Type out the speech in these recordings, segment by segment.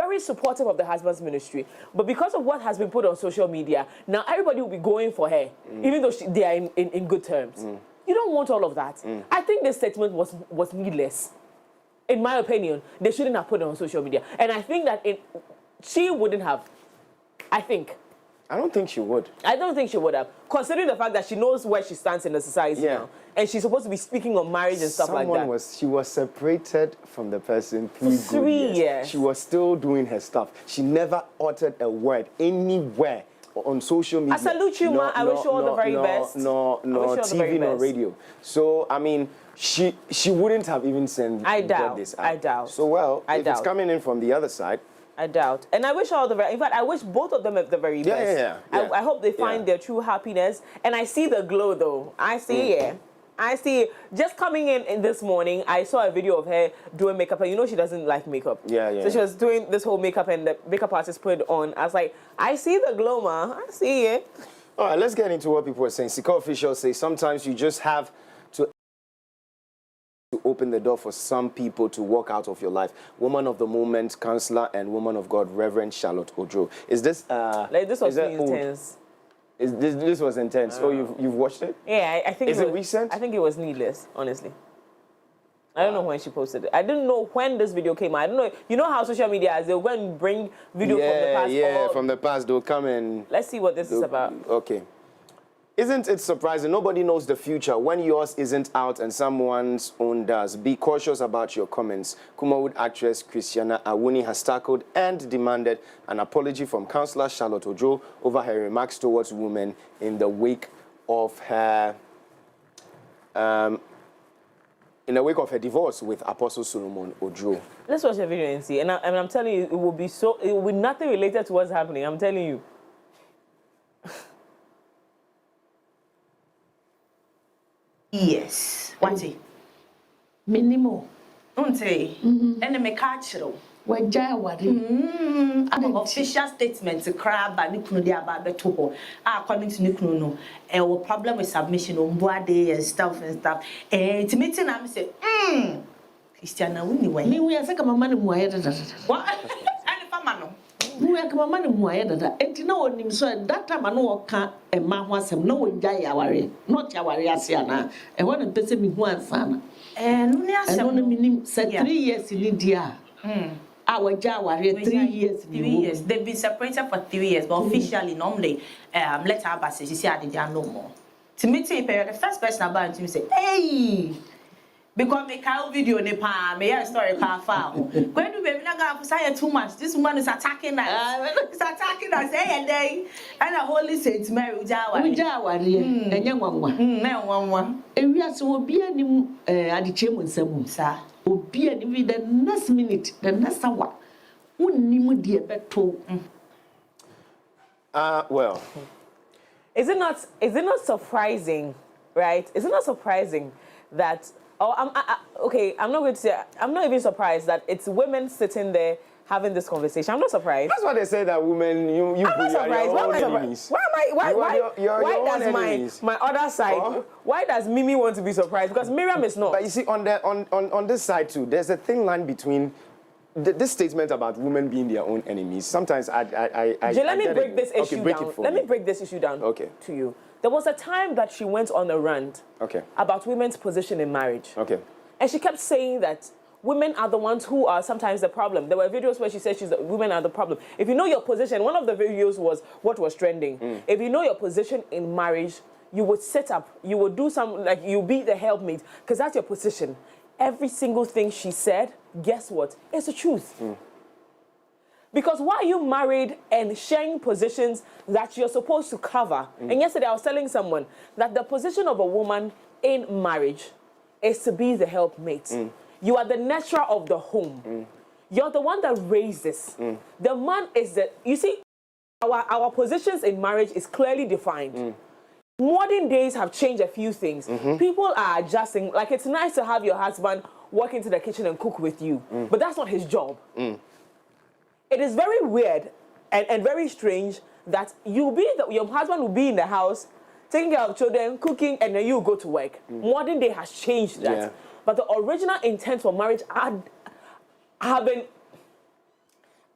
very supportive of the husband's ministry. But because of what has been put on social media, now everybody will be going for her, even though they are in good terms. You don't want all of that. I think this statement was needless. In my opinion, they shouldn't have put it on social media. And I think that she wouldn't have. I don't think she would. I don't think she would have, considering the fact that she knows where she stands in the society now. And she's supposed to be speaking on marriage and stuff like that. She was separated from the person for 3 years. She was still doing her stuff. She never uttered a word anywhere on social media. I salute you, ma. I wish you all the very best. No, TV, no radio. So, I mean, she wouldn't have even sent this out. I doubt. So, well, if it's coming in from the other side, I doubt. And I wish all the very, in fact, I wish both of them at the very best. I hope they find their true happiness. And I see the glow, though. I see I see just coming in this morning, I saw a video of her doing makeup. And you know she doesn't like makeup. So she was doing this whole makeup and the makeup artist put it on. I was like, I see the glow, ma. I see it. All right, let's get into what people are saying. Sika officials say sometimes you just have to open the door for some people to walk out of your life. Woman of the Moment, Counselor, and Woman of God, Reverend Charlotte Ojo. Is this this was intense. This was intense. Oh, you've watched it? Yeah, I think. Is it recent? I think it was needless, honestly. I don't know when she posted it. I didn't know when this video came out. I don't know. You know how social media is. They'll go and bring video from the past. Yeah, from the past. They'll come and... Let's see what this is about. Okay. Isn't it surprising? Nobody knows the future. When yours isn't out and someone's own does, be cautious about your comments. Kumawood actress Christiana Awuni has tackled and demanded an apology from Councillor Charlotte Ojo over her remarks towards women in the wake of her divorce with Apostle Solomon Ojo. Let's watch the video and see. And I'm telling you, it will be nothing related to what's happening. I'm telling you. Yes. Wati. Minimo. Unte. And me catchero. Wajaya wari. Official statement to crab by Nikunu dia about the topo. According to Nikunu no. A problem with submission on boade and stuff. To meeting I'm say, Christiana Winnie way. Me we are second man What? And famano. We are come man muayeda. Enti na onim so that time I no ka e ma ho asem na wonja yaware. Not yaware ase ana. E ho na pese mi hu ansa na. No ni asem. No minim say 3 years in dia. Waja ware 3 years. 3 years. They've been separated for 3 years, but officially normally let her back say she said they are no more. To me the first person about to me say, "Hey, because me cow video ne pa me hear story pa fa when do baby na go say too much, this woman is attacking us. It's attacking us and day and a holy saint Mary ujawari enye nwanwa na nwanwa ewi ase obi anim adiche mu nsam sa obi anim the next minute the next hour unnim de beto well, is it not surprising, right? Is it not surprising that okay, I'm not going to say, I'm not even surprised that it's women sitting there having this conversation. I'm not surprised. That's why they say that women, I'm not surprised. Why does my other side, why does Mimi want to be surprised? Because Miriam is not. But you see, on this side too, there's a thin line between this statement about women being their own enemies. Sometimes let me break this issue down. Let me break this issue down to you. There was a time that she went on a rant about women's position in marriage. And she kept saying that women are the ones who are sometimes the problem. There were videos where she said women are the problem. If you know your position, one of the videos was what was trending. If you know your position in marriage, you would sit up, you would do some, like you be the helpmate, because that's your position. Every single thing she said, guess what? It's the truth. Because why are you married and sharing positions that you're supposed to cover? And yesterday I was telling someone that the position of a woman in marriage is to be the helpmate. You are the nurturer of the home. You're the one that raises. The man is the... You see, our positions in marriage is clearly defined. Modern days have changed a few things. People are adjusting. Like, it's nice to have your husband walk into the kitchen and cook with you. But that's not his job. It is very weird and very strange that your husband will be in the house, taking care of children, cooking, and then you go to work. Modern day has changed that. But the original intent for marriage have been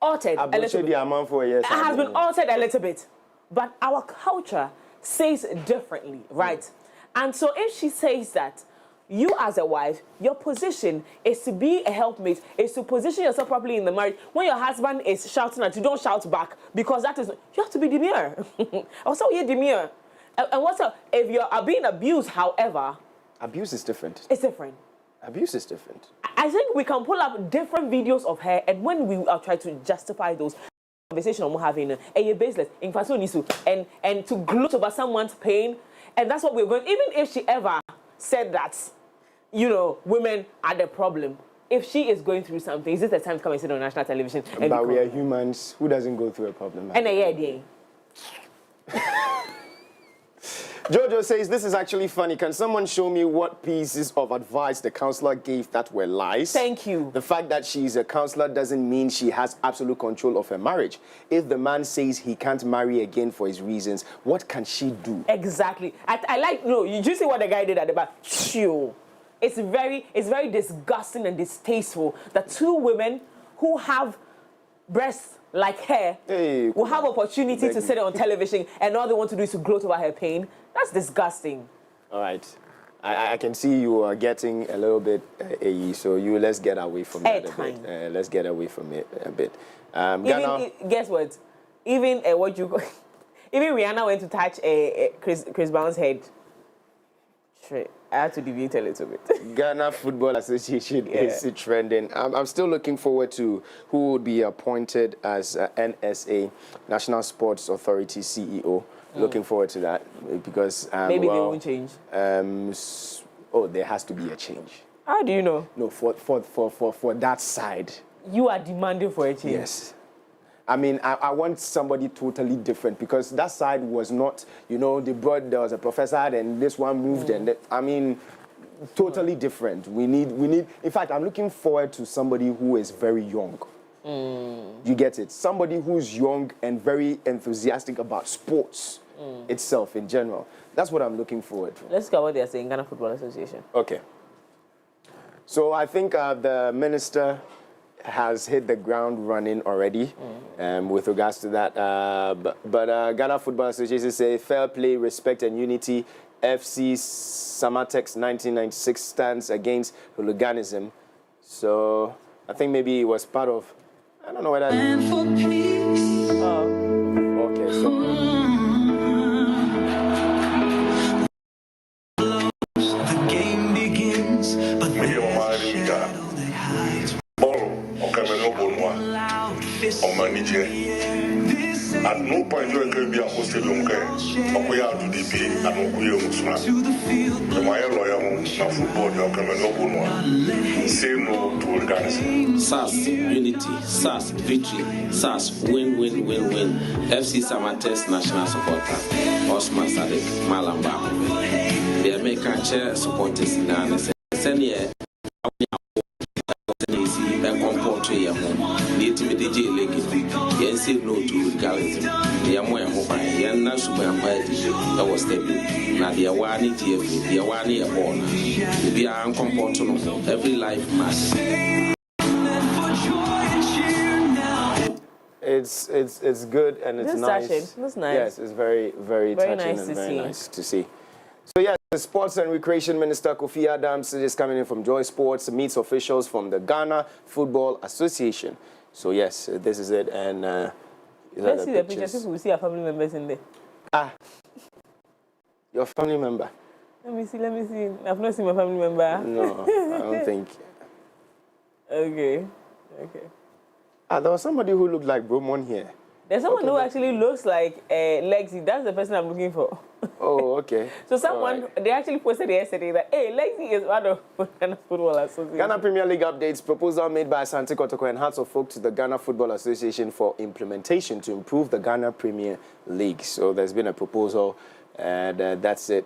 altered a little bit. It has been altered a little bit. But our culture says differently, right? And so if she says that you as a wife, your position is to be a helpmate, is to position yourself properly in the marriage. When your husband is shouting at you, don't shout back, because that is, you have to be demure. Also, you're demure. And what's up? If you are being abused, however... Abuse is different. It's different. Abuse is different. I think we can pull up different videos of her, and when we try to justify those conversations we're having, you're baseless, and to gloat over someone's pain, and that's what we're going. Even if she ever said that, you know, women are the problem. If she is going through something, is this the time to come and sit on national television? But we are humans. Who doesn't go through a problem? And a year. Jojo says, this is actually funny. Can someone show me what pieces of advice the counselor gave that were lies? Thank you. The fact that she's a counselor doesn't mean she has absolute control of her marriage. If the man says he can't marry again for his reasons, what can she do? Exactly. I like, no, you just see what the guy did at the back. It's very disgusting and distasteful that two women who have breasts like her will have opportunity to sit on television, and all they want to do is to gloat over her pain. That's disgusting. All right. I can see you are getting a little bit so let's get away from that a bit. Let's get away from it a bit. Guess what? Even even Rihanna went to touch Chris Brown's head. I have to deviate a little bit. Ghana Football Association is trending. I'm still looking forward to who would be appointed as NSA, National Sports Authority CEO. Looking forward to that because maybe they won't change. There has to be a change. How do you know? No, for that side. You are demanding for a change. Yes. I mean, I want somebody totally different because that side was not, you know, there was a professor and this one moved totally different. We need, in fact, I'm looking forward to somebody who is very young. You get it? Somebody who's young and very enthusiastic about sports itself in general. That's what I'm looking forward to. Let's go what they're saying, Ghana Football Association. Okay. So I think the minister has hit the ground running already with regards to that. But Ghana Football Association say fair play, respect and unity. FC Samatex 1996 stands against hooliganism. So I think maybe it was part of, I don't know whether... Okay, so... The game begins, but at no point you can be a hosted on Okoya to DP and Okoya Musuna. The Maya lawyer now football, you can no one. Say no to organism. SAS, unity, SAS, victory, SAS, win, win, win, win. FC Samates National Supporter, Osman Sadek, Malamba. The American chair supporters in Ghana. Send here. Say no to legalism. They are more mobile. They are not super invited. That was stable. Now they are one TF. They are one year born. They are uncomfortable. Every life matters. It's good and it's nice. That's nice. Yes, it's very touching nice and to very see. nice to see. So yes, the Sports and Recreation Minister Kofi Adams is coming in from Joy Sports, meets officials from the Ghana Football Association. So yes, this is it, and let's see the pictures. People will see our family members in there. Your family member? Let me see. I've not seen my family member. No, I don't think. Okay. There was somebody who looked like Bromon here. There's someone who actually looks like Lexi. That's the person I'm looking for. Oh, okay. So someone, they actually posted yesterday that, hey, Lexi is one of Ghana Football Association. Ghana Premier League updates. Proposal made by Asante Kotoko and Hearts of Folk to the Ghana Football Association for implementation to improve the Ghana Premier League. So there's been a proposal, and that's it.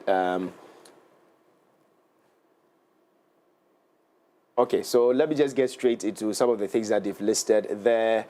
Okay, so let me just get straight into some of the things that they've listed there.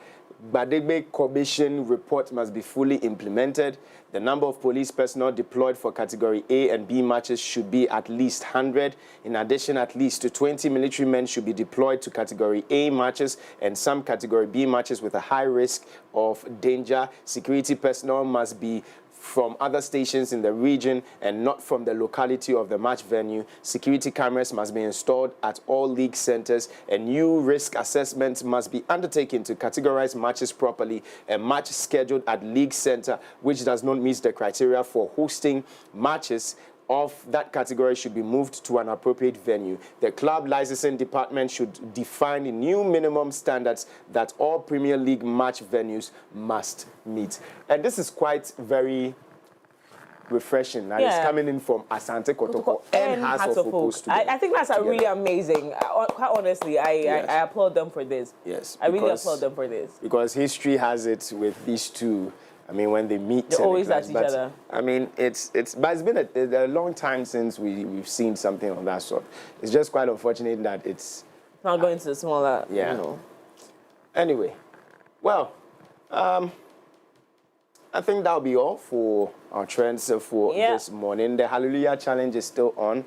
Badegbe Commission report must be fully implemented. The number of police personnel deployed for Category A and B matches should be at least 100. In addition, at least 20 military men should be deployed to Category A matches and some Category B matches with a high risk of danger. Security personnel must be from other stations in the region and not from the locality of the match venue. Security cameras must be installed at all league centers, and new risk assessments must be undertaken to categorize matches properly. A match scheduled at league center which does not meet the criteria for hosting matches of that category should be moved to an appropriate venue. The club licensing department should define new minimum standards that all Premier League match venues must meet. And this is quite very refreshing. That is coming in from Asante Kotoko and Hearts of Hope Studio. I think that's really amazing. Quite honestly, I applaud them for this. Yes. I really applaud them for this. Because history has it with these two. I mean, when they meet, they're always at each other. I mean, but it's been a long time since we've seen something of that sort. It's just quite unfortunate that it's not going to the smaller. Yeah. You know. Anyway, well, I think that'll be all for our trends for this morning. The Hallelujah Challenge is still on.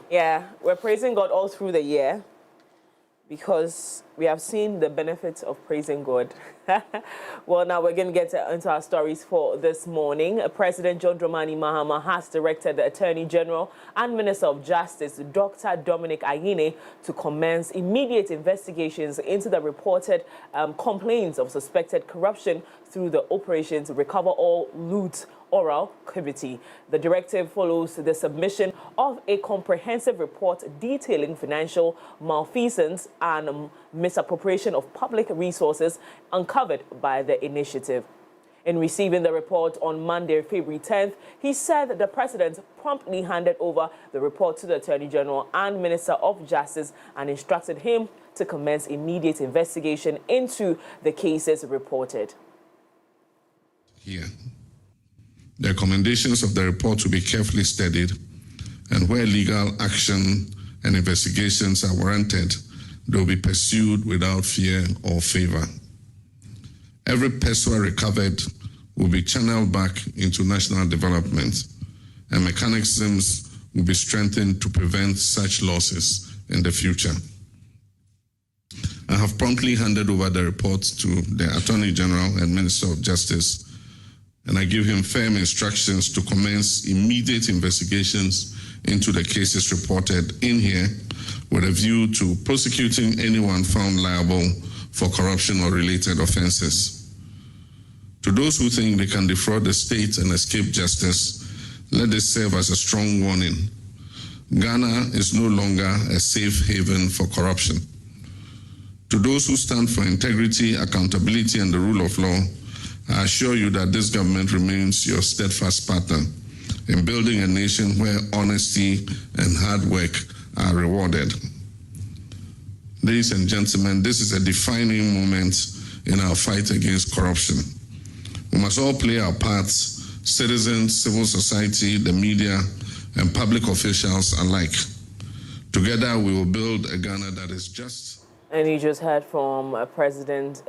We're praising God all through the year, because we have seen the benefits of praising God. Well, now we're going to get into our stories for this morning. President John Dramani Mahama has directed the Attorney General and Minister of Justice, Dr. Dominic Ayine, to commence immediate investigations into the reported complaints of suspected corruption through the Operation to Recover All Loot Oral Committee. The directive follows the submission of a comprehensive report detailing financial malfeasance and misappropriation of public resources uncovered by the initiative. In receiving the report on Monday, February 10th, he said that the president promptly handed over the report to the Attorney General and Minister of Justice and instructed him to commence immediate investigation into the cases reported. Here. The recommendations of the report will be carefully studied, and where legal action and investigations are warranted, they will be pursued without fear or favor. Every peso recovered will be channeled back into national development, and mechanisms will be strengthened to prevent such losses in the future. I have promptly handed over the report to the Attorney General and Minister of Justice, and I give him firm instructions to commence immediate investigations into the cases reported in here with a view to prosecuting anyone found liable for corruption or related offenses. To those who think they can defraud the state and escape justice, let this serve as a strong warning. Ghana is no longer a safe haven for corruption. To those who stand for integrity, accountability, and the rule of law, I assure you that this government remains your steadfast partner in building a nation where honesty and hard work are rewarded. Ladies and gentlemen, this is a defining moment in our fight against corruption. We must all play our parts, citizens, civil society, the media, and public officials alike. Together, we will build a Ghana that is just. And you just heard from President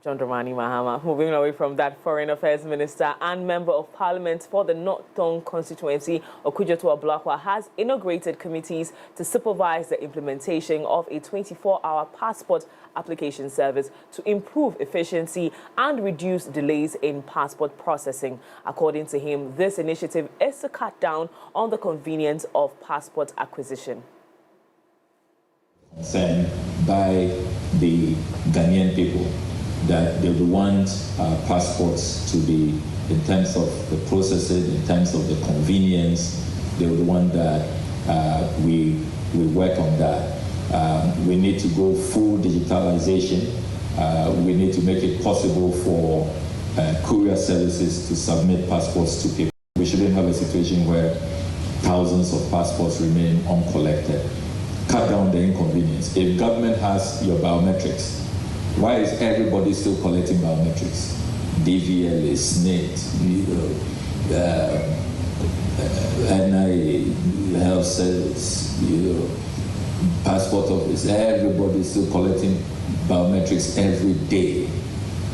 John Dramani Mahama. Moving away from that, Foreign Affairs Minister and Member of Parliament for the North Tongue constituency, Okudzeto-Ablakwa, has inaugurated committees to supervise the implementation of a 24-hour passport application service to improve efficiency and reduce delays in passport processing. According to him, this initiative is to cut down on the convenience of passport acquisition. Concerned by the Ghanaian people, that they would want passports to be, in terms of the processing, in terms of the convenience, they would want that we work on that. We need to go full digitalization. We need to make it possible for courier services to submit passports to people. We shouldn't have a situation where thousands of passports remain uncollected. Cut down the inconvenience. If government has your biometrics, why is everybody still collecting biometrics? DVL, SNIT, NIA, health service, passport office, everybody is still collecting biometrics every day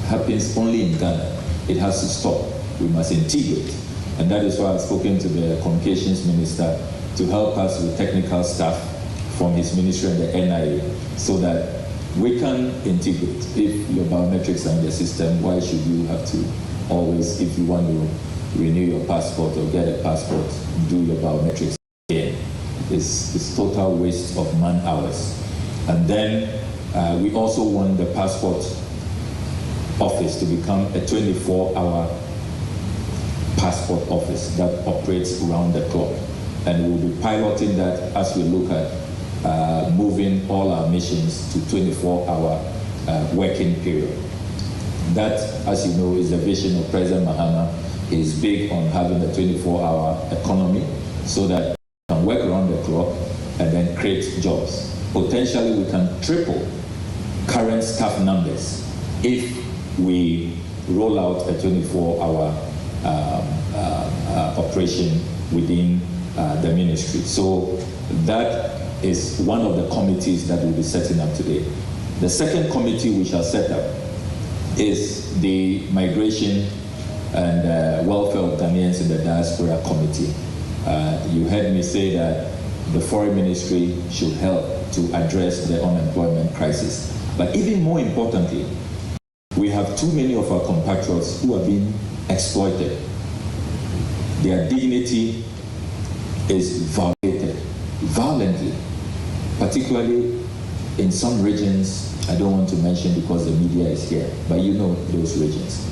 happens only in Ghana. It has to stop. We must integrate. And that is why I've spoken to the communications minister to help us with technical staff from his ministry and the NIA so that we can integrate. If your biometrics are in the system, why should you have to always, if you want to renew your passport or get a passport, do your biometrics again? It's total waste of man hours. And then we also want the passport office to become a 24-hour passport office that operates around the clock. And we'll be piloting that as we look at moving all our missions to 24-hour working period. That, as you know, is the vision of President Mahama. Is big on having a 24-hour economy so that we can work around the clock and then create jobs. Potentially, we can triple current staff numbers if we roll out a 24-hour operation within the ministry. So that is one of the committees that we'll be setting up today. The second committee we shall set up is the Migration and Welfare of Ghanaians in the Diaspora Committee. You heard me say that the Foreign Ministry should help to address the unemployment crisis. But even more importantly, we have too many of our compatriots who are being exploited. Their dignity is violated violently, particularly in some regions I don't want to mention because the media is here, but you know those regions.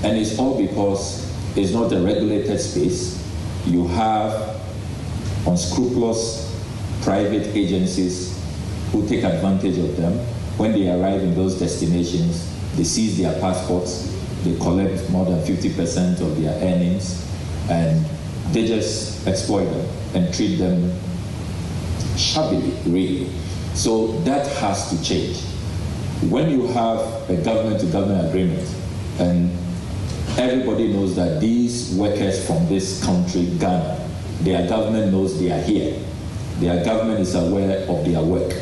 And it's all because it's not a regulated space. You have unscrupulous private agencies who take advantage of them. When they arrive in those destinations, they seize their passports, they collect more than 50% of their earnings, and they just exploit them and treat them shabbily, really. So that has to change. When you have a government-to-government agreement, and everybody knows that these workers from this country, Ghana, their government knows they are here. Their government is aware of their work.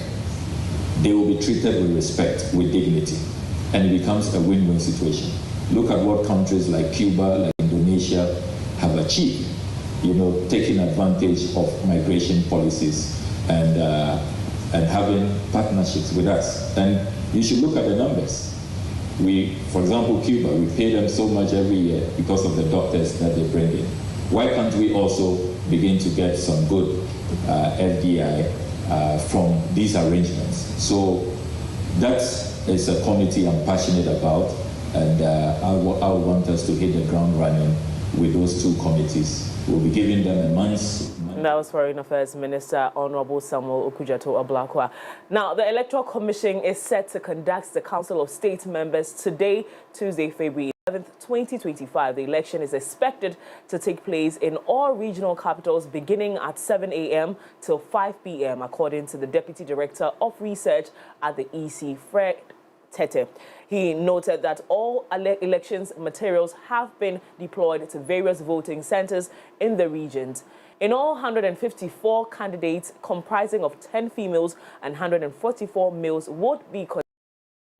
They will be treated with respect, with dignity, and it becomes a win-win situation. Look at what countries like Cuba, like Indonesia have achieved, taking advantage of migration policies and having partnerships with us. And you should look at the numbers. For example, Cuba, we pay them so much every year because of the doctors that they bring in. Why can't we also begin to get some good FDI from these arrangements? So that is a committee I'm passionate about, and I want us to hit the ground running with those two committees. We'll be giving them a month's. That was Foreign Affairs Minister Honorable Samuel Okudzeto-Ablakwa. Now, the Electoral Commission is set to conduct the Council of State members today, Tuesday, February 11th, 2025. The election is expected to take place in all regional capitals beginning at 7 a.m. till 5 p.m., according to the Deputy Director of Research at the EC, Fred Tete. He noted that all elections materials have been deployed to various voting centers in the regions. In all, 154 candidates comprising of 10 females and 144 males would be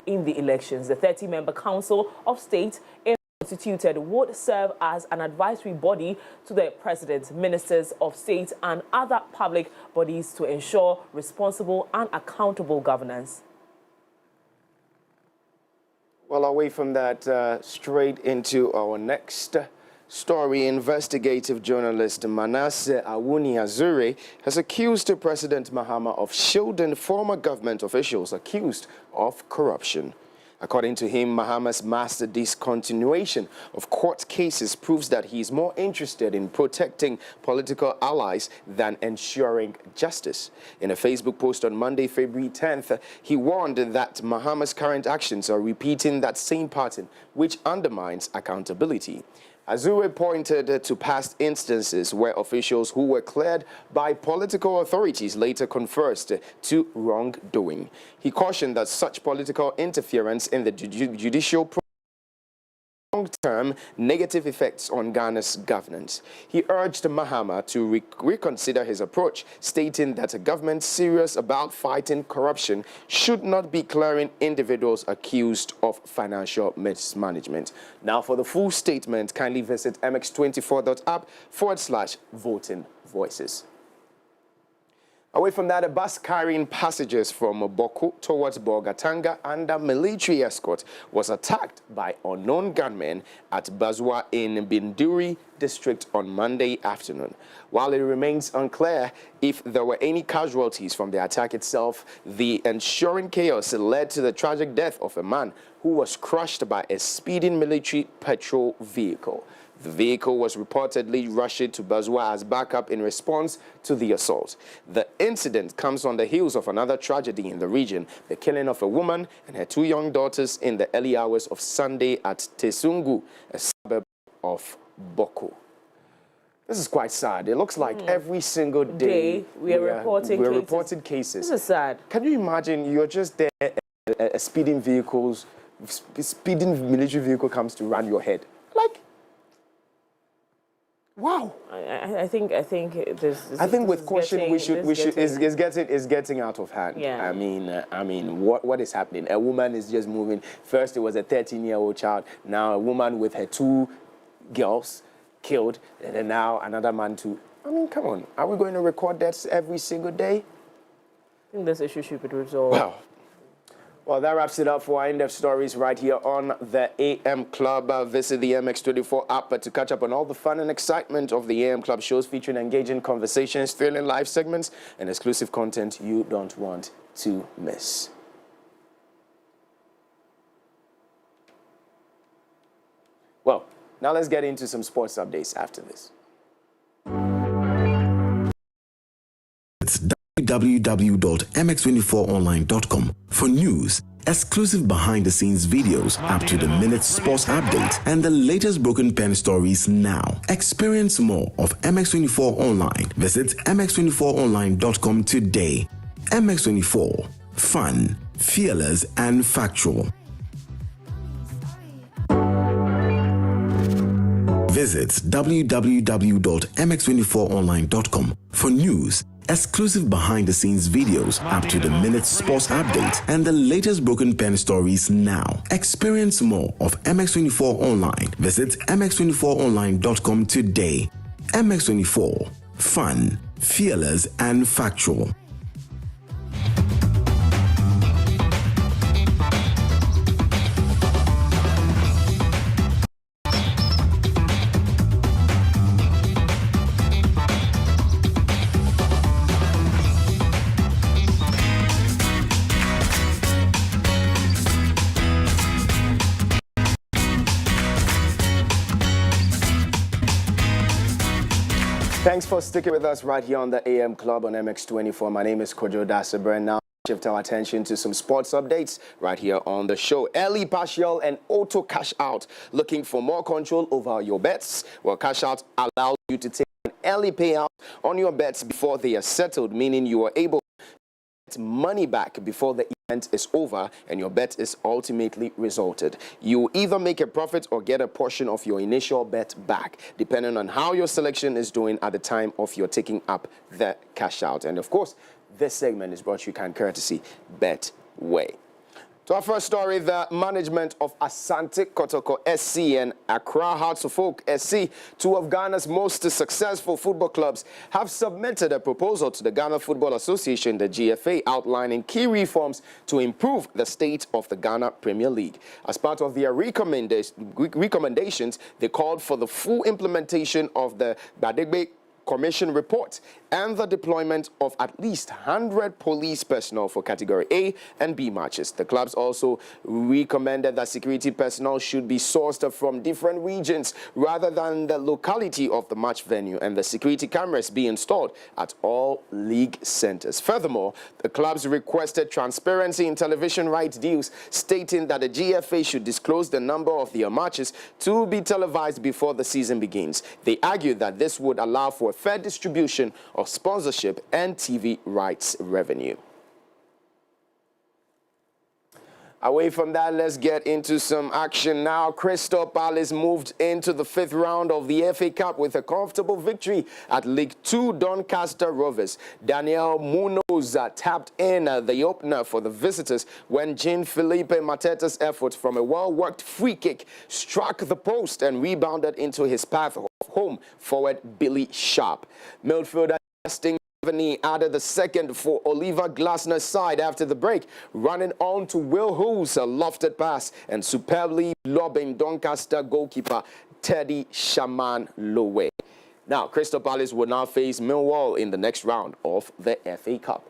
in the elections. The 30-member Council of State, if constituted, would serve as an advisory body to the President, Ministers of State and other public bodies to ensure responsible and accountable governance. Well, away from that, straight into our next story. Investigative journalist Manasseh Awuni-Azure has accused President Mahama of shielding former government officials accused of corruption. According to him, Mahama's master discontinuation of court cases proves that he is more interested in protecting political allies than ensuring justice. In a Facebook post on Monday, February 10th, he warned that Mahama's current actions are repeating that same pattern, which undermines accountability. Azure pointed to past instances where officials who were cleared by political authorities later confessed to wrongdoing. He cautioned that such political interference in the judicial process long-term negative effects on Ghana's governance. He urged Mahama to reconsider his approach, stating that a government serious about fighting corruption should not be clearing individuals accused of financial mismanagement. Now, for the full statement, kindly visit mx24.app/voting voices. Away from that, a bus carrying passengers from Boko towards Bogatanga under military escort was attacked by unknown gunmen at Bazwa in Binduri district on Monday afternoon. While it remains unclear if there were any casualties from the attack itself, the ensuing chaos led to the tragic death of a man who was crushed by a speeding military patrol vehicle. The vehicle was reportedly rushed to Bazwa as backup in response to the assault. The incident comes on the heels of another tragedy in the region, the killing of a woman and her 2 young daughters in the early hours of Sunday at Tesungu, a suburb of Boko. This is quite sad. It looks like every single day we are reporting cases. This is sad. Can you imagine you're just there, a speeding military vehicle comes to run your head? Like, wow. I think this. I think with caution it's getting out of hand. Yeah. I mean, what is happening? A woman is just moving. First it was a 13-year-old child. Now a woman with her 2 girls killed, and then now another man too. I mean, come on. Are we going to record deaths every single day? I think this issue should be resolved. Wow. Well, that wraps it up for our in-depth stories right here on the AM Club. Visit the MX24 app to catch up on all the fun and excitement of the AM Club shows, featuring engaging conversations, thrilling live segments, and exclusive content you don't want to miss. Well, now let's get into some sports updates after this. It's www.mx24online.com for news, exclusive behind-the-scenes videos, up-to-the-minute sports updates, and the latest broken pen stories now. Experience more of MX24 Online. Visit mx24online.com today. MX24. Fun, fearless, and factual. Visit www.mx24online.com for news, exclusive behind-the-scenes videos, up-to-the-minute sports updates, and the latest broken pen stories now. Experience more of MX24 Online. Visit mx24online.com today. MX24. Fun, fearless, and factual. Thanks for sticking with us right here on the AM Club on MX24. My name is Kojo Dasabre. Now shift our attention to some sports updates right here on the show. Early partial and auto cash out. Looking for more control over your bets? Well, cash out allows you to take an early payout on your bets before they are settled, meaning you are able to get money back before the event is over and your bet is ultimately resulted. You either make a profit or get a portion of your initial bet back, depending on how your selection is doing at the time of your taking up the cash out. And of course, this segment is brought to you courtesy Betway. To our first story, the management of Asante Kotoko SC and Accra Hearts of Oak SC, 2 of Ghana's most successful football clubs, have submitted a proposal to the Ghana Football Association, the GFA, outlining key reforms to improve the state of the Ghana Premier League. As part of their recommendations, they called for the full implementation of the Badegbe Commission report and the deployment of at least 100 police personnel for Category A and B matches. The clubs also recommended that security personnel should be sourced from different regions rather than the locality of the match venue, and the security cameras be installed at all league centers. Furthermore, the clubs requested transparency in television rights deals, stating that the GFA should disclose the number of their matches to be televised before the season begins. They argued that this would allow for a fair distribution of sponsorship and TV rights revenue. Away from that, let's get into some action now. Crystal Palace moved into the 5th round of the FA Cup with a comfortable victory at League 2 Doncaster Rovers. Daniel Munoz tapped in the opener for the visitors when Jean-Philippe Mateta's effort from a well-worked free kick struck the post and rebounded into his path of home forward Billy Sharp. Midfielder Justin added the second for Oliver Glasner's side after the break, running on to Will Hull's lofted pass and superbly lobbing Doncaster goalkeeper Teddy Shaman Lowe. Now, Crystal Palace will now face Millwall in the next round of the FA Cup.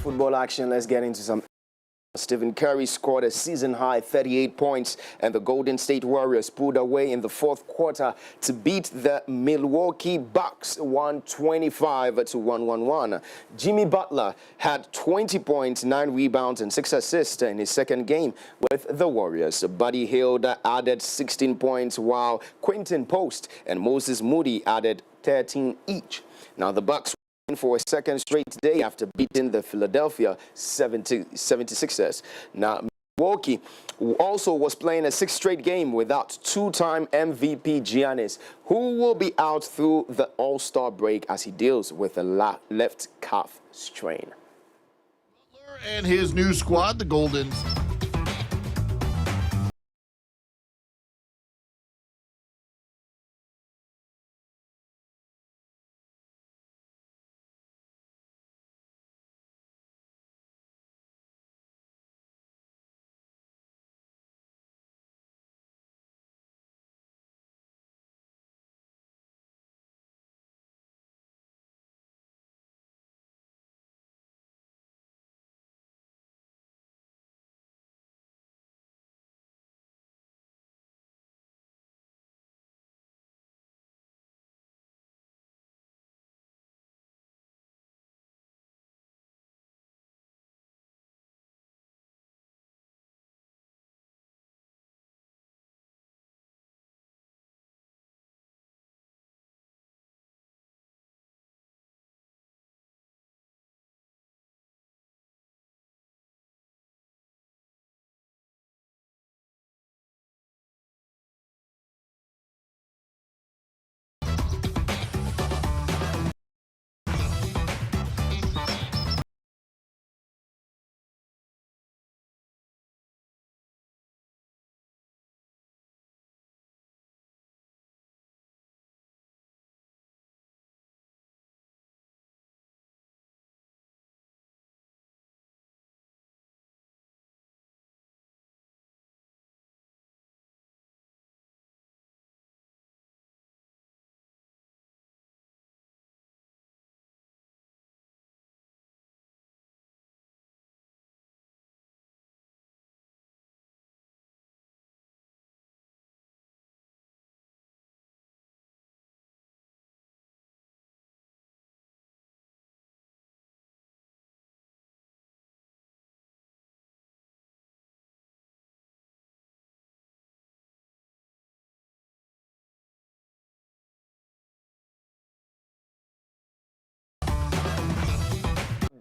Football action, let's get into some. Stephen Curry scored a season-high 38 points, and the Golden State Warriors pulled away in the 4th quarter to beat the Milwaukee Bucks 125-111. Jimmy Butler had 20 points, 9 rebounds, and 6 assists in his second game with the Warriors. Buddy Hield added 16 points, while Quentin Post and Moses Moody added 13 each. Now, the Bucks for a second straight day after beating the Philadelphia 76ers. Now, Milwaukee also was playing a 6th straight game without 2-time MVP Giannis, who will be out through the All-Star break as he deals with a left calf strain. And his new squad, the Goldens.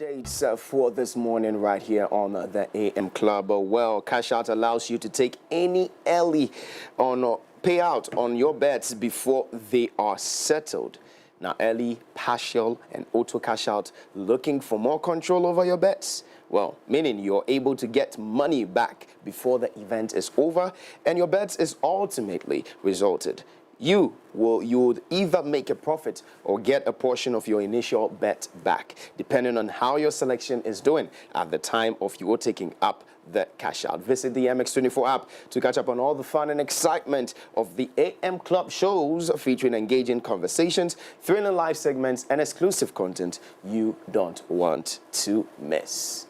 updates for this morning right here on the AM Club. Well, Cash Out allows you to take any early payout on your bets before they are settled. Now, early, partial, and auto cash out, looking for more control over your bets? Well, meaning you're able to get money back before the event is over and your bets is ultimately resulted. You would either make a profit or get a portion of your initial bet back, depending on how your selection is doing at the time of you taking up the cash out. Visit the MX24 app to catch up on all the fun and excitement of the AM Club shows featuring engaging conversations, thrilling live segments, and exclusive content you don't want to miss.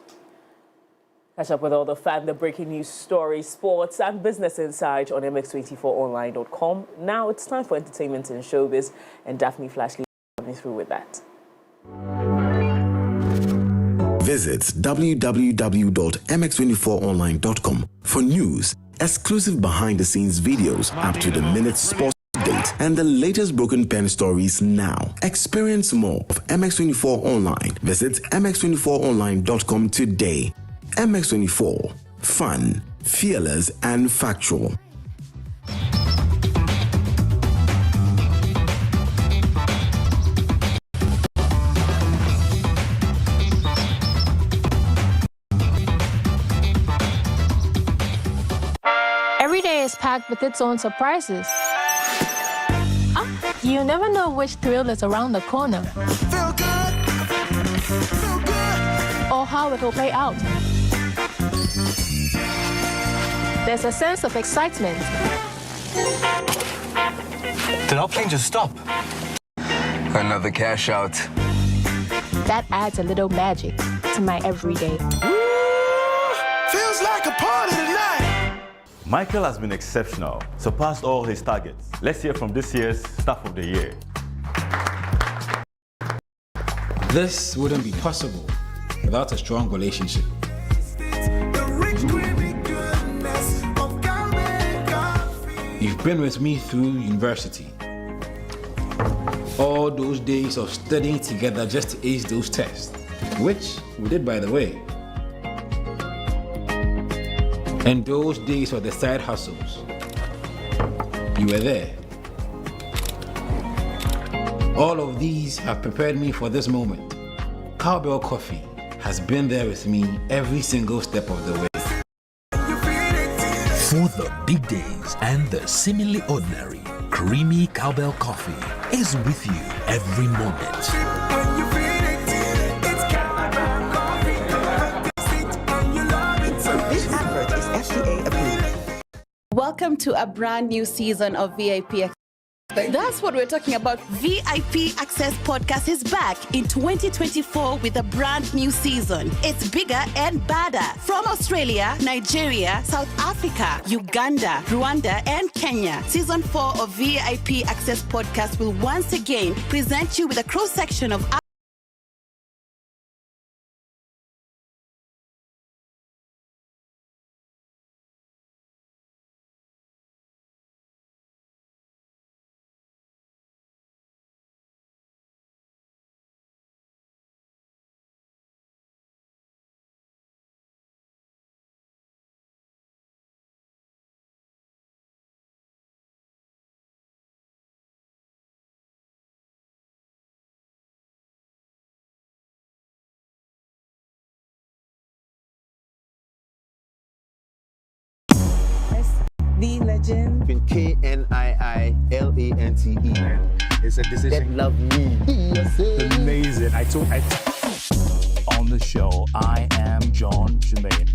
Catch up with all the fun, the breaking news stories, sports, and business insight on mx24online.com. Now it's time for entertainment and showbiz, and Daphne Flashley will me through with that. Visit www.mx24online.com for news, exclusive behind-the-scenes videos, up-to-the-minute sports updates, and the latest broken pen stories now. Experience more of MX24 Online. Visit mx24online.com today. MX24, fun, fearless, and factual. Every day is packed with its own surprises. You never know which thrill is around the corner. Feel good. Feel good. Or how it will play out. There's a sense of excitement. Did our plane just stop? Another cash out. That adds a little magic to my everyday. Feels like a party tonight. Michael has been exceptional, surpassed all his targets. Let's hear from this year's Staff of the Year. This wouldn't be possible without a strong relationship. You've been with me through university. All those days of studying together just to ace those tests, which we did, by the way. And those days of the side hustles. You were there. All of these have prepared me for this moment. Cowbell Coffee has been there with me every single step of the way. For the big days and the seemingly ordinary, creamy Cowbell Coffee is with you every moment. This advert is FDA approved. Welcome to a brand new season of VIP. That's what we're talking about. VIP Access Podcast is back in 2024 with a brand new season. It's bigger and badder. From Australia, Nigeria, South Africa, Uganda, Rwanda, and Kenya. Season 4 of VIP Access Podcast will once again present you with a cross-section of the legend. KNIILANTE. It's a decision. That love me. Amazing. On the show, I am John Jermaine.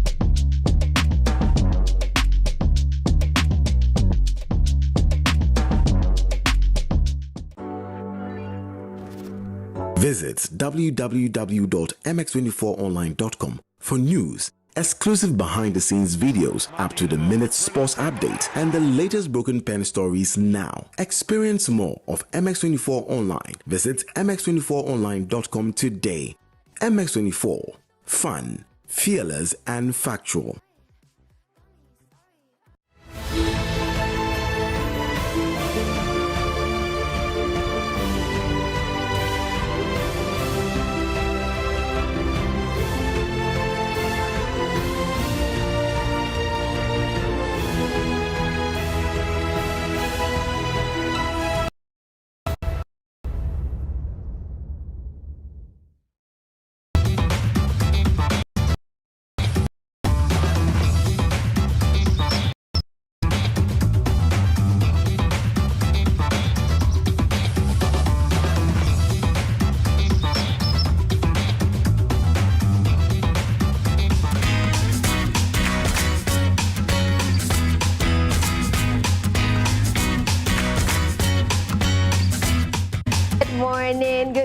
Visit www.mx24online.com for news, exclusive behind-the-scenes videos, up-to-the-minute sports updates, and the latest broken pen stories now. Experience more of MX24 Online. Visit mx24online.com today. MX24, fun, fearless, and factual.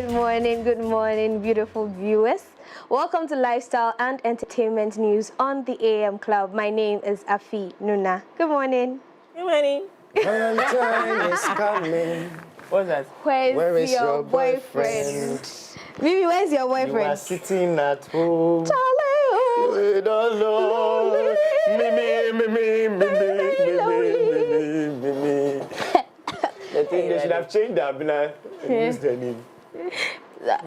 Good morning, beautiful viewers. Welcome to Lifestyle and Entertainment News on the AM Club. My name is Afi Nuna. Good morning. Good morning. Valentine is coming. What's that? Where is your boyfriend? Mimi, where's your boyfriend? You are sitting at home. Charlie. With alone. Mimi. I think they should have changed that and used the name.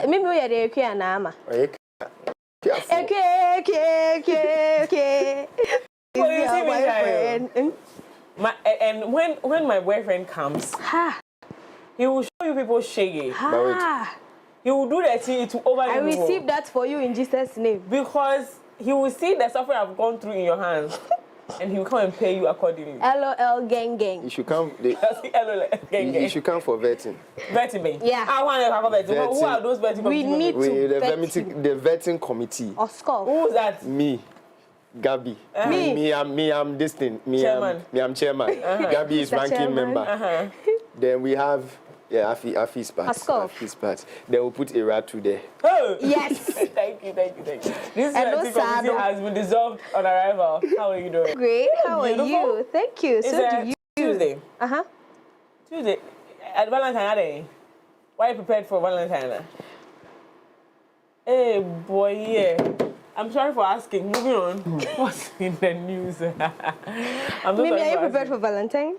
Mimi, we are the Kianama. Okay. And when my boyfriend comes, he will show you people shaggy. He will do that to over. I receive that for you in Jesus' name. Because he will see the suffering I've gone through in your hands. And he will come and pay you accordingly. LOL gang. You should come. You should come for vetting. Vetting me? Yeah. I want to have a vetting. Who are those vetting? We need to the vetting committee. Oscar. Who's that? Me. Gabby. Me, I'm this thing. I'm chairman. Gabby is ranking member. Then we have Afi's part. Then we'll put Iratu there. Oh yes. Thank you. This committee has been dissolved on arrival. How are you doing? Great. How are you? Thank you. It's so do you. Tuesday. Tuesday. At Valentine's Day. Why are you prepared for Valentine's? Hey boy, yeah. I'm sorry for asking. Moving on. What's in the news? Maybe are you prepared for Valentine?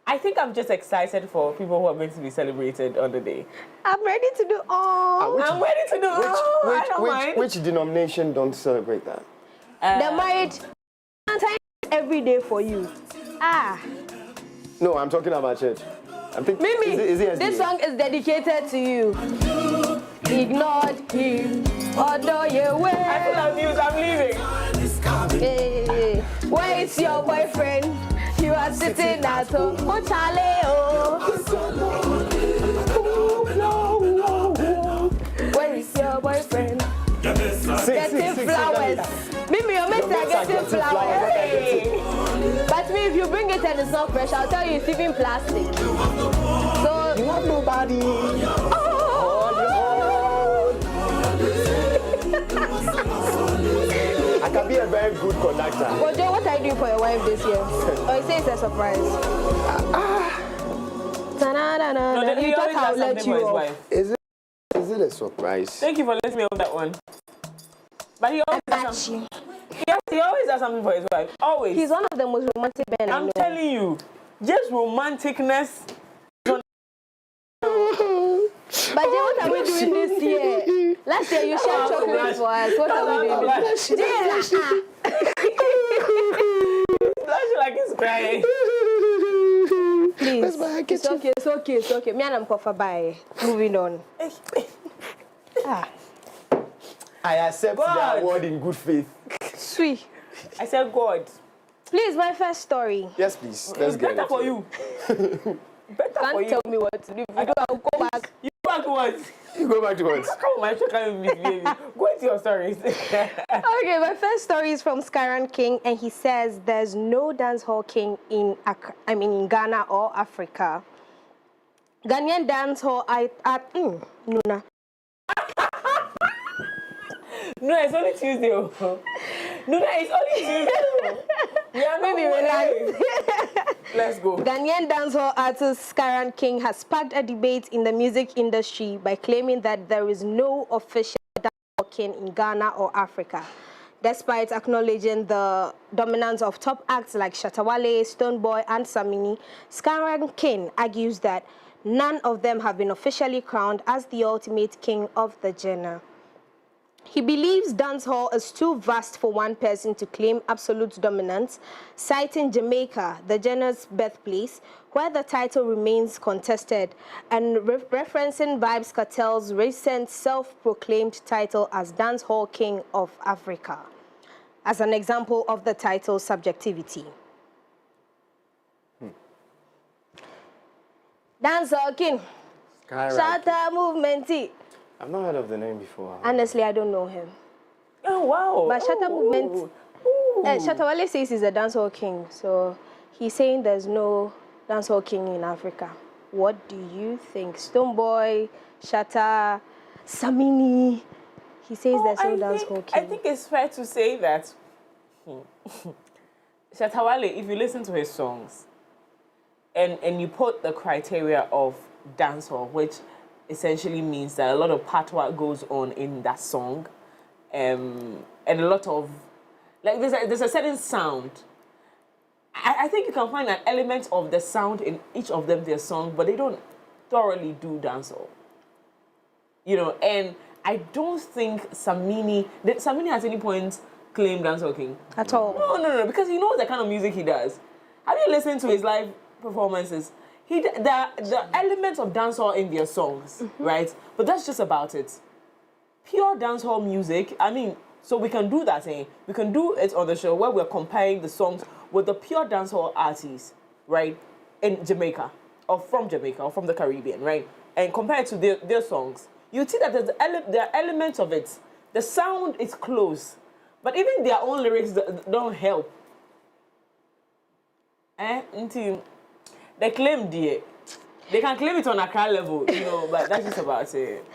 I think I'm just excited for people who are going to be celebrated on the day. I'm ready to do all. I'm ready to do all. I don't mind. Which denomination don't celebrate that? The married Valentine every day for you. No, I'm talking about church. I'm thinking. Mimi, is it this song is dedicated to you. Ignored him. Although you were. I feel amused. I'm leaving. Hey, where is your boyfriend? You are sitting at home. Oh, Charlie, where is your boyfriend? Getting flowers. Mimi, your mates are getting flowers. Hey. But me, if you bring it and it's not fresh, I'll tell you it's even plastic. So you have nobody. I can be a very good conductor. Well, Joe, what are you doing for your wife this year? Oh, you say it's a surprise. No, you thought I'll let you off. Is it a surprise? Thank you for letting me off that one. But he always does something. He always does something for his wife. Always. He's one of the most romantic men I know. I'm telling you, just romanticness. But Jay, what are we doing this year? Last year you shared chocolate for us. What are we doing this year? Blushing like he's crying. Please. It's okay. Me and I'm coffee by. Moving on. I accept the award in good faith. Sweet. I said God. Please, my first story. Yes, please. Let's get it. Better for you. Can't tell me what to do. I'll go back. You go back to what? You go back to what? Come on, can't misbehave. Go into your stories. Okay, my first story is from Skyran King, and he says there's no dancehall king in Ghana or Africa. Ghanaian dancehall at Nuna. No, it's only Tuesday. No, it's only Tuesday. Maybe relax. Let's go. Ghanaian dancehall artist Skyran King has sparked a debate in the music industry by claiming that there is no official dancehall king in Ghana or Africa. Despite acknowledging the dominance of top acts like Shatawale, Stonebwoy, and Samini, Skyran King argues that none of them have been officially crowned as the ultimate king of the genre. He believes dancehall is too vast for one person to claim absolute dominance, citing Jamaica, the genre's birthplace, where the title remains contested, and referencing Vybz Kartel's recent self-proclaimed title as Dancehall King of Africa, as an example of the title's subjectivity. Dancehall King. Shatta Movement. I've not heard of the name before. Honestly, I don't know him. Oh, wow. But Shatta Movement, Shatawale says he's a dancehall king. So he's saying there's no dancehall king in Africa. What do you think? Stonebwoy, Shatta, Samini. He says there's no dancehall king. I think it's fair to say that Shatta Wale, if you listen to his songs and you put the criteria of dancehall, which essentially means that a lot of patois goes on in that song, and a lot of, like, there's a certain sound. I think you can find an element of the sound in each of them, their song, but they don't thoroughly do dancehall. You know, and I don't think Samini at any point claimed dancehall king. At all. No, because he knows the kind of music he does. Have you listened to his live performances? The elements of dancehall in their songs, right? But that's just about it. Pure dancehall music, I mean, so we can do that, we can do it on the show where we're comparing the songs with the pure dancehall artists, right, in Jamaica, or from the Caribbean, right, and compare it to their songs. You see that there are elements of it. The sound is close, but even their own lyrics don't help. Until they claim they can claim it on Accra level, you know, but that's just about it.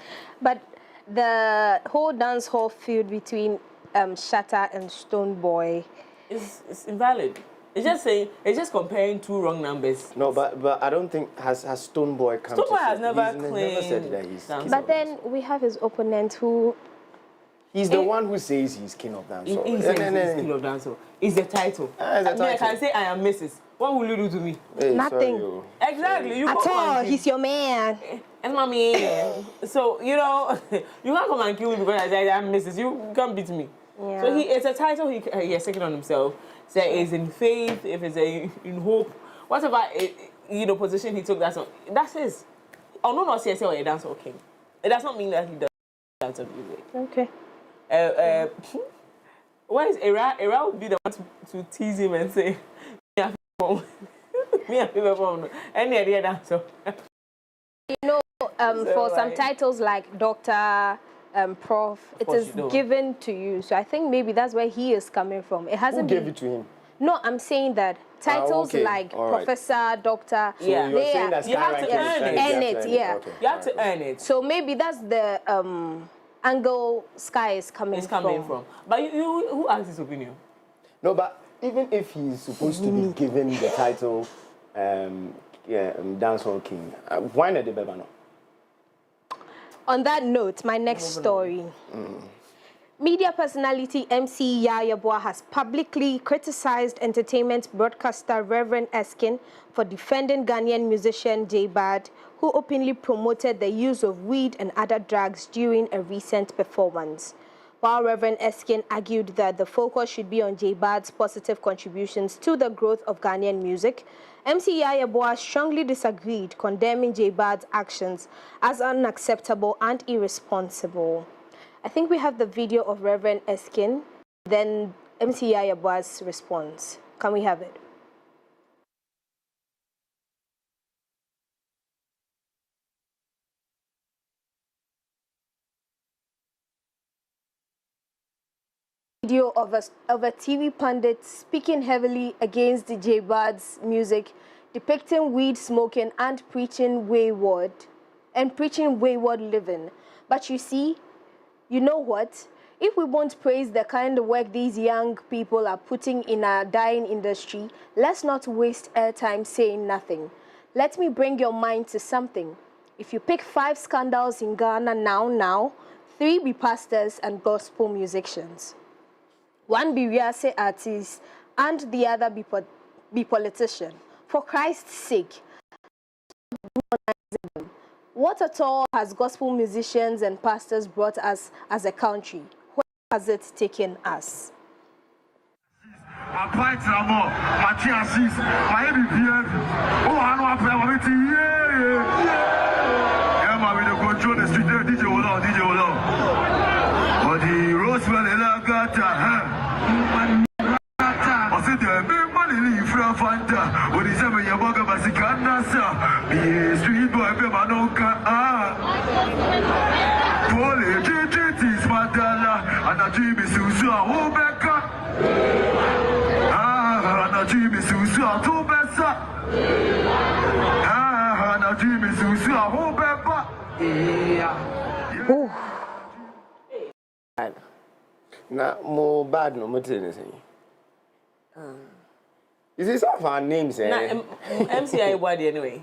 But the whole dancehall feud between Shatta and Stonebwoy is invalid. It's just comparing two wrong numbers. No, but I don't think has Stonebwoy come. Stonebwoy has never claimed. Never said that he's king. But then we have his opponent who. He's the one who says he's king of dancehall. He's king of dancehall. It's the title. I can say I am Mrs. What will you do to me? Hey, nothing. Sorry, exactly. You at all. He's your man. That's my man. So, you know, you can't come and kill me because I say I'm Mrs. You can't beat me. Yeah. So it's a title he has taken on himself. So it's in faith, if it's in hope, whatever position he took, that's his. Oh no, not CSL or a dancehall king. It does not mean that he does dancehall music. Okay. Where is Era? Era would be the one to tease him and say, me and people any idea dancehall. You know, for some titles like Doctor, Prof, it is given to you. So I think maybe that's where he is coming from. It hasn't Who gave it to him? No, I'm saying that titles like Professor, Doctor, so you're saying that you have to earn it. Yeah. Okay. You have to earn it. So maybe that's the angle Sky is coming from. But who asked his opinion? No, but even if he's supposed to be given the title dancehall king, why not the Bebano? On that note, my next story. Media personality MC Yaya Boah has publicly criticized entertainment broadcaster Reverend Eskin for defending Ghanaian musician J Bad, who openly promoted the use of weed and other drugs during a recent performance. While Reverend Eskin argued that the focus should be on J Bad's positive contributions to the growth of Ghanaian music, MC Yaya Boah strongly disagreed, condemning J Bad's actions as unacceptable and irresponsible. I think we have the video of Reverend Eskin, then MC Yaya Boah's response. Can we have it? Video of a TV pundit speaking heavily against the J Bad's music, depicting weed smoking and preaching wayward living. But you see, you know what? If we won't praise the kind of work these young people are putting in our dying industry, let's not waste airtime saying nothing. Let me bring your mind to something. If you pick 5 scandals in Ghana now, 3 be pastors and gospel musicians. 1 be Riase artist and the other be politician. For Christ's sake, what at all has gospel musicians and pastors brought us as a country? Where has it taken us? Ooh. Nah, more bad no matter anything. You see some of our names, eh? Nah, MCI body anyway.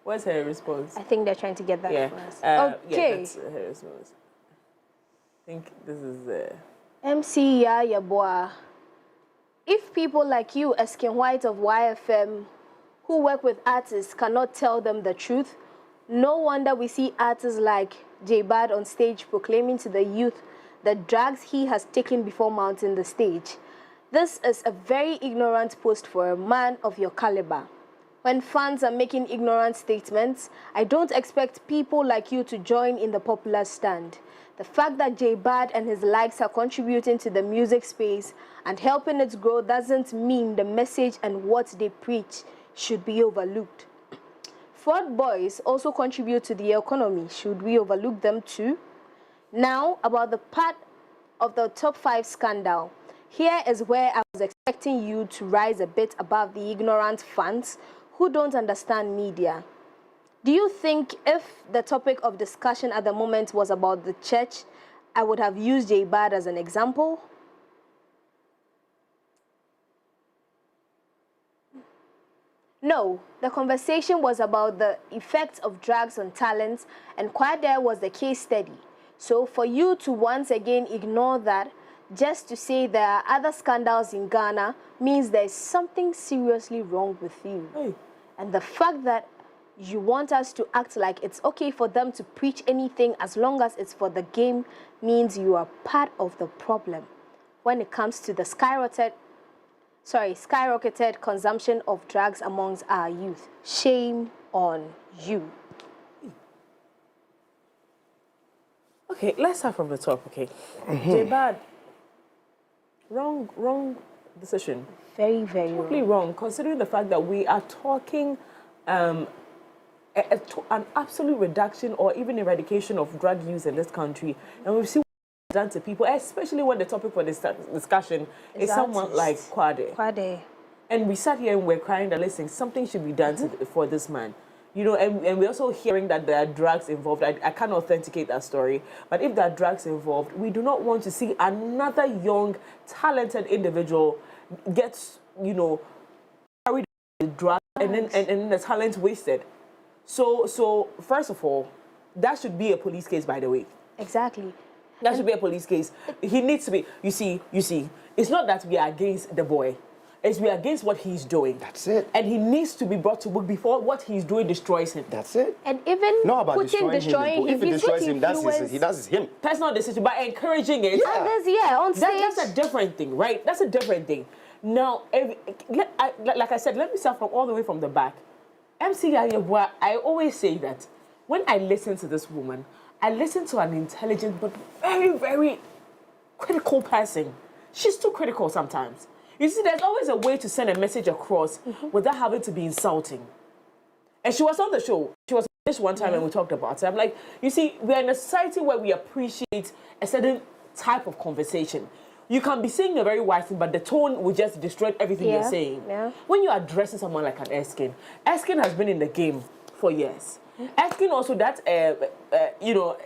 What's her response? I think they're trying to get that for us. Okay. Yeah, that's her response. I think this is MC Yaboa. If people like you, Eskin White of YFM, who work with artists, cannot tell them the truth, no wonder we see artists like J Bad on stage proclaiming to the youth the drugs he has taken before mounting the stage. This is a very ignorant post for a man of your caliber. When fans are making ignorant statements, I don't expect people like you to join in the popular stand. The fact that J Bad and his likes are contributing to the music space and helping it grow doesn't mean the message and what they preach should be overlooked. Fraud boys also contribute to the economy. Should we overlook them too? Now, about the part of the top 5 scandal. Here is where I was expecting you to rise a bit above the ignorant fans who don't understand media. Do you think if the topic of discussion at the moment was about the church, I would have used J Bad as an example? No, the conversation was about the effects of drugs on talents, and Kwade was the case study. So for you to once again ignore that just to say there are other scandals in Ghana means there is something seriously wrong with you. Hey. And the fact that you want us to act like it's okay for them to preach anything as long as it's for the game means you are part of the problem when it comes to the skyrocketed consumption of drugs amongst our youth. Shame on you. Okay, let's start from the top, okay? J Bad, wrong decision. Very, very totally wrong, considering the fact that we are talking an absolute reduction or even eradication of drug use in this country. And we've seen what it's done to people, especially when the topic for this discussion is someone like Kwade. And we sat here and we're crying that, listen, something should be done for this man. You know, and we're also hearing that there are drugs involved. I can't authenticate that story. But if there are drugs involved, we do not want to see another young, talented individual get, you know, carried with drugs and then the talent wasted. So first of all, that should be a police case, by the way. Exactly. That should be a police case. He needs to be, you see, it's not that we are against the boy. It's we are against what he's doing. That's it. And he needs to be brought to book before what he's doing destroys him. That's it. And even not about destroying him. If it destroys him, that's him. Personal decision, but encouraging it. On stage. That's a different thing, right? That's a different thing. Now, like I said, let me start from all the way from the back. MC Yayewa, I always say that when I listen to this woman, I listen to an intelligent but very, very critical person. She's too critical sometimes. You see, there's always a way to send a message across without having to be insulting. And she was on the show. She was on this one time and we talked about it. I'm like, you see, we're in a society where we appreciate a certain type of conversation. You can be saying a very wise thing, but the tone will just destroy everything you're saying. Yeah. When you're addressing someone like an Eskin has been in the game for years. Eskin also that, you know,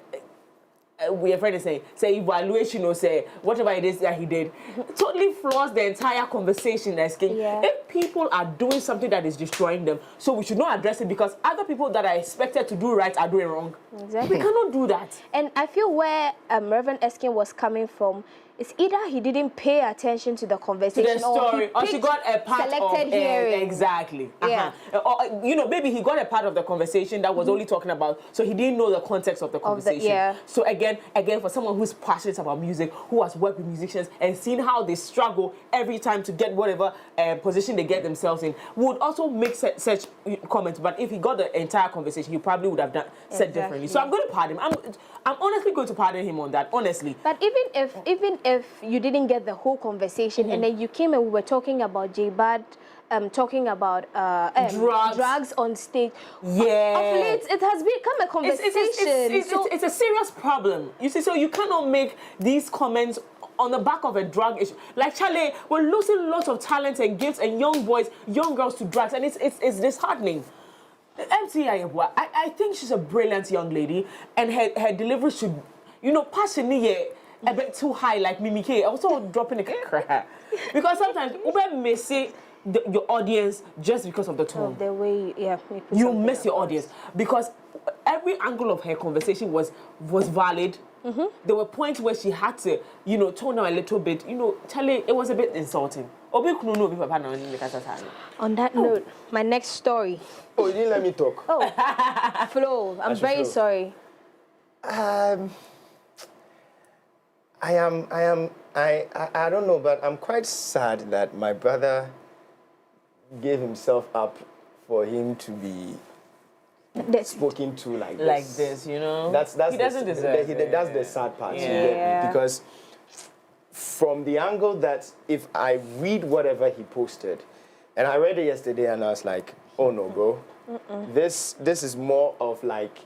we are afraid to say evaluation or say whatever it is that he did totally flaws the entire conversation. If people are doing something that is destroying them, so we should not address it because other people that are expected to do right are doing wrong. Exactly. We cannot do that. And I feel where Reverend Eskin was coming from, it's either he didn't pay attention to the conversation to the story, or she got a part of hearing. Exactly. Yeah. Or you know, maybe he got a part of the conversation that was only talking about, so he didn't know the context of the conversation. So again, for someone who's passionate about music, who has worked with musicians and seen how they struggle every time to get whatever position they get themselves in, would also make such comments. But if he got the entire conversation, he probably would have said differently. So I'm going to pardon him. I'm honestly going to pardon him on that. Honestly. But even if you didn't get the whole conversation and then you came and we were talking about J Bad, talking about drugs on stage. Yeah. Of late, it has become a conversation. It's a serious problem. You see, so you cannot make these comments on the back of a drug issue. Like Charlie, we're losing lots of talent and gifts and young boys, young girls to drugs, and it's disheartening. I think she's a brilliant young lady, and her delivery should, passion a bit too high, like Mimi K. Also dropping a crack. Because sometimes you miss your audience just because of the tone. The way, you miss your audience because every angle of her conversation was valid. There were points where she had to, tone down a little bit. Charlie, it was a bit insulting. On that note, my next story. Oh, you didn't let me talk. Oh, Flo, I'm very sorry. I don't know, but I'm quite sad that my brother gave himself up for him to be spoken to like this. Like this, He doesn't deserve it. That's the sad part. Yeah. Because from the angle that if I read whatever he posted, and I read it yesterday and I was like, oh no, bro. This is more of like,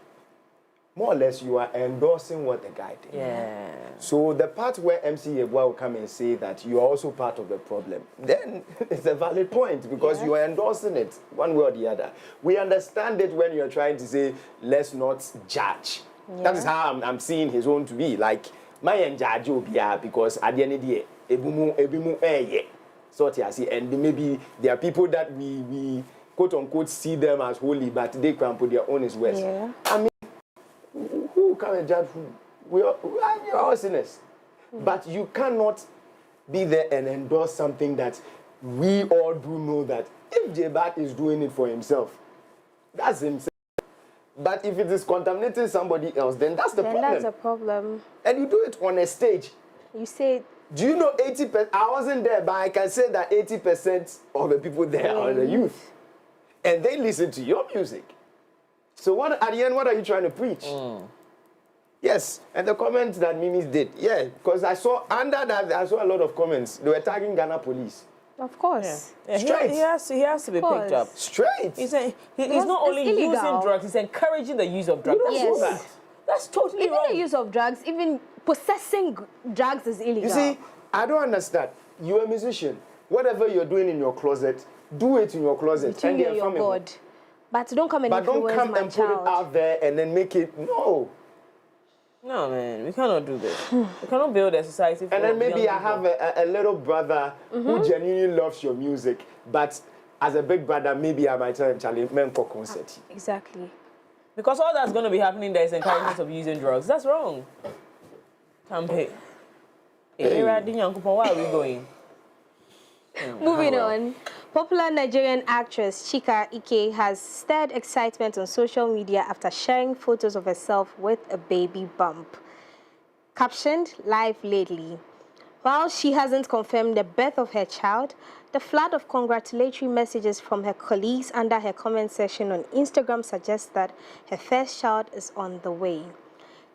more or less you are endorsing what the guy did. Yeah. So the part where MC Yeboah will come and say that you are also part of the problem, then it's a valid point because you are endorsing it one way or the other. We understand it when you are trying to say, let's not judge. That is how I'm seeing his own to be. Like, my and judge will be because at the end of the day, ebumu so and maybe there are people that we quote unquote see them as holy, but they can put their own as well. Yeah. I mean, who can judge who? We are all sinners. But you cannot be there and endorse something that we all do know that if J-Bat is doing it for himself, that's himself. But if it is contaminating somebody else, then that's the problem. That's a problem. And you do it on a stage. You say... Do you know 80%? I wasn't there, but I can say that 80% of the people there are the youth. And they listen to your music. So at the end, what are you trying to preach? Yes, and the comments that Mimi did, because I saw under that, I saw a lot of comments. They were tagging Ghana police. Of course. Yeah, straight. He has to be picked up. Straight. He's not only using drugs, he's encouraging the use of drugs. That's totally wrong. Even the use of drugs, even possessing drugs is illegal. You see, I don't understand. You're a musician. Whatever you're doing in your closet, do it in your closet. Between you and your God. But don't come and influence my child. But don't come and put it out there and then make it, no. No, man, we cannot do this. We cannot build a society for and then maybe I have a little brother who genuinely loves your music, but as a big brother, maybe I might tell him, Charlie, menko concert. Exactly. Because all that's going to be happening there is encouragement of using drugs. That's wrong. Campaign. Where are we going? Moving on. Popular Nigerian actress Chika Ike has stirred excitement on social media after sharing photos of herself with a baby bump. Captioned, "Life lately." While she hasn't confirmed the birth of her child, the flood of congratulatory messages from her colleagues under her comment section on Instagram suggests that her first child is on the way.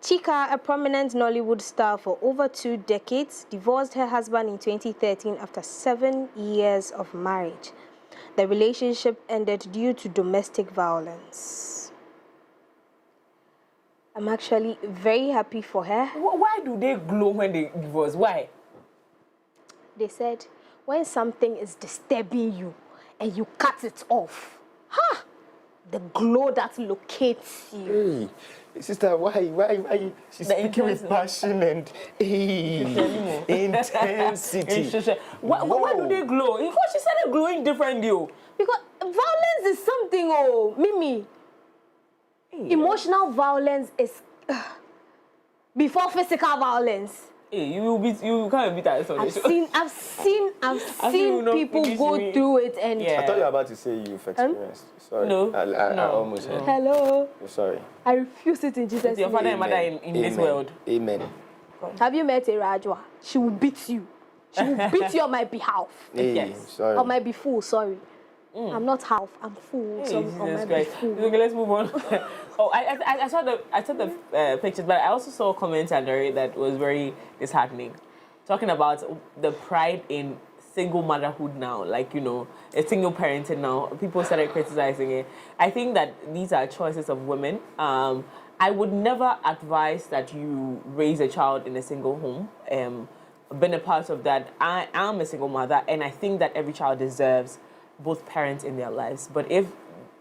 Chika, a prominent Nollywood star for over 2 decades, divorced her husband in 2013 after 7 years of marriage. The relationship ended due to domestic violence. I'm actually very happy for her. Why do they glow when they divorce? Why? They said, when something is disturbing you and you cut it off, the glow that locates you. Hey, sister, why? She's speaking with passion and intensity. Why do they glow? Because she started glowing differently. Because violence is something, Mimi. Emotional violence is before physical violence. Hey, you can't beat that. I've seen people go through it, and I thought you were about to say you've experienced. Sorry. No. I almost heard. Hello. I'm sorry. I refuse it in Jesus' name. Your father and mother in this world. Amen. Have you met a Rajwa? She will beat you. She will beat you on my behalf. Hey, yes. Sorry. Or might be full, sorry. I'm not half, I'm full. Hey, so okay, let's move on. I saw the pictures, but I also saw comments under it that was very disheartening, talking about the pride in single motherhood now, like, a single parenting now. People started criticizing it. I think that these are choices of women. I would never advise that you raise a child in a single home. Been a part of that. I am a single mother, and I think that every child deserves both parents in their lives. But if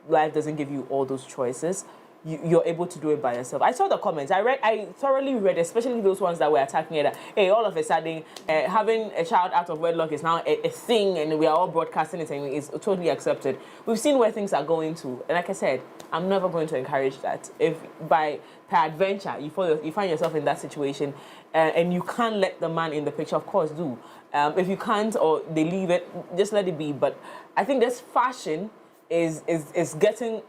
life doesn't give you all those choices, you're able to do it by yourself. I saw the comments. I thoroughly read, especially those ones that were attacking it. Hey, all of a sudden, having a child out of wedlock is now a thing, and we are all broadcasting it, and it's totally accepted. We've seen where things are going to, and like I said, I'm never going to encourage that. If by peradventure you find yourself in that situation, and you can't let the man in the picture, of course do. If you can't, or they leave it, just let it be. But I think this fashion is getting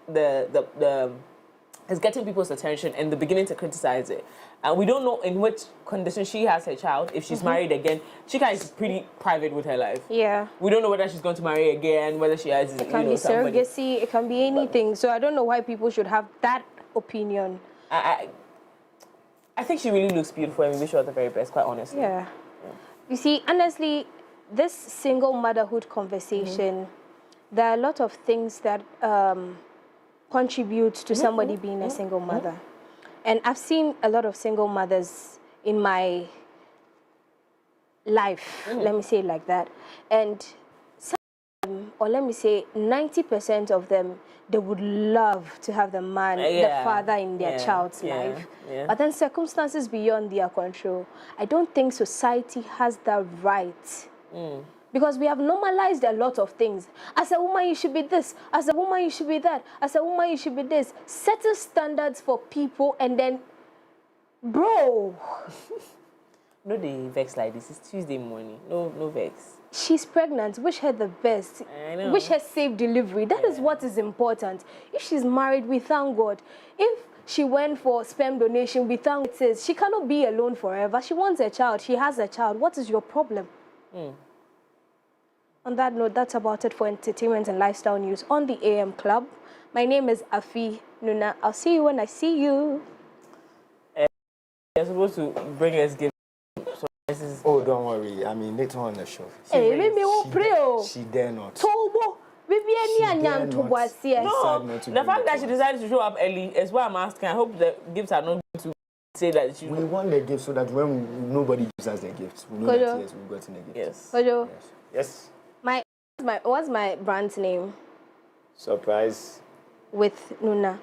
is getting people's attention, and they're beginning to criticize it. And we don't know in which condition she has her child. If she's married again, Chika is pretty private with her life. Yeah. We don't know whether she's going to marry again, whether she has, it can be somebody. Surrogacy, it can be anything. So I don't know why people should have that opinion. I think she really looks beautiful, and we wish her the very best, quite honestly. Yeah. You see, honestly, this single motherhood conversation, there are a lot of things that contribute to somebody being a single mother. And I've seen a lot of single mothers in my life, let me say it like that. And some of them, or let me say 90% of them, they would love to have the man, the father in their child's life. Yeah. But then circumstances beyond their control, I don't think society has that right. Because we have normalized a lot of things. As a woman, you should be this. As a woman, you should be that. As a woman, you should be this. Setting standards for people, and then, bro. No, they vex like this. It's Tuesday morning. No vex. She's pregnant. Wish her the best. I know. Wish her safe delivery. That is what is important. If she's married, we thank God. If she went for sperm donation, we thank God. It says she cannot be alone forever. She wants a child. She has a child. What is your problem? On that note, that's about it for entertainment and lifestyle news on the AM Club. My name is Afi Nuna. I'll see you when I see you. You're supposed to bring us gifts. So oh, don't worry. I mean, later on the show. Hey, maybe we'll pray. She dare not. Tobo. Maybe any No, the fact that she decided to show up early is why I'm asking. I hope the gifts are not going to say that she... We want the gifts so that when nobody gives us the gifts, we know that yes, we've gotten the gifts. Yes. Yes. What's my brand's name? Surprise. With Nuna.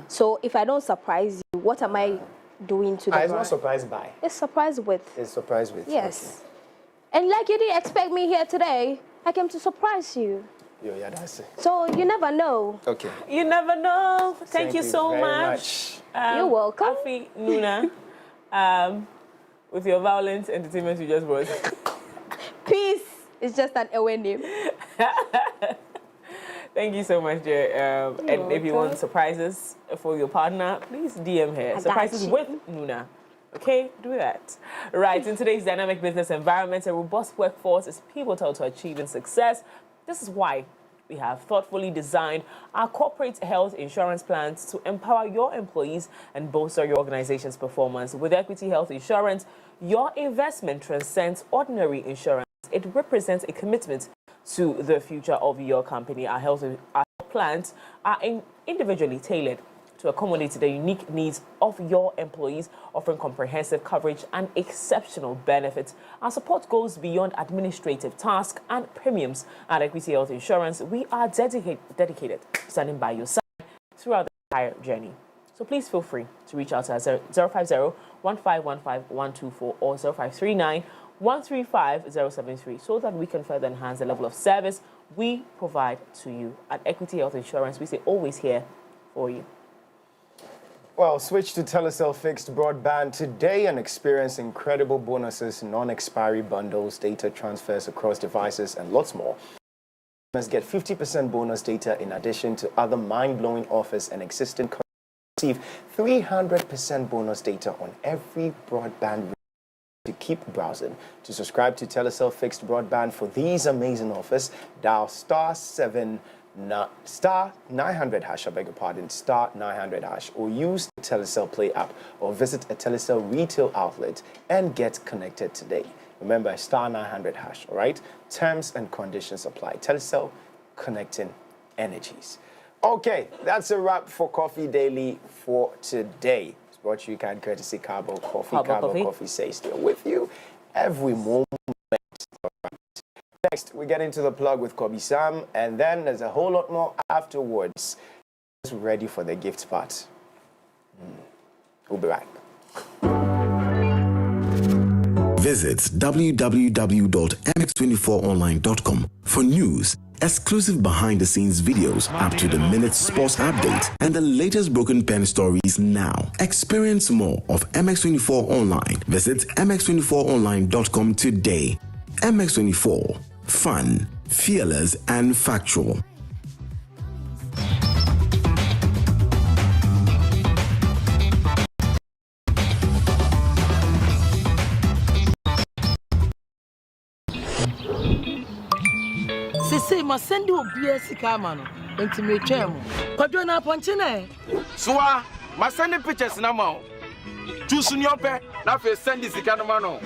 So if I don't surprise you, what am I doing to the brand? It's not surprised by. It's surprise with. It's surprise with. Yes. Okay. And like you didn't expect me here today, I came to surprise you. Yeah, that's it. So you never know. Okay. You never know. Thank you so much. You're welcome. Afi Nuna, with your violent entertainment you just brought. Peace. It's just an away name. Thank you so much, Jay. And if you want surprises for your partner, please DM her. Surprises with Nuna. Okay, do that. Right, in today's dynamic business environment, a robust workforce is pivotal to achieving success. This is why we have thoughtfully designed our corporate health insurance plans to empower your employees and bolster your organization's performance. With Equity Health Insurance, your investment transcends ordinary insurance. It represents a commitment to the future of your company. Our health plans are individually tailored to accommodate the unique needs of your employees, offering comprehensive coverage and exceptional benefits. Our support goes beyond administrative tasks and premiums. At Equity Health Insurance, we are dedicated to standing by your side throughout the entire journey. So please feel free to reach out to us 050-1515-124 or 0539-135-073 so that we can further enhance the level of service we provide to you. At Equity Health Insurance, we say always here for you. Well, switch to Telecel fixed broadband today and experience incredible bonuses, non-expiry bundles, data transfers across devices, and lots more. Let's get 50% bonus data in addition to other mind-blowing offers and existing customers receive 300% bonus data on every broadband to keep browsing. To subscribe to Telecel fixed broadband for these amazing offers, dial *900#, I beg your pardon, *900#, or use the Telecel Play app, or visit a Telecel retail outlet and get connected today. Remember, *900#, all right? Terms and conditions apply. Telecel, connecting energies. Okay, that's a wrap for Coffee Daily for today. It's brought to you kind courtesy Cabo Coffee. Cabo Coffee says still with you every moment. Next, we get into the plug with Kobby Salm, and then there's a whole lot more afterwards. ready for the gift part. We'll be right back. Visit www.mx24online.com for news, exclusive behind-the-scenes videos, up-to-the-minute sports updates, and the latest broken pen stories now. Experience more of MX24 Online. Visit mx24online.com today. MX24. Fun, fearless, and factual. Say must send you a BSC camano into me chemo. Padrona Ponchine. Swa, my sending pictures now. Choose your pet, now for send this camano.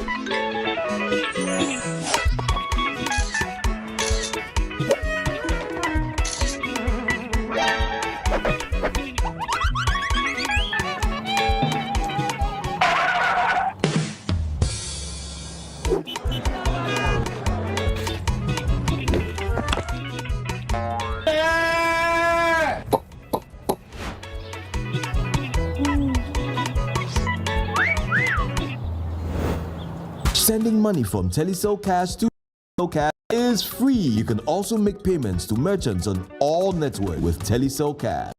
Sending money from Telecel Cash to Telecel Cash is free. You can also make payments to merchants on all networks with Telecel Cash.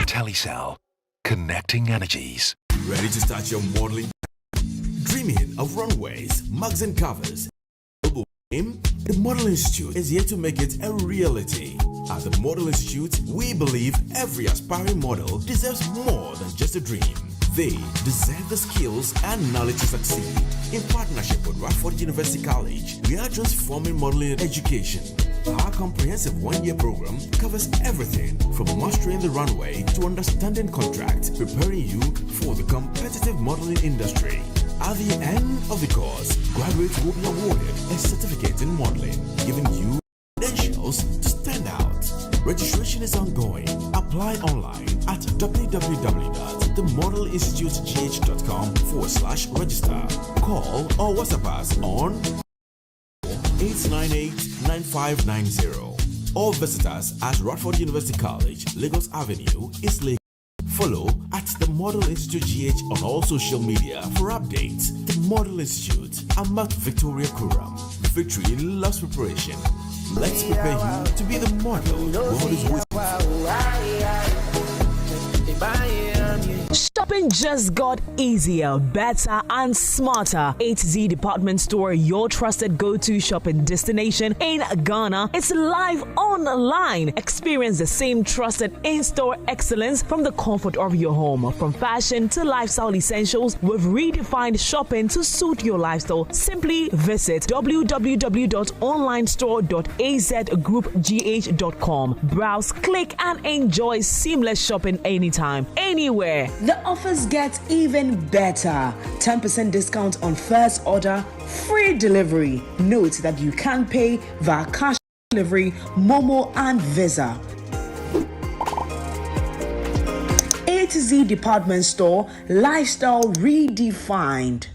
Telecel, connecting energies. Ready to start your modeling? Dreaming of runways, mugs and covers. The Model Institute is here to make it a reality. At the Model Institute, we believe every aspiring model deserves more than just a dream. They deserve the skills and knowledge to succeed. In partnership with Radford University College, we are transforming modeling education. Our comprehensive one-year program covers everything from mastering the runway to understanding contracts, preparing you for the competitive modeling industry. At the end of the course, graduates will be awarded a certificate in modeling, giving you credentials to stand out. Registration is ongoing. Apply online at www.themodelinstitutegh.com/register. Call or WhatsApp us on 898-9590 or visit us at Radford University College, Lagos Avenue, East Lagos. Follow at the Model Institute GH on all social media for updates. The Model Institute. I'm at Victoria Kuram. Victory loves preparation. Let's prepare you to be the model God is waiting for. Shopping just got easier, better, and smarter. A-Z Department Store, your trusted go-to shopping destination in Ghana. It's live online. Experience the same trusted in-store excellence from the comfort of your home. From fashion to lifestyle essentials, we've redefined shopping to suit your lifestyle. Simply visit www.onlinestore.azgroupgh.com. Browse, click, and enjoy seamless shopping anytime, anywhere. The offers get even better. 10% discount on first order, free delivery. Note that you can pay via cash delivery, Momo, and Visa. A-Z Department Store, lifestyle redefined.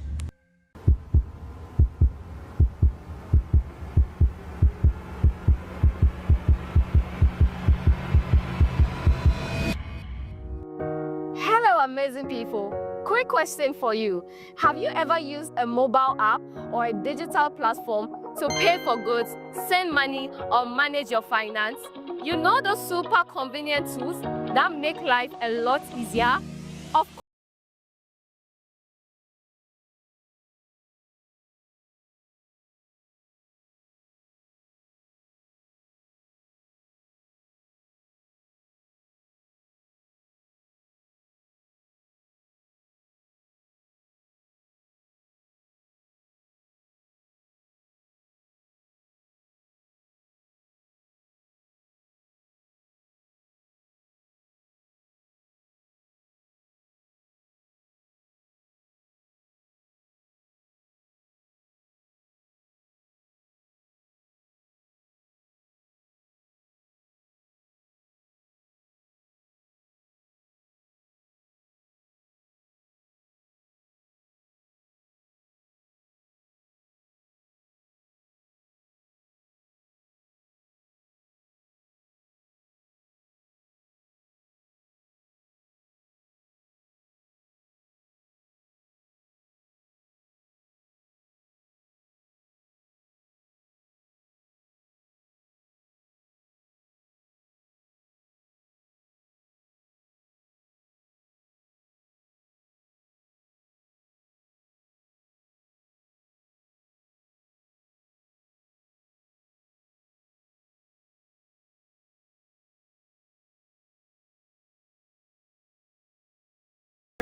Amazing people. Quick question for you. Have you ever used a mobile app or a digital platform to pay for goods, send money, or manage your finance? You know those super convenient tools that make life a lot easier? Of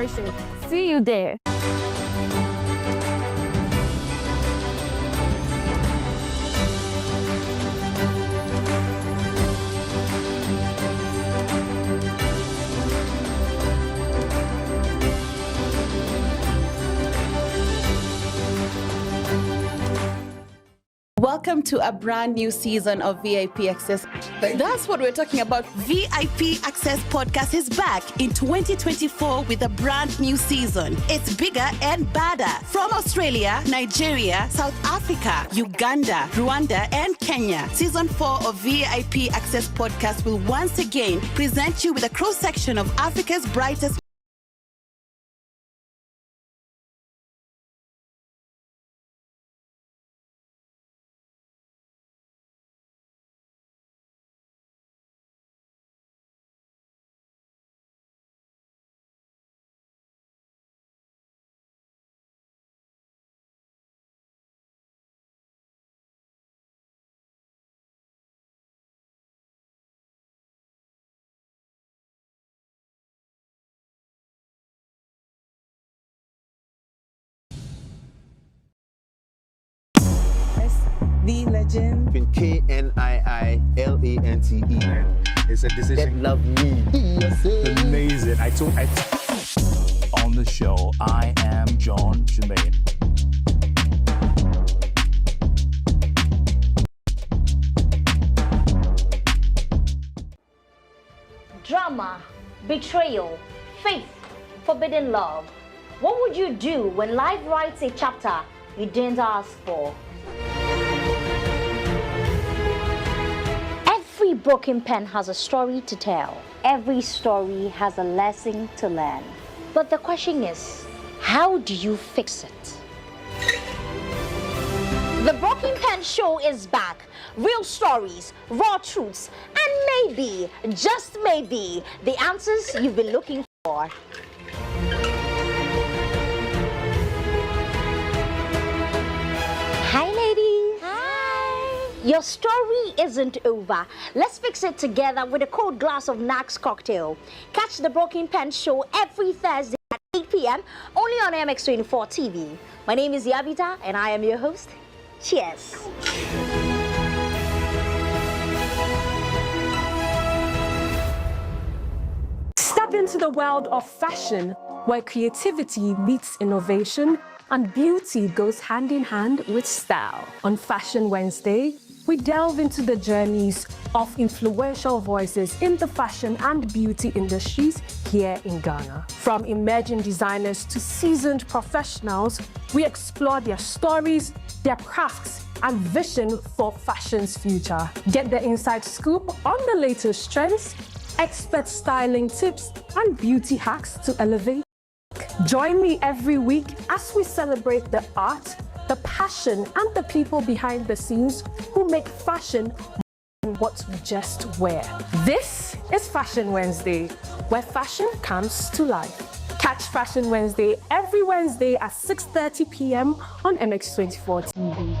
See you there. Welcome to a brand new season of VIP Access. That's what we're talking about. VIP Access Podcast is back in 2024 with a brand new season. It's bigger and badder. From Australia, Nigeria, South Africa, Uganda, Rwanda, and Kenya, Season 4 of VIP Access Podcast will once again present you with a cross-section of Africa's brightest the legend. KNIILANTE. It's a decision. That love me. Amazing. On the show, I am John Jermaine. Drama, betrayal, faith, forbidden love. What would you do when life writes a chapter you didn't ask for? Every broken pen has a story to tell. Every story has a lesson to learn. But the question is, how do you fix it? The Broken Pen Show is back. Real stories, raw truths, and maybe, just maybe, the answers you've been looking for. Hi, ladies. Hi. Your story isn't over. Let's fix it together with a cold glass of Nax cocktail. Catch the Broken Pen Show every Thursday at 8 p.m. only on MX24 TV. My name is Yabita, and I am your host. Cheers. Step into the world of fashion, where creativity meets innovation and beauty goes hand in hand with style. On Fashion Wednesday, we delve into the journeys of influential voices in the fashion and beauty industries here in Ghana. From emerging designers to seasoned professionals, we explore their stories, their crafts, and vision for fashion's future. Get the inside scoop on the latest trends, expert styling tips, and beauty hacks to elevate. Join me every week as we celebrate the art, the passion, and the people behind the scenes who make fashion more than what we just wear. This is Fashion Wednesday, where fashion comes to life. Catch Fashion Wednesday every Wednesday at 6:30 p.m. on MX24 TV.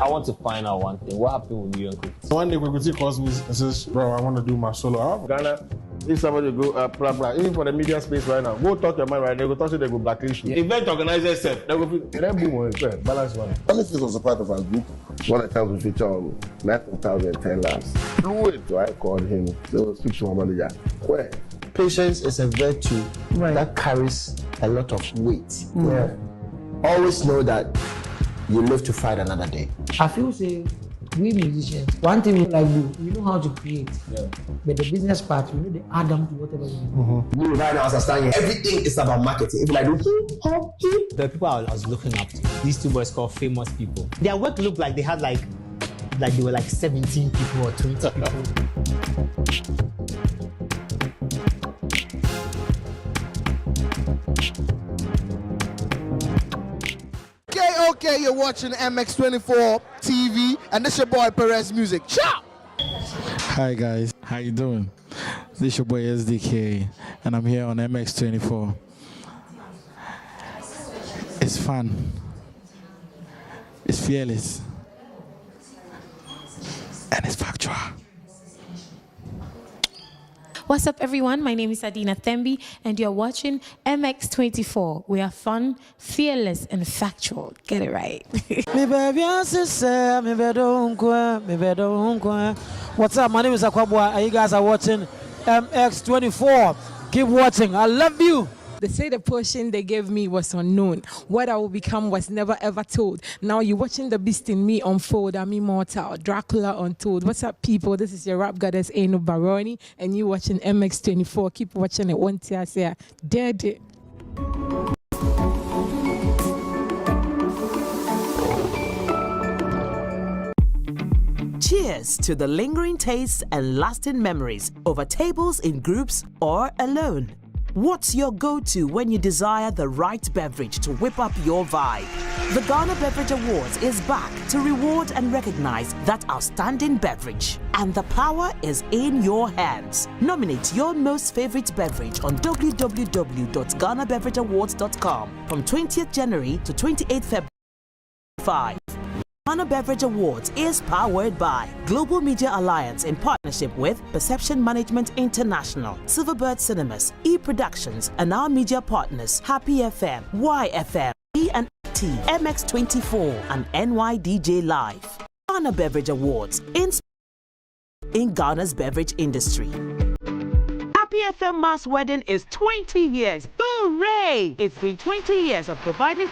I want to find out one thing. What happened with you and Cookie? One day Cookie calls me and says, bro, I want to do my solo album. Ghana If somebody go blah blah, even for the media space right now, go talk your mind right now. They go talk to they go blacklist you. Event organizers self, they go balance one. Honestly, was a part of our group. One of the times we feature on 9,010 labs. Fluid, so I called him. So speak to my manager. Where? Patience is a virtue that carries a lot of weight. Yeah. Always know that you live to fight another day. I feel say we musicians, one thing we like do, we know how to create. Yeah. But the business part, we know the add on to whatever we do. Me right now, as I stand here, everything is about marketing. If like the people I was looking up to, these two boys called famous people. Their work looked like they had like they were like 17 people or 20 people. Okay, you're watching MX24 TV, and this your boy Perez Music. Ciao! Hi guys, how you doing? This your boy SDK, and I'm here on MX24. It's fun. It's fearless. And it's factual. What's up, everyone? My name is Adina Thembi, and you're watching MX24. We are fun, fearless, and factual. Get it right. What's up? My name is Akwabwa, and you guys are watching MX24. Keep watching. I love you. They say the portion they gave me was unknown. What I will become was never ever told. Now you're watching the beast in me unfold. I'm immortal. Dracula untold. What's up, people? This is your rap goddess, Eno Baroni, and you watching MX24. Keep watching it. One tear say, dead. Cheers to the lingering tastes and lasting memories over tables in groups or alone. What's your go-to when you desire the right beverage to whip up your vibe? The Ghana Beverage Awards is back to reward and recognize that outstanding beverage. And the power is in your hands. Nominate your most favorite beverage on www.ghanabeverageawards.com from 20th January to 28th February 5. Ghana Beverage Awards is powered by Global Media Alliance in partnership with Perception Management International, Silverbird Cinemas, E-Productions, and our media partners Happy FM, YFM, E&T, MX24, and NYDJ Live. Ghana Beverage Awards in Ghana's beverage industry. Happy FM Mass Wedding is 20 years. Hooray! It's been 20 years of providing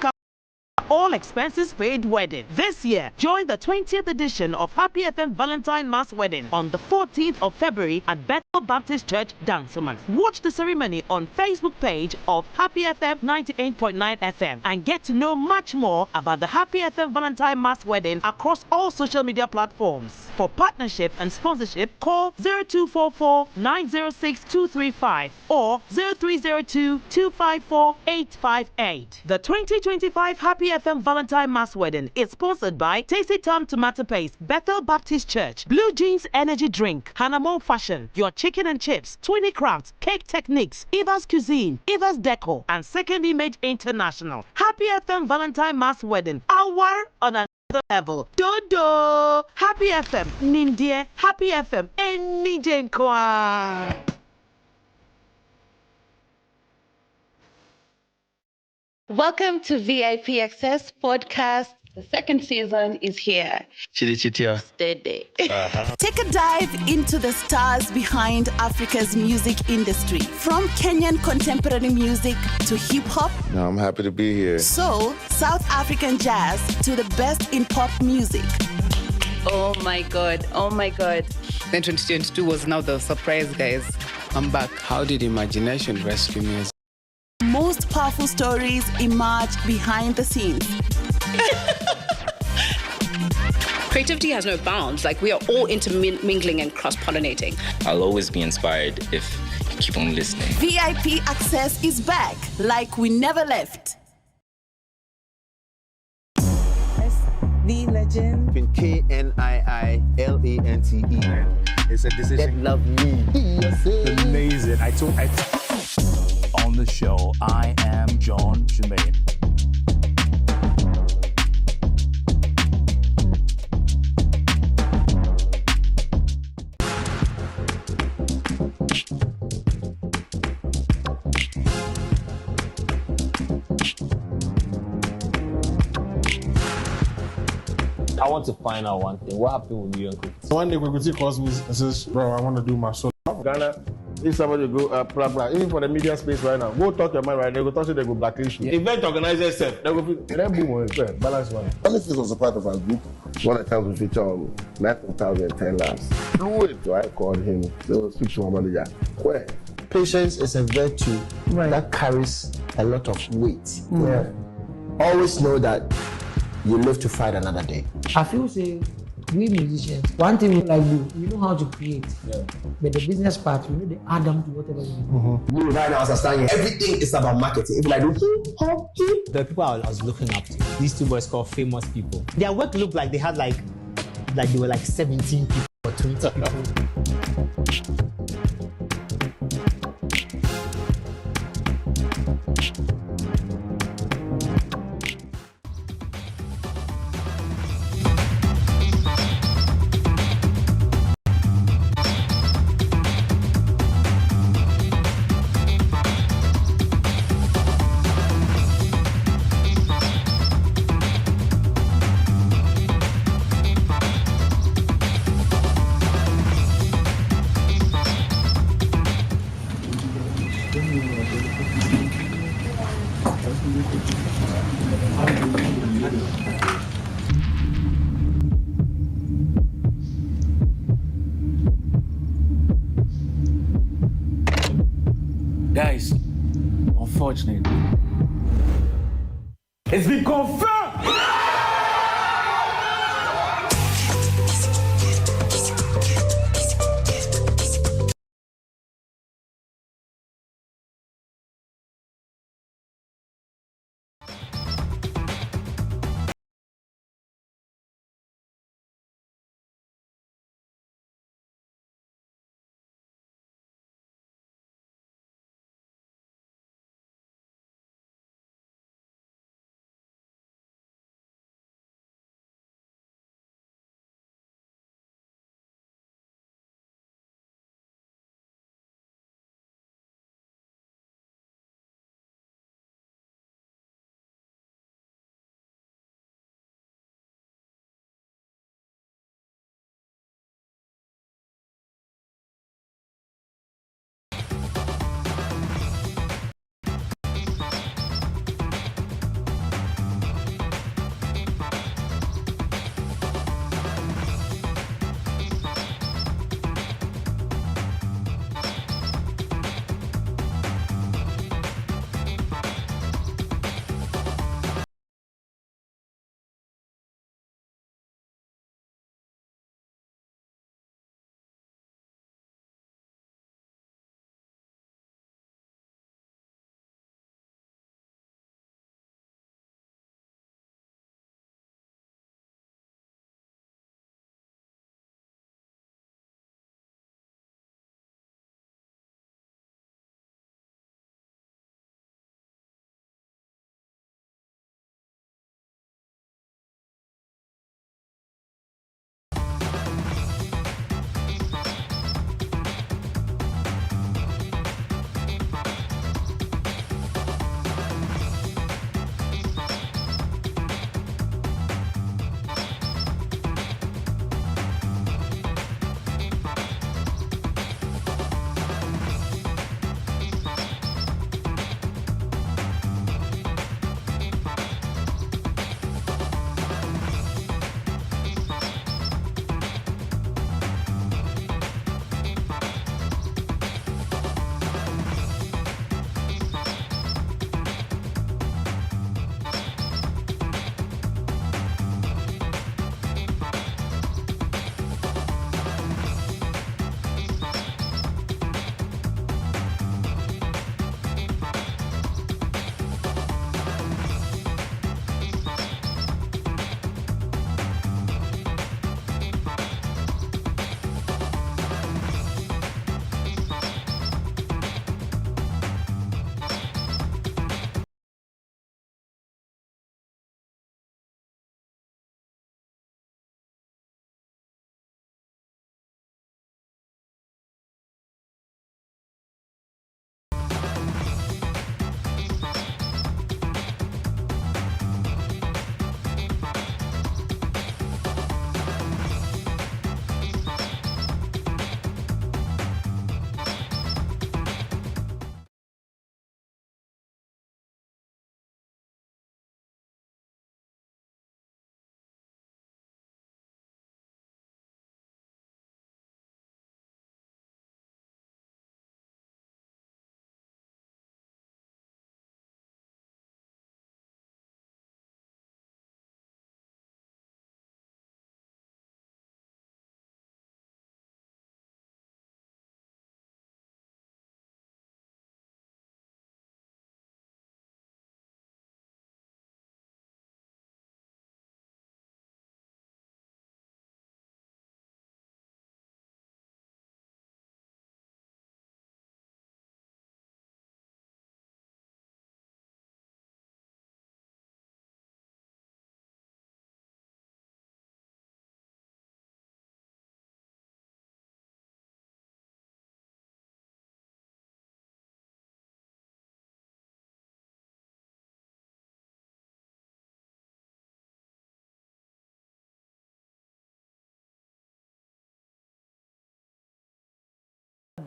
all expenses paid wedding. This year, join the 20th edition of Happy FM Valentine Mass Wedding on the 14th of February at Bethel Baptist Church, Dansoman. Watch the ceremony on Facebook page of Happy FM 98.9 FM and get to know much more about the Happy FM Valentine Mass Wedding across all social media platforms. For partnership and sponsorship, call 0244 906 235 or 0302 254 858. The 2025 Happy FM Valentine Mass Wedding is sponsored by Tasty Tom Tomato Paste, Bethel Baptist Church, Blue Jeans Energy Drink, Hanamon Fashion, Your Chicken and Chips, 20 Crafts, Cake Techniques, Eva's Cuisine, Eva's Deco, and Second Image International. Happy FM Valentine Mass Wedding, our on another level. Dodo! Happy FM, Nindie, Happy FM, Nijenkwa. Welcome to VIP Access Podcast. The second season is here. Steady. Take a dive into the stars behind Africa's music industry. From Kenyan contemporary music to hip-hop. No, I'm happy to be here. Soul, South African jazz to the best in pop music. Oh my God. Then 2022 was now the surprise, guys. I'm back. How did imagination rescue me? Most powerful stories emerge behind the scenes. Creativity has no bounds. Like, we are all intermingling and cross-pollinating. I'll always be inspired if you keep on listening. VIP Access is back like we never left. The legend. KNIILANTE. It's a decision. That love me. Amazing. I on the show, I am John Jermaine. want to find out one thing. What happened with you and Cookie? One day Kwekuti calls me and says, bro, I want to do my solo. Ghana, if somebody go blah blah, even for the media space right now, go talk your mind right. They go talk, they go blacklist you. Event organizers self, they go balance one. Only this was a part of our group. One of the times we feature on 9,010 laps. Flew it, so I called him. So speak to my manager. Where? Patience is a virtue that carries a lot of weight. Yeah. Always know that you live to fight another day. I feel say we musicians, one thing we like do, we know how to create. But the business part, we know the add them to whatever we do. Me right now, as I stand here, everything is about marketing. If I do The people I was looking up to, these two boys called famous people. Their work looked like they had like they were like 17 people or 20 people. Guys, unfortunately, it's been confirmed!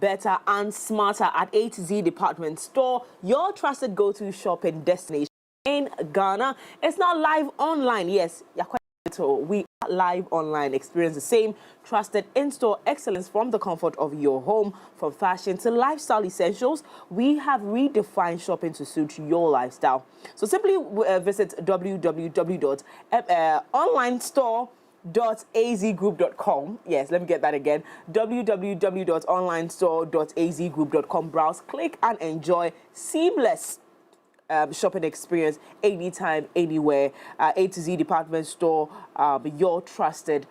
better and smarter at A to Z Department Store, your trusted go-to shopping destination in Ghana. It's not live online. Yes, you're quite little. We are live online. Experience the same trusted in-store excellence from the comfort of your home. From fashion to lifestyle essentials, we have redefined shopping to suit your lifestyle. So simply visit www.onlinestore.azgroup.com. Yes, let me get that again. www.onlinestore.azgroup.com. Browse, click, and enjoy seamless shopping experience anytime, anywhere. A to Z Department Store, your trusted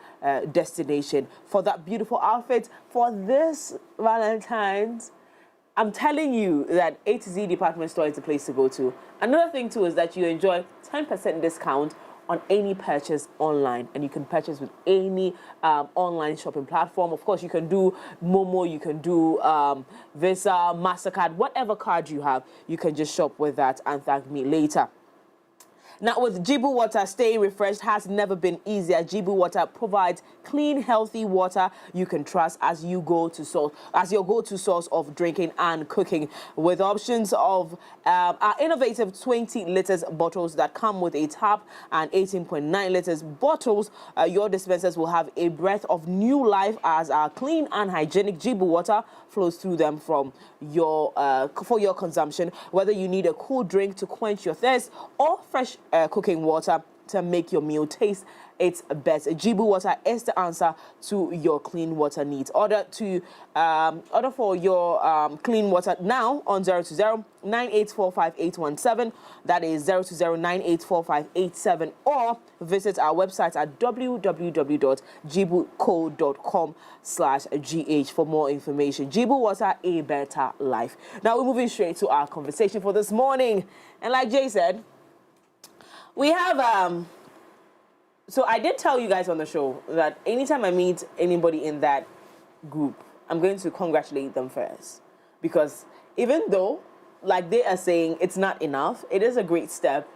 destination for that beautiful outfit for this Valentine's. I'm telling you that A to Z Department Store is the place to go to. Another thing too is that you enjoy 10% discount on any purchase online, and you can purchase with any online shopping platform. Of course, you can do Momo, you can do Visa, MasterCard, whatever card you have, you can just shop with that and thank me later. Now, with Jibu Water, staying refreshed has never been easier. Jibu Water provides clean, healthy water you can trust as your go-to source of drinking and cooking. With options of our innovative 20 liters bottles that come with a tap and 18.9 liters bottles, your dispensers will have a breath of new life as our clean and hygienic Jibu Water flows through them from your for your consumption. Whether you need a cool drink to quench your thirst or fresh cooking water to make your meal taste its best, Jibu Water is the answer to your clean water needs. Order for your clean water now on 020-9845-817. That is 020-9845-87, or visit our website at www.jibuco.com/gh for more information. Jibu Water, a better life. Now we're moving straight to our conversation for this morning, and like Jay said, we have so I did tell you guys on the show that anytime I meet anybody in that group, I'm going to congratulate them first. Because even though, like they are saying, it's not enough, it is a great step.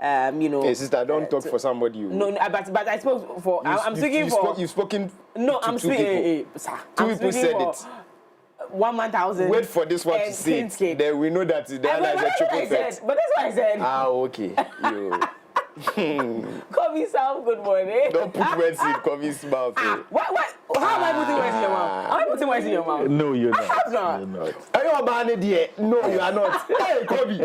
You know. Hey, sister, don't talk for somebody. No, but I spoke for. I'm speaking for. You've spoken. No, I'm speaking. Two people said it. 1,000. Wait for this one to say it. Then we know that the other is a triple threat. But that's what I said. Ah, okay. Kobby Salm, good morning. Don't put words in Kobby's mouth. What? How am I putting words in your mouth? Am I putting words in your mouth? No, you're not. I have not. You're not. Are you a man here? No, you are not. Hey, Kobby.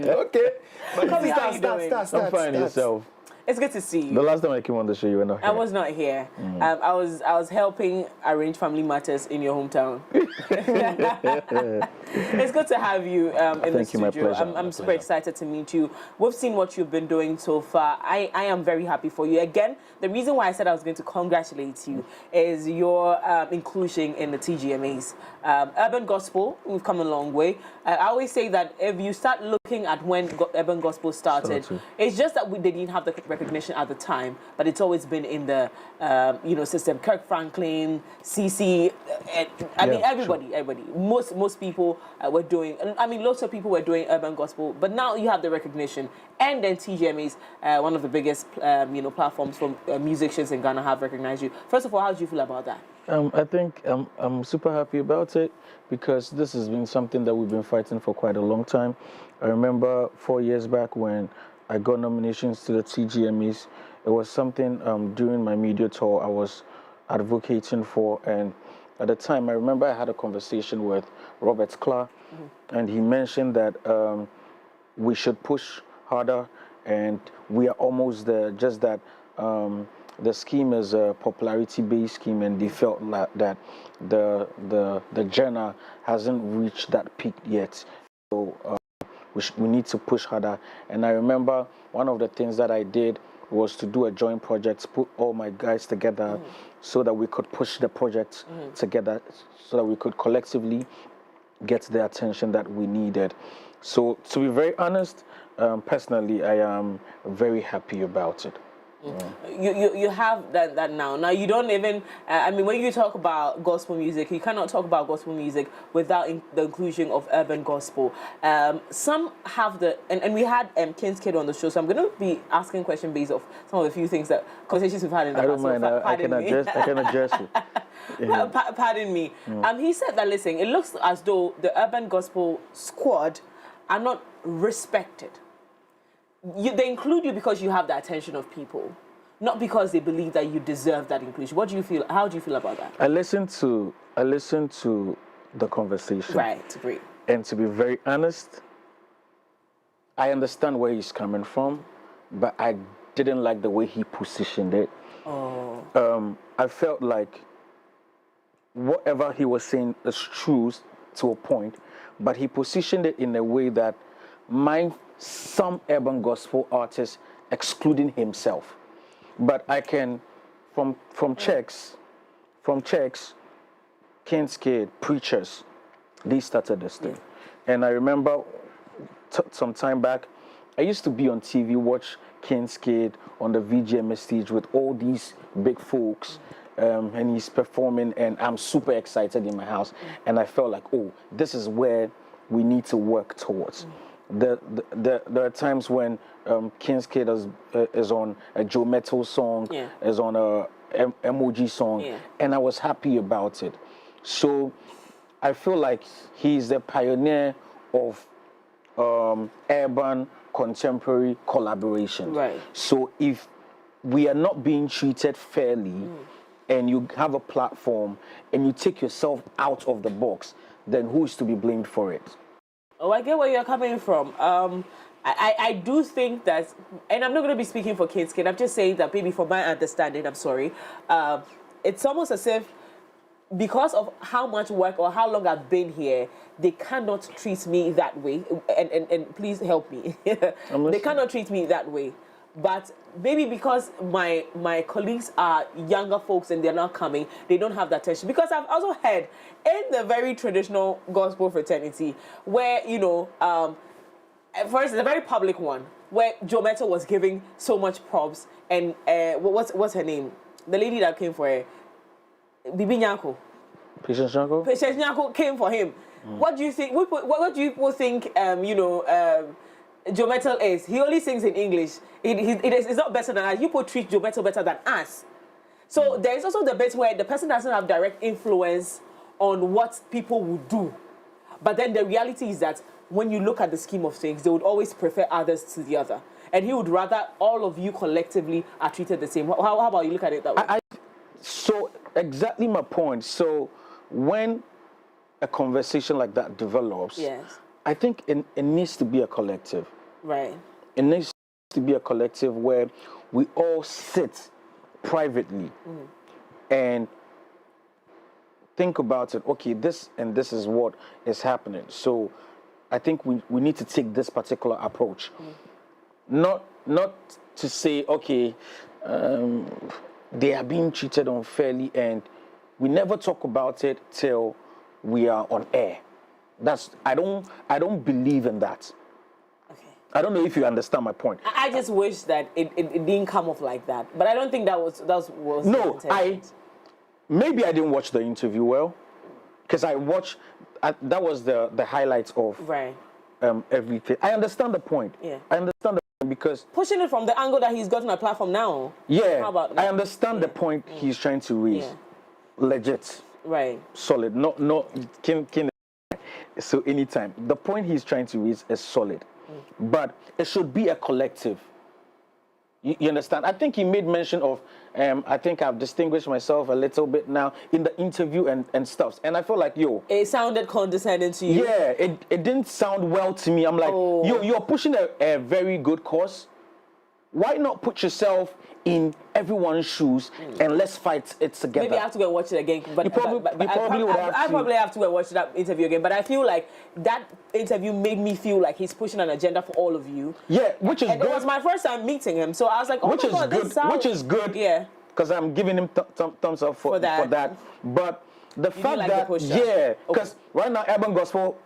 Okay. But Kobby, how are you doing? I'm fine. Yourself. It's good to see you. The last time I came on the show, you were not here. I was not here. I was helping arrange family matters in your hometown. It's good to have you in the studio. My pleasure. I'm super excited to meet you. We've seen what you've been doing so far. I am very happy for you. Again, the reason why I said I was going to congratulate you is your inclusion in the TGMAs. Urban Gospel, we've come a long way. I always say that if you start looking at when Urban Gospel started, it's just that they didn't have the recognition at the time, but it's always been in the system. Kirk Franklin, CC, I mean everybody. Most people were doing. I mean, lots of people were doing Urban Gospel, but now you have the recognition, and then TGMAs, one of the biggest platforms for musicians in Ghana, have recognized you. First of all, how do you feel about that? I think I'm super happy about it because this has been something that we've been fighting for quite a long time. I remember 4 years back when I got nominations to the TGMAs. It was something during my media tour I was advocating for, and at the time I remember I had a conversation with Robert Clark, and he mentioned that we should push harder, and we are almost there. Just that the scheme is a popularity-based scheme, and they felt like that the genre hasn't reached that peak yet. So we need to push harder. And I remember one of the things that I did was to do a joint project, put all my guys together so that we could push the project together, so that we could collectively get the attention that we needed. So to be very honest, personally, I am very happy about it. You have that now. Now you don't even. I mean, when you talk about gospel music, you cannot talk about gospel music without the inclusion of urban gospel. Some have and we had King's Kid on the show, so I'm going to be asking questions based off some of the few things that conversations we've had in the past. I don't mind. I can address it. Yeah. Pardon me. He said that, listen, it looks as though the Urban Gospel squad are not respected. They include you because you have the attention of people, not because they believe that you deserve that inclusion. What do you feel? How do you feel about that? I listened to the conversation. Right, great. And to be very honest, I understand where he's coming from, but I didn't like the way he positioned it. Oh. I felt like whatever he was saying is true to a point, but he positioned it in a way that some urban gospel artists excluding himself. But I can, from checks, King's Kid, preachers, they started this thing. And I remember some time back, I used to be on TV, watch King's Kid on the VGMS stage with all these big folks, and he's performing, and I'm super excited in my house. And I felt like, oh, this is where we need to work towards. There are times when King's Kid is on a Joe Metal song, is on a emoji song, and I was happy about it. So I feel like he's the pioneer of urban contemporary collaboration. Right. So if we are not being treated fairly, and you have a platform and you take yourself out of the box, then who is to be blamed for it? Oh, I get where you're coming from. I do think that, and I'm not going to be speaking for King's Kid, I'm just saying that maybe from my understanding, I'm sorry, it's almost as if because of how much work or how long I've been here, they cannot treat me that way. And please help me. They cannot treat me that way. But maybe because my colleagues are younger folks and they're not coming, they don't have that attention. Because I've also heard in the very traditional gospel fraternity where, you know, for instance, a very public one, where Joe Metal was giving so much props, and what's her name? The lady that came for her, Bibi Nyako. Patience Nyako? Patience Nyako came for him. What do you think? What do you people think, Joe Metal is? He only sings in English. It's not better than us. You people treat Joe Metal better than us. So there is also the bit where the person doesn't have direct influence on what people would do. But then the reality is that when you look at the scheme of things, they would always prefer others to the other. And he would rather all of you collectively are treated the same. How about you look at it that way? So exactly my point. So when a conversation like that develops, I think it needs to be a collective. Right. It needs to be a collective where we all sit privately and think about it. Okay, this and this is what is happening. So I think we need to take this particular approach. Not to say, okay, they are being treated unfairly, and we never talk about it till we are on air. I don't believe in that. Okay. I don't know if you understand my point. I just wish that it didn't come off like that. But I don't think that was no, maybe I didn't watch the interview well, because I watched that was the highlights of everything. I understand the point. Yeah. I understand the point because pushing it from the angle that he's gotten a platform now. Yeah. How about that? I understand the point he's trying to raise. Yeah. Legit. Right. Solid. Not so anytime. The point he's trying to raise is solid. But it should be a collective. You understand? I think he made mention of, I think I've distinguished myself a little bit now in the interview and stuff. And I feel like, yo. It sounded condescending to you. Yeah, it didn't sound well to me. I'm like, yo, you're pushing a very good cause. Why not put yourself in everyone's shoes and let's fight it together? Maybe I have to go and watch it again. But I probably have to go and watch that interview again. But I feel like that interview made me feel like he's pushing an agenda for all of you. Yeah, which is good. It was my first time meeting him, so I was like, oh which my God, is good. Which is good. Yeah. Because I'm giving him thumbs up for that. But the fact that, because right now Urban Gospel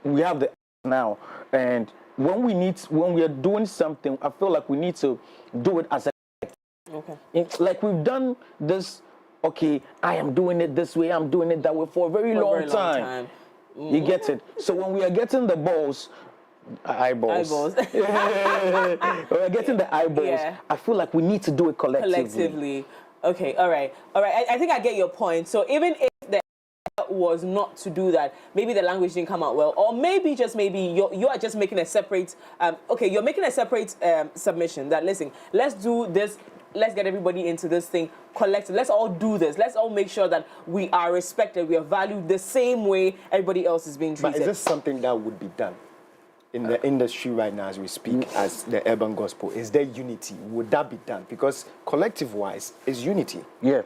we have the now, and when we are doing something, I feel like we need to do it as a like we've done this. Okay, I am doing it this way. I'm doing it that way for a very long time. You get it? So when we are getting the eyeballs. We're getting the eyeballs. Yeah. I feel like we need to do it collectively. Okay, all right. I think I get your point. So even if the was not to do that, maybe the language didn't come out well, or maybe you are just making a separate. You're making a separate submission. That listen, let's do this. Let's get everybody into this thing collectively. Let's all do this. Let's all make sure that we are respected, we are valued the same way everybody else is being treated. But is this something that would be done in the industry right now as we speak, as the urban gospel? Is there unity? Would that be done? Because collective-wise, is unity. Yeah.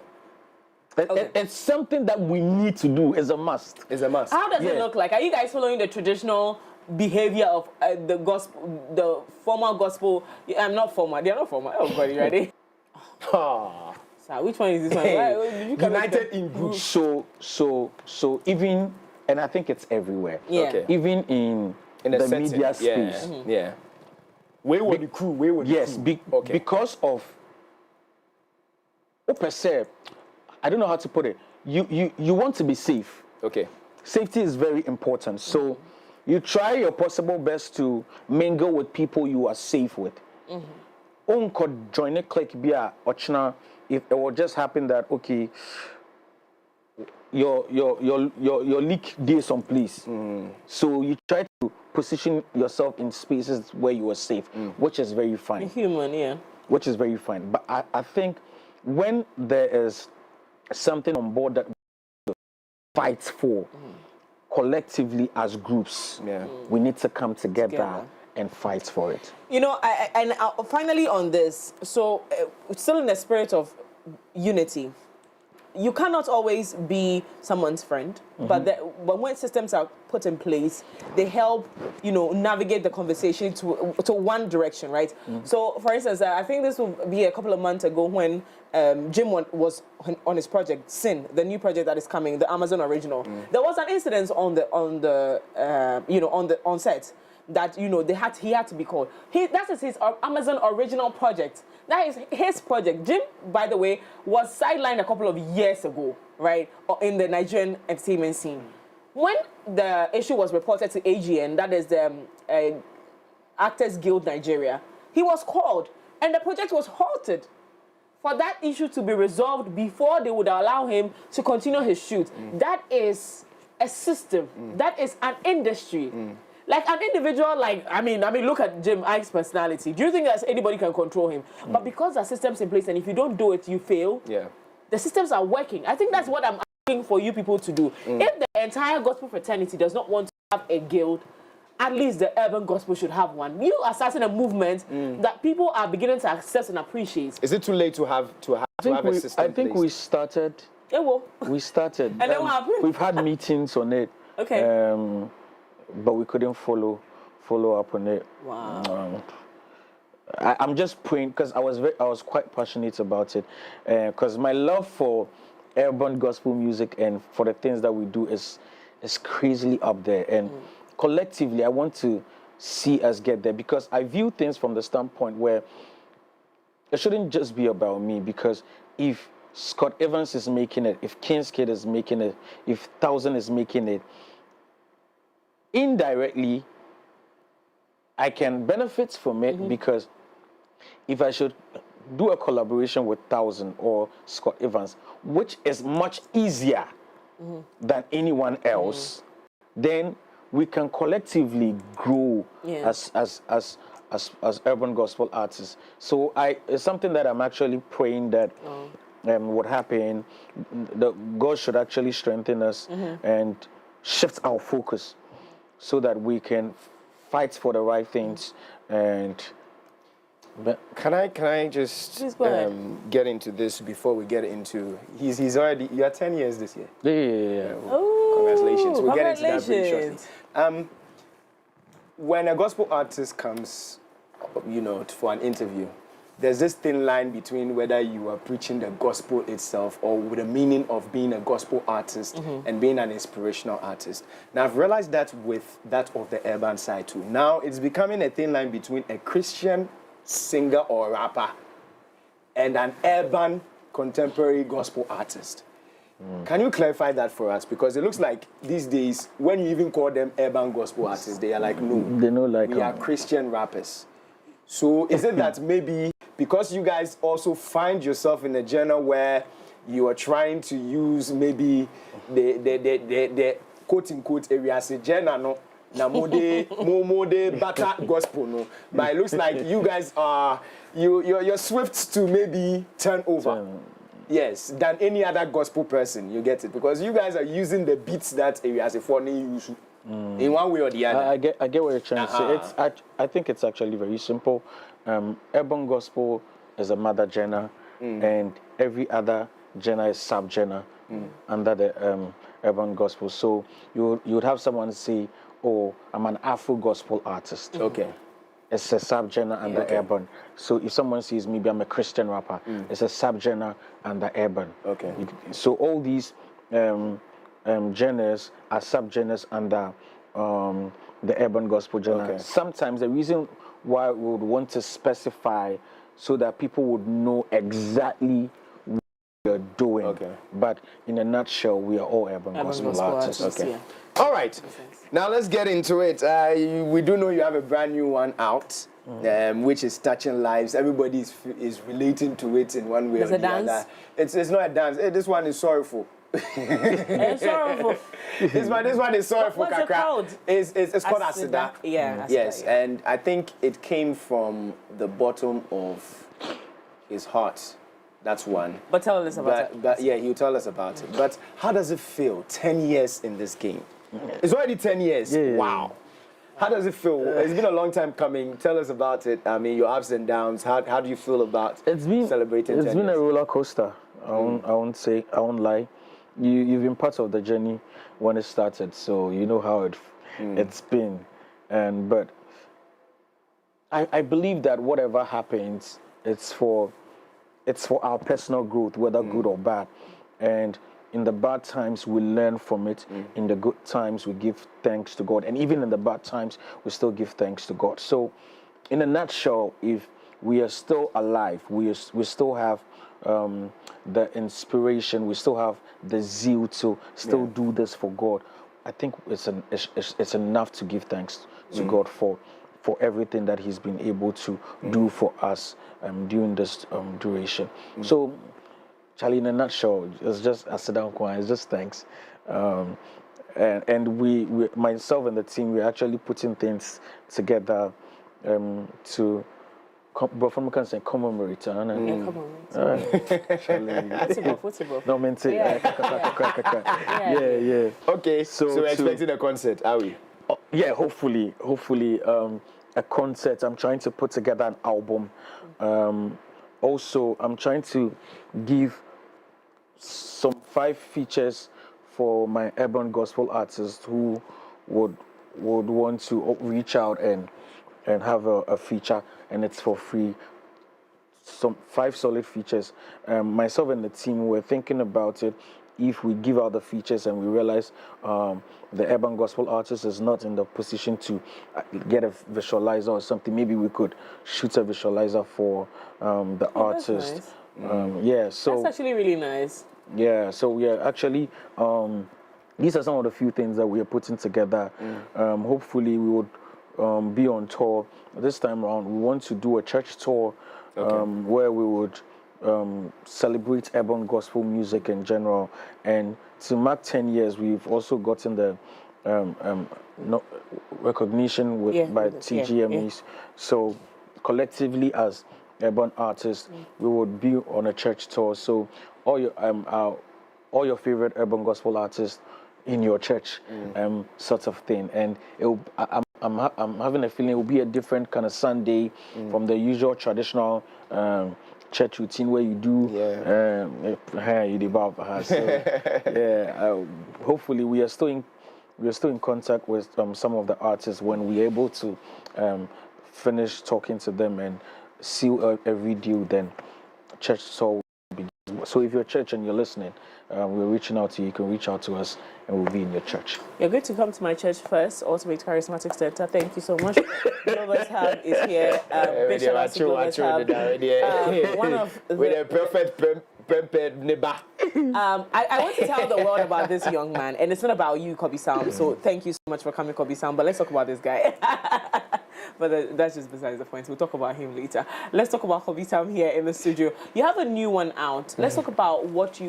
It's something that we need to do. It's a must. It's a must. How does it look like? Are you guys following the traditional behavior of the gospel, the formal gospel? I'm not formal. They're not formal. Everybody ready? So which one is this one? United in groups. So even, and I think it's everywhere. Yeah. Okay. Even in the media space. Yeah. Where would the crew? Where would the crew? Because of per se, I don't know how to put it. You want to be safe. Okay. Safety is very important. So you try your possible best to mingle with people you are safe with. Could join a click via Ochna if it will just happen that your leak did some place. So you try to position yourself in spaces where you are safe, which is very fine. Human, yeah. Which is very fine. But I think when there is something on board that we fight for collectively as groups, we need to come together and fight for it. You know, finally on this, so still in the spirit of unity, you cannot always be someone's friend, but when systems are put in place, they help, navigate the conversation to one direction, right? So, for instance, I think this will be a couple of months ago when Jim was on his project, Sin, the new project that is coming, the Amazon original. There was an incident on set that he had to be called. That is his Amazon original project. That is his project. Jim, by the way, was sidelined a couple of years ago, right, in the Nigerian entertainment scene. When the issue was reported to AGN, that is the Actors Guild Nigeria, he was called, and the project was halted for that issue to be resolved before they would allow him to continue his shoot. That is a system. That is an industry. Like an individual, look at Jim Ike's personality. Do you think that anybody can control him? But because there are systems in place, and if you don't do it, you fail. Yeah. The systems are working. I think that's what I'm asking for you people to do. If the entire gospel fraternity does not want to have a guild, at least the urban gospel should have one. You are starting a movement that people are beginning to accept and appreciate. Is it too late to have a system? I think we started. Yeah, well. We started. And then what happened? We've had meetings on it. Okay. But we couldn't follow up on it. Wow. I'm just praying because I was quite passionate about it, because my love for urban gospel music and for the things that we do is crazily up there, and collectively I want to see us get there, because I view things from the standpoint where it shouldn't just be about me, because if Scott Evans is making it, if King's Kid is making it, if 1000 is making it, indirectly, I can benefit from it, because if I should do a collaboration with 1000 or Scott Evans, which is much easier than anyone else, then we can collectively grow as urban gospel artists. So it's something that I'm actually praying that would happen. God should actually strengthen us and shift our focus, so that we can fight for the right things. And can I just get into this before we get into you are 10 years this year. Yeah. Congratulations. We'll get into that very shortly. When a gospel artist comes, for an interview, there's this thin line between whether you are preaching the gospel itself or with the meaning of being a gospel artist and being an inspirational artist. Now, I've realized that with that of the urban side too. Now, it's becoming a thin line between a Christian singer or rapper and an urban contemporary gospel artist. Can you clarify that for us? Because it looks like these days, when you even call them urban gospel artists, they are like, no, they know, like we are Christian rappers. So is it that maybe because you guys also find yourself in a genre where you are trying to use maybe the quote-unquote area as a genre, no? Na mode better gospel, no? But it looks like you guys are, you're swift to maybe turn over. Yes, than any other gospel person, you get it? Because you guys are using the beats that area as a funny use in one way or the other. I get what you're trying to say. I think it's actually very simple. Urban gospel is a mother genre, and every other genre is sub-genre under the urban gospel. So you would have someone say, "Oh, I'm an Afro gospel artist." Okay. It's a sub-genre under urban. So if someone says maybe I'm a Christian rapper, it's a sub-genre under urban. Okay. So all these genres are sub-genres under the urban gospel genre. Okay. Sometimes the reason why we would want to specify so that people would know exactly what you're doing. Okay. But in a nutshell, we are all urban gospel artists. Okay. Yeah. All right. Now let's get into it. We do know you have a brand new one out, which is touching lives. Everybody is relating to it in one way or the other. It's not a dance. This one is sorrowful. It's sorrowful. This one is sorrowful. What's it called? It's called Asida. Yeah. Yes, and I think it came from the bottom of his heart. That's one. But tell us about it. But yeah, he'll tell us about it. But how does it feel? 10 years in this game. It's already 10 years. Yeah. Wow. How does it feel? It's been a long time coming. Tell us about it. I mean, your ups and downs. How do you feel about celebrating 10 years? It's been a roller coaster. I won't lie. You've been part of the journey when it started, so you know how it's been. But I believe that whatever happens, it's for our personal growth, whether good or bad. And in the bad times, we learn from it. In the good times, we give thanks to God. And even in the bad times, we still give thanks to God. So in a nutshell, if we are still alive, we still have the inspiration, we still have the zeal to still do this for God. I think it's enough to give thanks to God for everything that He's been able to do for us during this duration. So, Charlie, in a nutshell, it's just a sit down choir. It's just thanks, and we myself and the team, we're actually putting things together to. But from can say commemorate, commemorate. What's it about? No, meant it. Yeah. Okay, so we're expecting a concert, are we? Yeah, hopefully, a concert. I'm trying to put together an album. Also, I'm trying to give some 5 features for my urban gospel artists who would want to reach out and have a feature, and it's for free. Some 5 solid features. Myself and the team were thinking about it. If we give out the features and we realize the urban gospel artist is not in the position to get a visualizer or something, maybe we could shoot a visualizer for the artist. Nice. So that's actually really nice. Yeah, so we are actually these are some of the few things that we are putting together. Hopefully we would be on tour this time around. We want to do a church tour where we would celebrate urban gospel music in general. And to mark 10 years, we've also gotten the recognition by TGMEs. So collectively as urban artists, we would be on a church tour. So all your favorite urban gospel artists in your church, sort of thing. And I'm having a feeling it will be a different kind of Sunday from the usual traditional church routine where you do hopefully we are still in contact with some of the artists. When we're able to finish talking to them and seal every deal, then church tour. So if you're a church and you're listening, we're reaching out to you. You can reach out to us and we'll be in your church. You're going to come to my church first, Ultimate Charismatic Center. Thank you so much. Glover's Hub is here. Big shout out to Glover's Hub. One of with a perfect neighbor. I want to tell the world about this young man, and it's not about you, Kobby Salm. So thank you so much for coming, Kobby Salm. But let's talk about this guy. But that's just besides the point. We'll talk about him later. Let's talk about Kobby Salm here in the studio. You have a new one out. Let's talk about what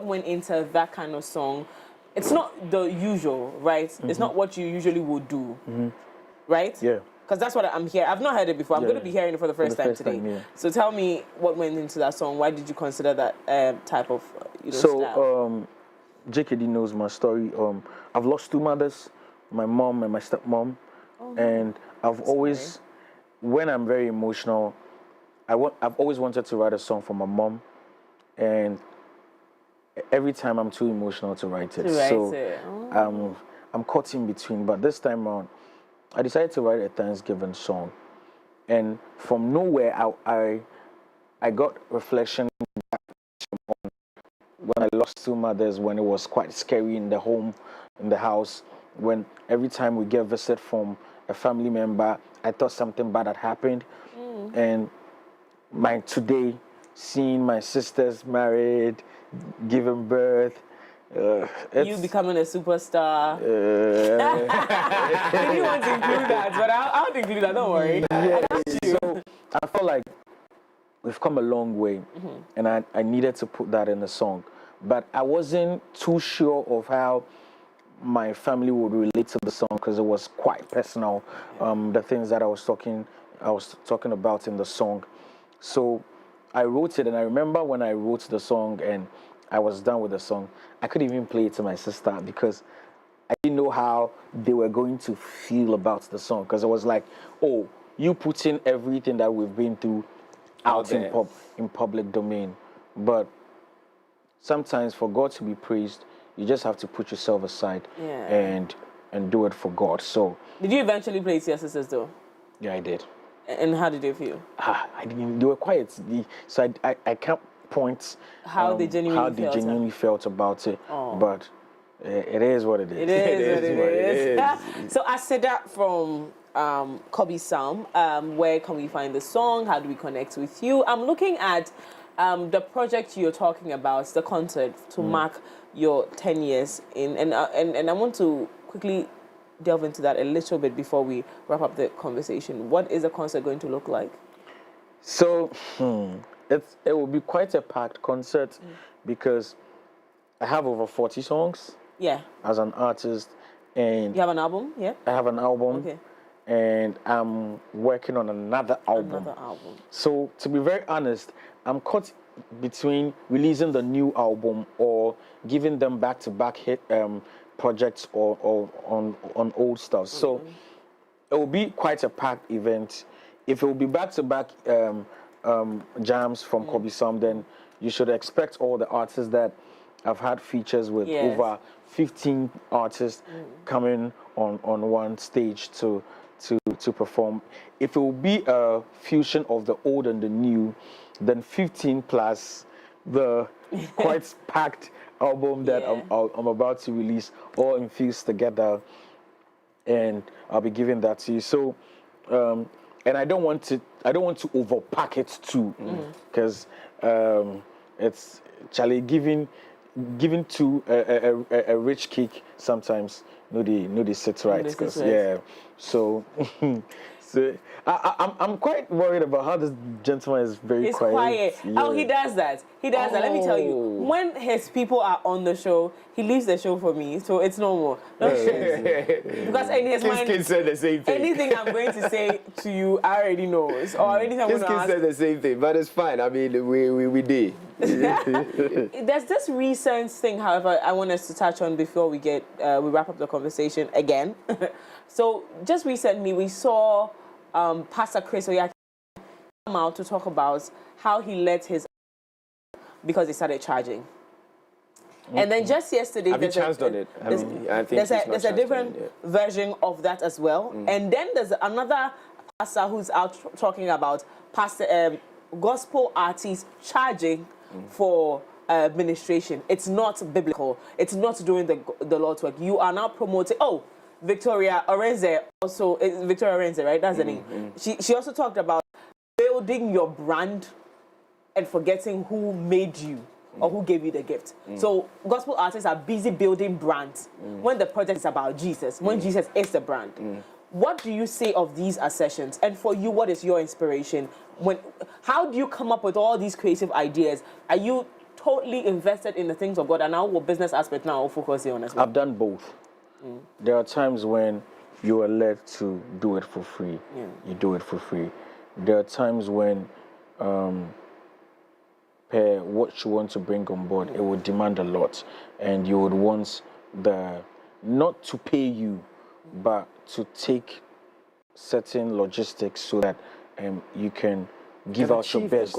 went into that kind of song. It's not the usual, right? It's not what you usually would do, right? Yeah. Because that's what I'm here. I've not heard it before. I'm going to be hearing it for the first time today. So tell me what went into that song. Why did you consider that type of style? JKD knows my story. I've lost 2 mothers, my mom and my stepmom. And I've always, when I'm very emotional, I've always wanted to write a song for my mom. And every time I'm too emotional to write it. I'm caught in between. But this time around, I decided to write a Thanksgiving song. And from nowhere, I got reflection on when I lost 2 mothers, when it was quite scary in the home, in the house, when every time we get a visit from a family member, I thought something bad had happened. And today, seeing my sisters married, giving birth, you becoming a superstar. I didn't want to include that, but I'll include that, don't worry. So I felt like we've come a long way, and I needed to put that in the song. But I wasn't too sure of how my family would relate to the song because it was quite personal, the things that I was talking about in the song. So I wrote it, and I remember when I wrote the song and I was done with the song, I couldn't even play it to my sister because I didn't know how they were going to feel about the song. Because it was like, oh, you putting everything that we've been through out in public domain. But sometimes for God to be praised, you just have to put yourself aside and do it for God. So did you eventually play it to your sisters though? Yeah, I did. And how did they feel? I didn't. They were quiet. So I can't point how they genuinely felt about it, but it is what it is. It is what it is. So I said that from Kobby Salm. Where can we find the song? How do we connect with you? I'm looking at the project you're talking about, the concert to mark your 10 years in, and I want to quickly delve into that a little bit before we wrap up the conversation. What is the concert going to look like? So it will be quite a packed concert because I have over 40 songs. Yeah. As an artist, and you have an album, yeah? I have an album. Okay. And I'm working on another album. So to be very honest, I'm caught between releasing the new album or giving them back-to-back hit projects or on old stuff. So it will be quite a packed event. If it will be back-to-back jams from Kobby Salm, then you should expect all the artists that I've had features with, over 15 artists coming on one stage to perform. If it will be a fusion of the old and the new, then 15 plus the quite packed album that I'm about to release, all infused together, and I'll be giving that to you. So, and I don't want to overpack it too, because it's Charlie giving to a rich cake sometimes. No, they sit right, because So, so I'm quite worried about how this gentleman is very quiet. Yeah. Oh, he does that. He does that. Let me tell you. When his people are on the show, he leaves the show for me, so it's normal. Because in his mind, Kid said the same thing. Anything I'm going to say to you, I already know. Or anything I'm going to ask. Kid said the same thing, but it's fine. I mean, we did. There's this recent thing, however, I want us to touch on before we wrap up the conversation again. So just recently, we saw Pastor Chris Oyaki come out to talk about how he let his because he started charging. And then just yesterday, there's a different version of that as well. And then there's another pastor who's out talking about gospel artists charging for administration. It's not biblical. It's not doing the Lord's work. You are now promoting. Oh, Victoria Orenze also. Victoria Orenze, right? That's the name. She also talked about building your brand and forgetting who made you or who gave you the gift. So gospel artists are busy building brands when the project is about Jesus, when Jesus is the brand. what do you say of these assertions? And for you, what is your inspiration? How do you come up with all these creative ideas? Are you totally invested in the things of God, and now what business aspect now focusing on as well? I've done both. There are times when you are led to do it for free. You do it for free. There are times when what you want to bring on board, it would demand a lot, and you would want not to pay you, but to take certain logistics so that you can give out your best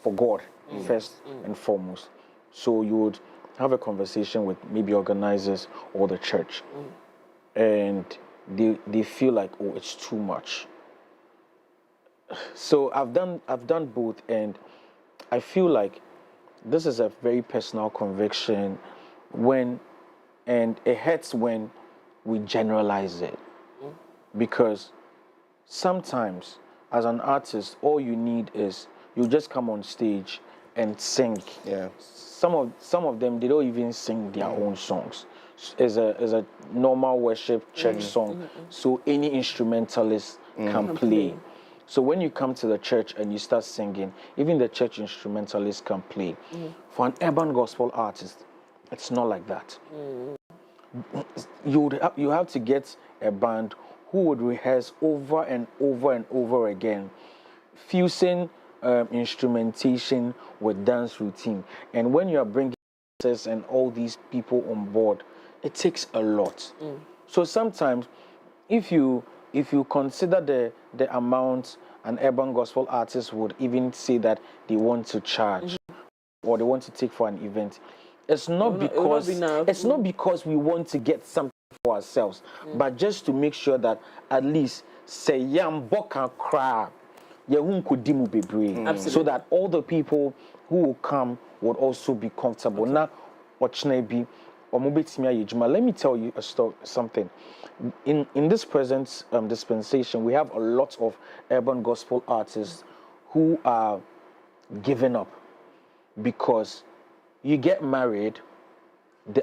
for God first and foremost. So you would have a conversation with maybe organizers or the church, and they feel like, oh, it's too much. So I've done both, and I feel like this is a very personal conviction and it hurts when we generalize it, because sometimes as an artist, all you need is you just come on stage and sing. Yeah. Some of them, they don't even sing their own songs. It's a normal worship church song, so any instrumentalist can play. So when you come to the church and you start singing, even the church instrumentalist can play. For an urban gospel artist, it's not like that. You have to get a band who would rehearse over and over and over again, fusing instrumentation with dance routine. And when you are bringing dancers and all these people on board, it takes a lot. So sometimes, if you consider the amount an urban gospel artist would even say that they want to charge or they want to take for an event, it's not because we want to get something for ourselves, but just to make sure that at least say boka cry, so that all the people who will come would also be comfortable. Now, let me tell you something. In this present dispensation, we have a lot of urban gospel artists who are giving up because you get married.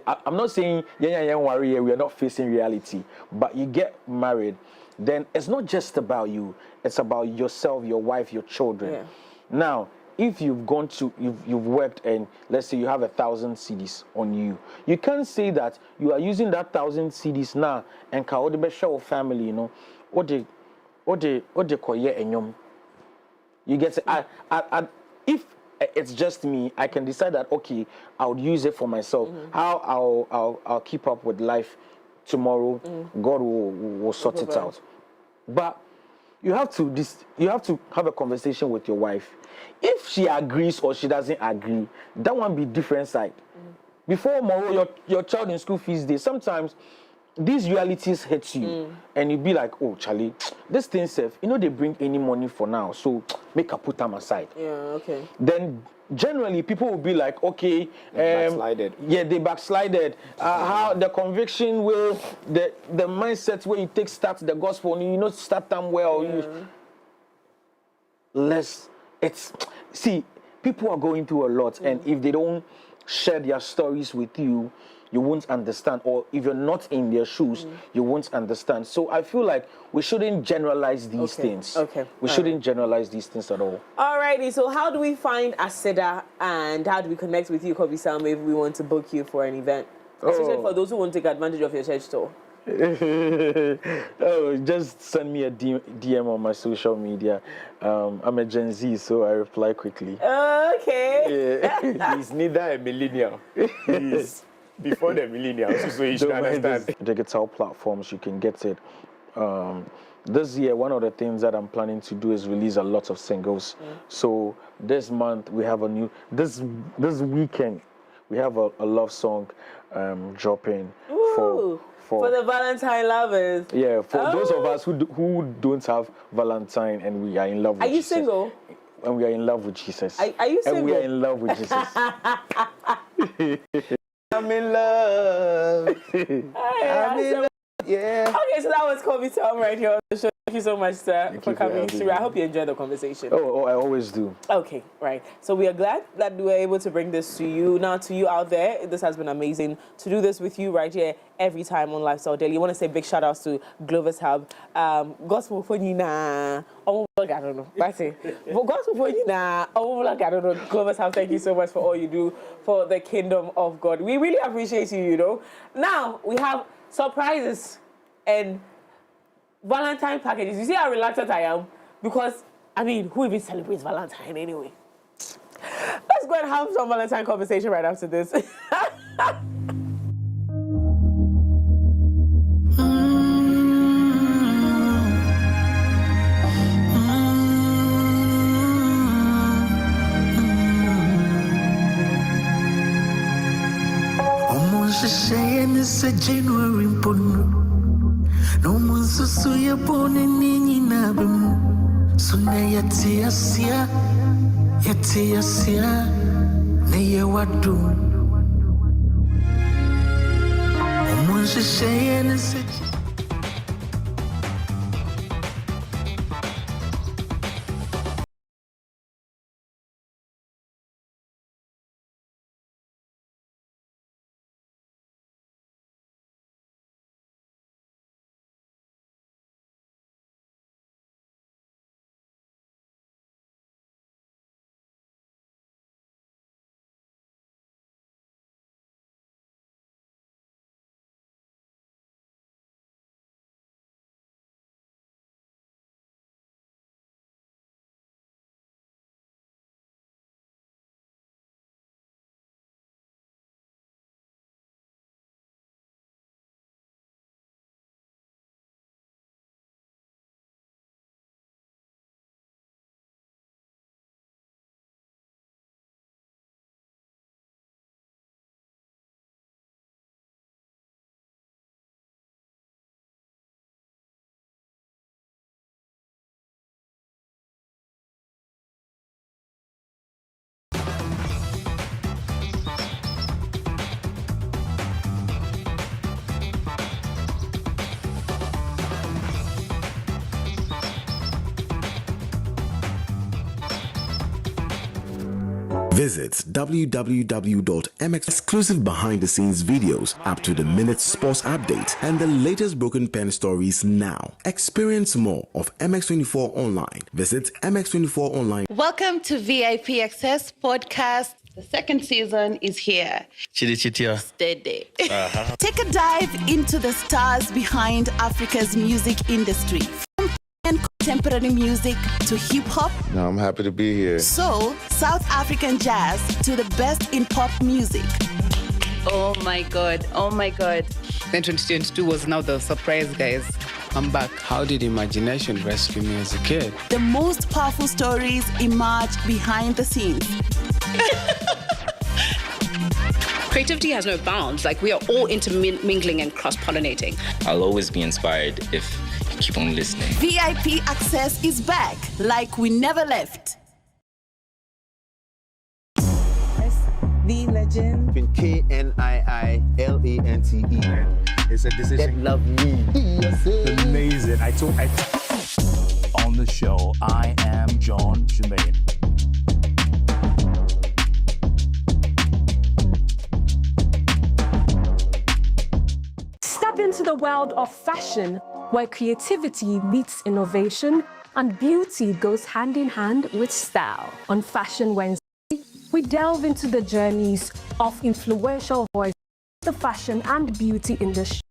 I'm not saying we are not facing reality, but you get married, then it's not just about you, it's about yourself, your wife, your children. Now, if you've worked and let's say you have 1,000 CDs on you, you can't say that you are using that 1,000 CDs now and can show family, you know, what they you get it. If it's just me, I can decide that okay, I would use it for myself. How I'll keep up with life tomorrow, God will sort it out. But you have to have a conversation with your wife. If she agrees or she doesn't agree, that one be different side. Before tomorrow, your child in school fees day, sometimes these realities hit you and you be like, oh Charlie, this thing safe, they bring any money for now, so make her put them aside. Then generally people will be like, okay, backslided. Yeah, they backslided. How the conviction will, the mindset where you start the gospel and you start them well. See, people are going through a lot, and if they don't share their stories with you, you won't understand. Or if you're not in their shoes, you won't understand. So I feel like we shouldn't generalize these things. We shouldn't generalize these things at all. Alrighty, so how do we find Aseda and how do we connect with you, Kobby Salm, if we want to book you for an event? Especially for those who want to take advantage of your church store. Just send me a DM on my social media. I'm a Gen Z, so I reply quickly. He's neither a millennial. He's before the millennial, so you should understand. Digital platforms, you can get it. This year, one of the things that I'm planning to do is release a lot of singles. So this month we have this weekend we have a love song dropping for the Valentine lovers. Yeah, for those of us who don't have Valentine and we are in love with Jesus. Are you single? And we are in love with Jesus. Are you single? And we are in love with Jesus. I'm in love. I'm in love. Yeah. Okay, so that was Kobby Salm right here on the show. Thank you so much, sir, for coming through. I hope you enjoyed the conversation. Oh, I always do. Okay, right. So we are glad that we were able to bring this to you. Now, to you out there, this has been amazing to do this with you right here every time on Lifestyle Daily. I want to say big shout outs to Glover's Hub, Gospel for Nuna. Oh, I don't know. That's it. Gospel for Nuna. Oh, I don't know. Glover's Hub, thank you so much for all you do for the kingdom of God. We really appreciate you, you know. Now, we have surprises and Valentine packages. You see how reluctant I am? Because, I mean, who even celebrates Valentine anyway? Let's go and have some Valentine conversation right after this. Saying it's a January pun. No one so you're born in Ninabim. So now you're Tia, Naya what do? Someone saying it's a Visit www.mx exclusive behind-the-scenes videos, up-to-the-minute sports updates, and the latest broken pen stories now. Experience more of MX24 Online. Visit MX24 Online. Welcome to VIP Access Podcast. The second season is here. Steady. Take a dive into the stars behind Africa's music industry. From contemporary music to hip-hop. No, I'm happy to be here. Soul, South African jazz to the best in pop music. Oh my God. Then 2022 was now the surprise, guys. I'm back. How did imagination rescue me as a kid? The most powerful stories emerge behind the scenes. Creativity has no bounds. Like, we are all intermingling and cross-pollinating. I'll always be inspired if you keep on listening. VIP Access is back like we never left. The legend. KNIILENTE. It's a decision. That love me. Amazing. On the show, I am John Jermaine. Step into the world of fashion, where creativity meets innovation and beauty goes hand in hand with style. On Fashion Wednesday, we delve into the journeys of influential voices in the fashion and beauty industry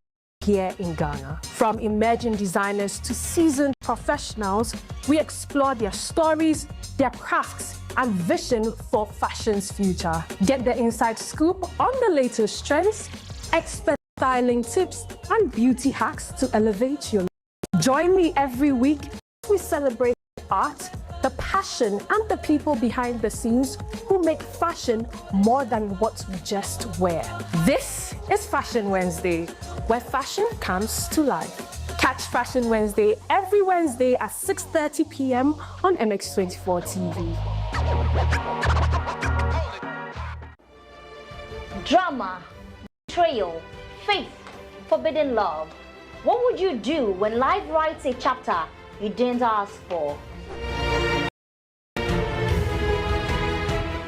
here in Ghana. From emerging designers to seasoned professionals, we explore their stories, their crafts, and vision for fashion's future. Get the inside scoop on the latest trends, expert styling tips, and beauty hacks to elevate your life. Join me every week as we celebrate art, the passion, and the people behind the scenes who make fashion more than what we just wear. This is Fashion Wednesday, where fashion comes to life. Catch Fashion Wednesday every Wednesday at 6:30 p.m. on MX24 TV. Drama, betrayal, faith, forbidden love. What would you do when life writes a chapter you didn't ask for?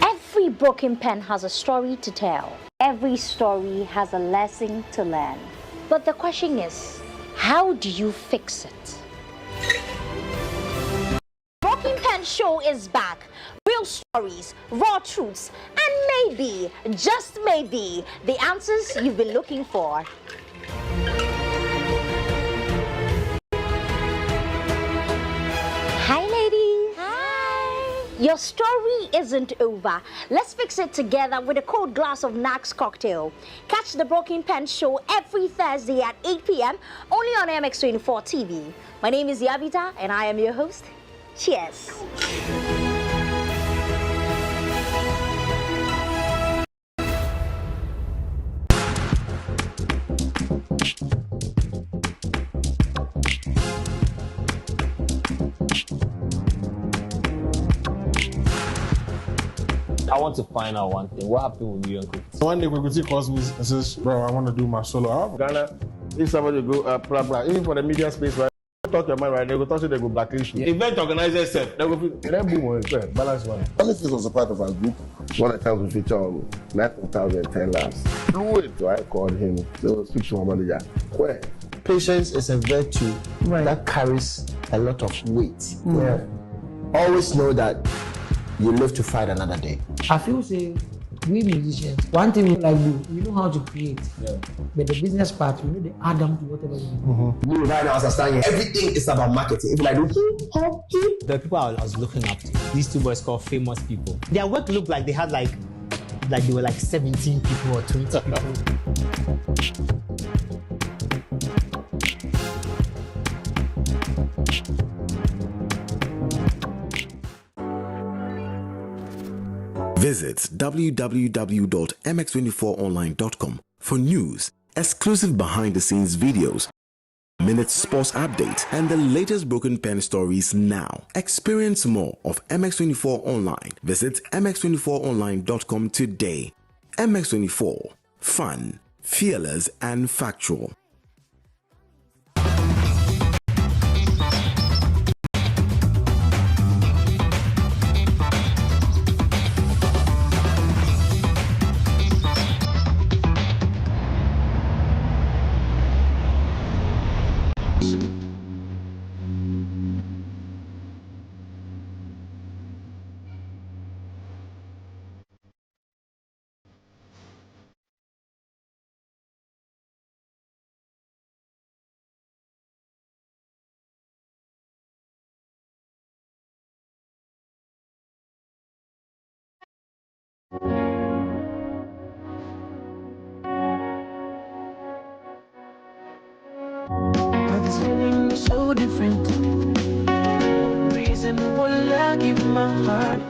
Every broken pen has a story to tell. Every story has a lesson to learn. But the question is, how do you fix it? Broken Pen Show is back. Real stories, raw truths, and maybe, just maybe, the answers you've been looking for. Hi, ladies. Hi. Your story isn't over. Let's fix it together with a cold glass of Nax cocktail. Catch the Broken Pen Show every Thursday at 8 p.m. only on MX24 TV. My name is Yabita, and I am your host. Cheers. I want to find out one thing. What happened with you and Kobby? One day Kobby calls me and says, bro, I want to do my solo album. Ghana, if somebody go blah blah, even for the media space, right? Talk your mind, right? They go touch it, they go blacklist you. Event organizers, they go boom, balance one. Honestly, was a part of our group. One of the times we feature on 9,010 laughs. Flew it, so I called him. So speak to my manager. Where? Patience is a virtue that carries a lot of weight. Yeah. Always know that you live to fight another day. I feel say we musicians, one thing we like do, we know how to create. Yeah. But the business part, we know the add them to whatever we do. Me right now, as I stand here, everything is about marketing. If I do the people I was looking up to, these two boys called famous people. Their work looked like they had like they were like 17 people or 20 people. Visit www.mx24online.com for news, exclusive behind-the-scenes videos, minute sports updates, and the latest broken pen stories now. Experience more of MX24 Online. Visit mx24online.com today. MX24. Fun, fearless, and factual. This feeling is so different. Reason why I give my heart.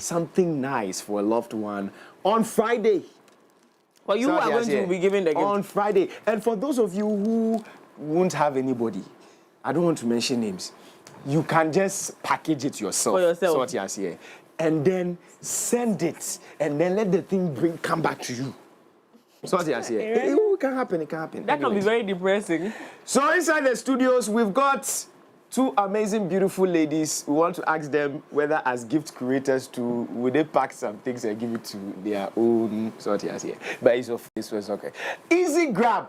something nice for a loved one on Friday. Well, you are going to be giving the gift. On Friday. And for those of you who won't have anybody, I don't want to mention names, you can just package it yourself. For yourself. Sort yes, yeah. And then send it. And then let the thing come back to you. Sort yes, yeah. It can happen, it can happen. That can be very depressing. So inside the studios, we've got two amazing, beautiful ladies. We want to ask them whether, as gift curators, would they pack some things and give it to their own sort of here. But it's of this was okay. Easy grab,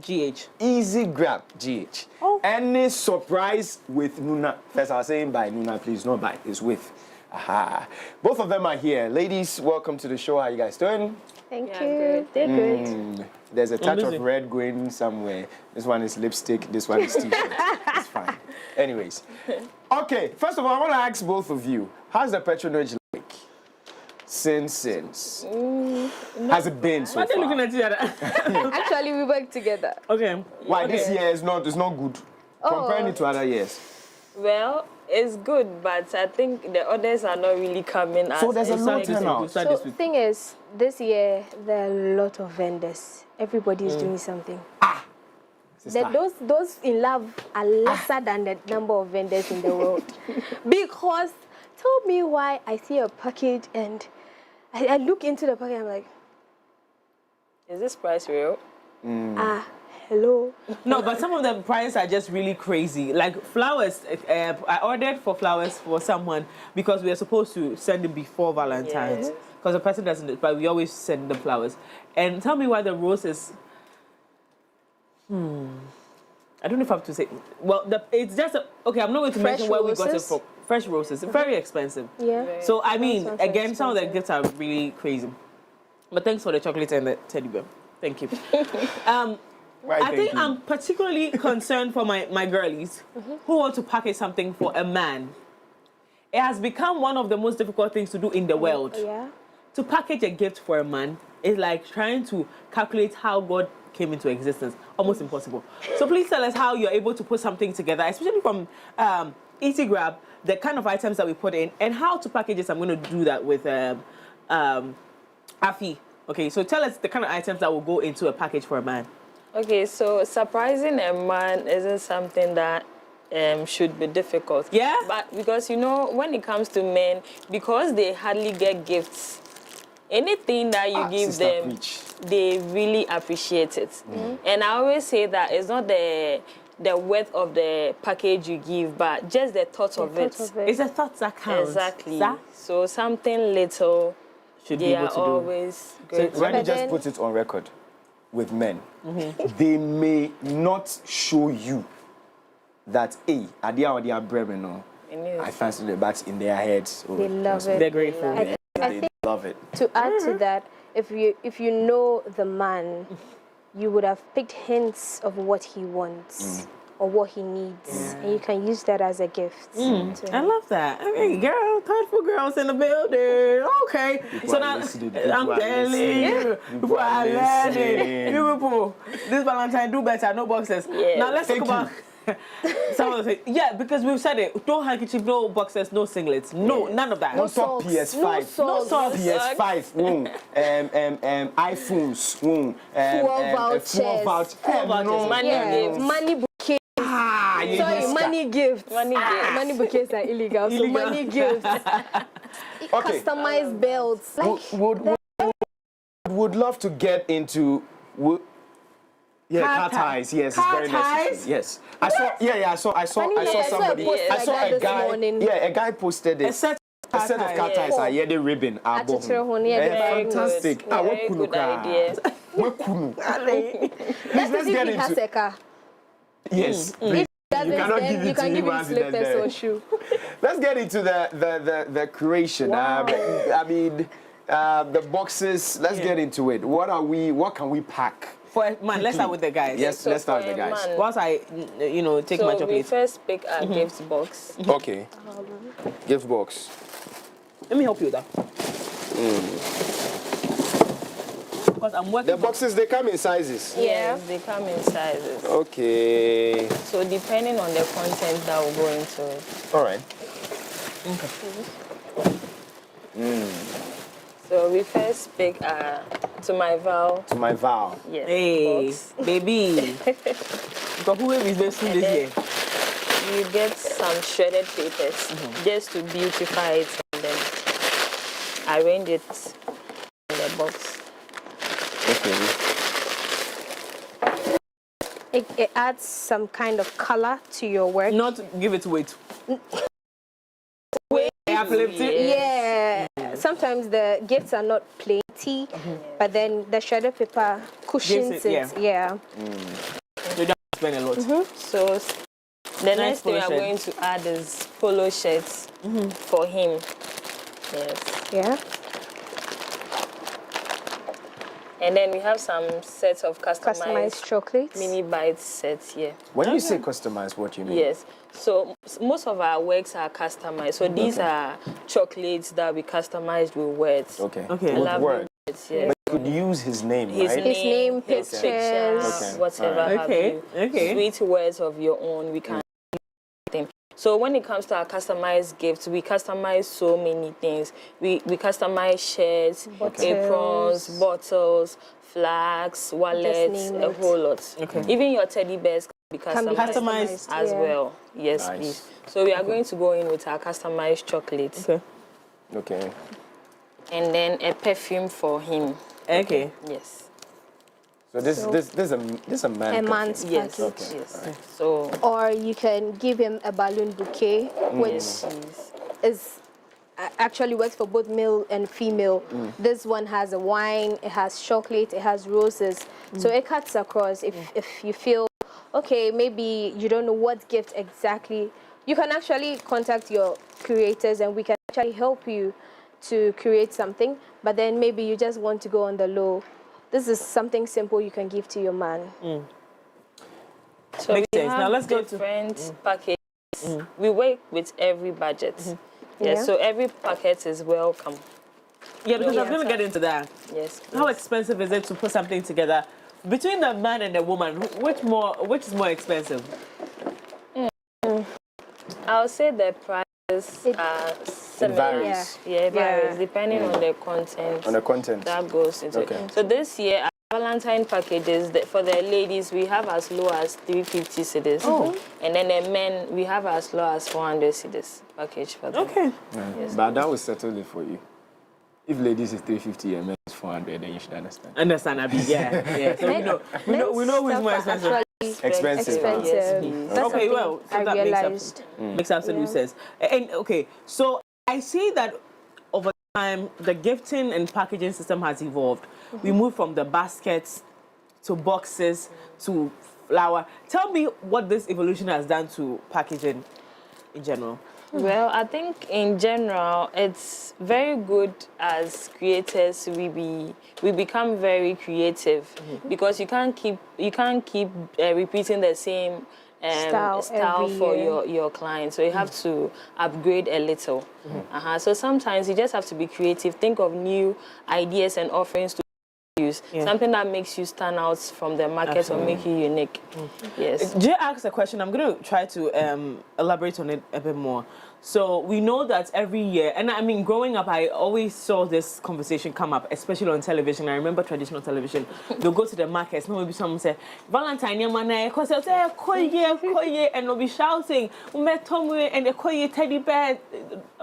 GH. Easy grab, GH. Oh. Any surprise with Nuna? First, I was saying by Nuna, please, not by. It's with. Aha. Both of them are here. Ladies, welcome to the show. How you guys doing? Thank you. They're good. There's a touch of red going somewhere. This one is lipstick. This one is t-shirt. It's fine. Anyways. Okay, first of all, I want to ask both of you, how's the patronage like? Since? Has it been so far? What are you looking at each other? Actually, we work together. Okay. Why this year is not good? Comparing it to other years. Well, it's good, but I think the others are not really coming. So there's a lot turnout. So the thing is, this year there are a lot of vendors. Everybody is doing something. Those in love are lesser than the number of vendors in the world. Because tell me why I see a package and I look into the package, I'm like, is this price real? Hello. No, but some of the prices are just really crazy. Like flowers, I ordered for flowers for someone because we are supposed to send them before Valentine's. Because the person doesn't, but we always send them flowers. And tell me why the roses. I don't know if I have to say. Well, it's just okay. I'm not going to mention where we got it from. Fresh roses, very expensive. Yeah. So I mean, again, some of the gifts are really crazy. But thanks for the chocolate and the teddy bear. Thank you. I think I'm particularly concerned for my girlies who want to package something for a man. It has become one of the most difficult things to do in the world. Yeah. To package a gift for a man is like trying to calculate how God came into existence. Almost impossible. So please tell us how you're able to put something together, especially from Easy Grab, the kind of items that we put in, and how to package this. I'm going to do that with Afi. Okay, so tell us the kind of items that will go into a package for a man. Okay, so surprising a man isn't something that should be difficult. Yeah? But because, you know, when it comes to men, because they hardly get gifts, anything that you give them, they really appreciate it. And I always say that it's not the worth of the package you give, but just the thought of it. It's the thoughts that count. Exactly. So something little, should be able to do. Always good. So when you just put it on record with men, they may not show you that, hey, I fancy the bats in their heads. They love it. They're grateful. They love it. To add to that, if you know the man, you would have picked hints of what he wants or what he needs, and you can use that as a gift. I love that. Okay, girl, thoughtful girls in the building. Okay, so now I'm telling you, people are learning. You people, this Valentine do better, no boxes. Now let's talk about some of the things. Yeah, because we've said it. No handkerchief, no boxers, no singlets, no none of that. No socks, PS5, no socks, PS5, iPhones, full vouchers, money bouquets. Money gifts. Money bouquets are illegal. So money gifts. Customized belts. Would love to get into. Car ties. Yes, it's very necessary. Yes, I saw somebody. I saw a guy. A guy posted it. A set of car ties. The ribbon. Fantastic. Very good idea. Let's get into it. Yes. You can give him slippers or shoe. Let's get into the curation. Wow. I mean, the boxes. Let's get into it. What can we pack? For a man, let's start with the guys. Yes, so let's start with the guys. Once I, take my chocolate. So we first pick our gift box. Okay. Gift box. Let me help you with that. Because I'm working. The boxes, they come in sizes. Yeah, they come in sizes. Okay. So depending on the content that will go into it. All right. Okay. So we first pick to my vow. To my vow. Yes. Hey, box. baby. But who is this food this year? You get some shredded papers just to beautify it and then arrange it in the box. Okay. It adds some kind of color to your work. Not give it weight. Yeah. Sometimes the gifts are not plainty, but then the shredded paper cushions it. Yeah. You don't spend a lot. So the next thing we are going to add is polo shirts for him. Yes. Yeah. And then we have some sets of customized chocolates. Mini bites sets here. When you say customized, what do you mean? Yes. So most of our works are customized. So these are chocolates that we customized with words. Okay. Okay. With words. Yes. But you could use his name, His right? name, pictures, whatever. Have you. Sweet words of your own. We can. So when it comes to our customized gifts, we customize so many things. We customize shirts, aprons, bottles, flags, wallets, a whole lot. Even your teddy bears can be customized as well. Yes, please. So we are going to go in with our customized chocolates. Okay. And then a perfume for him. Okay. Yes. So this is a man. A man's yes. package. Yes. So. Or you can give him a balloon bouquet, which is actually works for both male and female. This one has a wine, it has chocolate, it has roses. So it cuts across. If you feel, okay, maybe you don't know what gift exactly, you can actually contact your curators and we can actually help you to create something. But then maybe you just want to go on the low. This is something simple you can give to your man. So Makes we sense. have Now let's go to different packages. We work with every budget. Yes, so every packet is welcome. Yeah, because I'm going to get into that. Yes. How expensive is it to put something together between the man and the woman? Which is more expensive? I'll say the prices are similar. It varies. Yeah, it varies depending on the content. On the content that goes into it. So this year, our Valentine packages for the ladies, we have as low as 350 cedis. And then the men, we have as low as 400 cedis package for them. Okay. Yes. But that will settle it for you. If ladies is 350 and men is 400, then you should understand. Understand, Abby? Yeah. So we know who's more expensive. Expensive. Yes, okay, well, so that makes absolute sense. And okay, so I see that over time the gifting and packaging system has evolved. We moved from the baskets to boxes to flower. Tell me what this evolution has done to packaging in general. Well, I think in general, it's very good as creators. We become very creative because you can't keep repeating the same style for your clients. So you have to upgrade a little. So sometimes you just have to be creative. Think of new ideas and offerings to use. Something that makes you stand out from the market or make you unique. Yes. Jay asked a question. I'm going to try to elaborate on it a bit more. So we know that every year, and I mean, growing up, I always saw this conversation come up, especially on television. I remember traditional television. They'll go to the markets. Maybe someone say, "Valentine, because they'll say, koye," and they'll be shouting, and the koye teddy bear,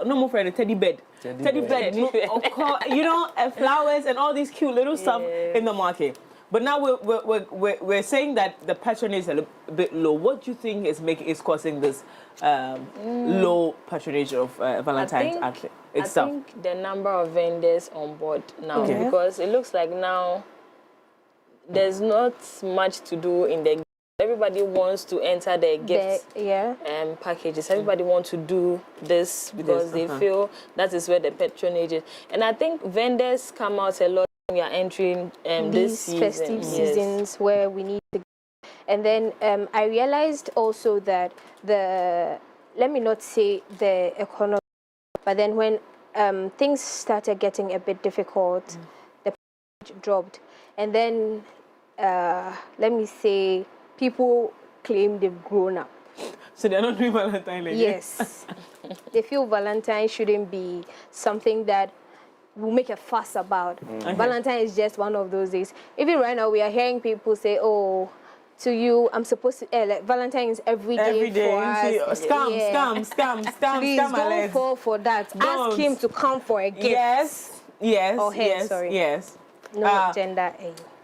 no more for the teddy bed. Teddy bed, you know, flowers and all these cute little stuff in the market. But now we're saying that the patronage is a bit low. What do you think is causing this low patronage of Valentine's itself? I think the number of vendors on board now, because it looks like now there's not much to do in the. Everybody wants to enter their gifts packages. Everybody wants to do this because they feel that is where the patronage is. And I think vendors come out a lot. We are entering this season. Festive seasons where we need to. And then I realized also that let me not say the economy, but then when things started getting a bit difficult, the price dropped. And then let me say people claim they've grown up. So they're not doing Valentine again? Yes. They feel Valentine shouldn't be something that we'll make a fuss about. Okay. Valentine is just one of those days. Even right now, we are hearing people say, oh, to you, I'm supposed to, like, Valentine is every day for us. Scam, Please don't fall for that. Don't. Ask him to come for a gift. Yes, or her, sorry. yes. No gender.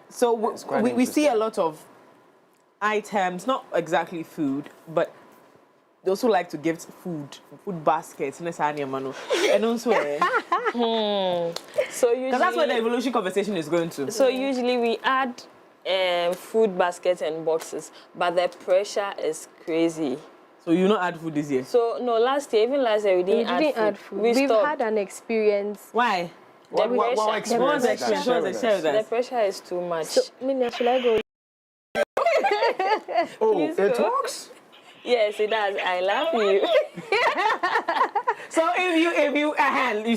So we see a lot of items, not exactly food, but they also like to gift food baskets, and also So usually, because that's where the evolution conversation is going to. So usually we add food baskets and boxes, but the pressure is crazy. So you not add food this year? So no, last year we didn't add food. We've had an experience. Why? What experience? The pressure is too much. So, Mina, should I go? Oh, it works? Yes, it does. I love you. So if you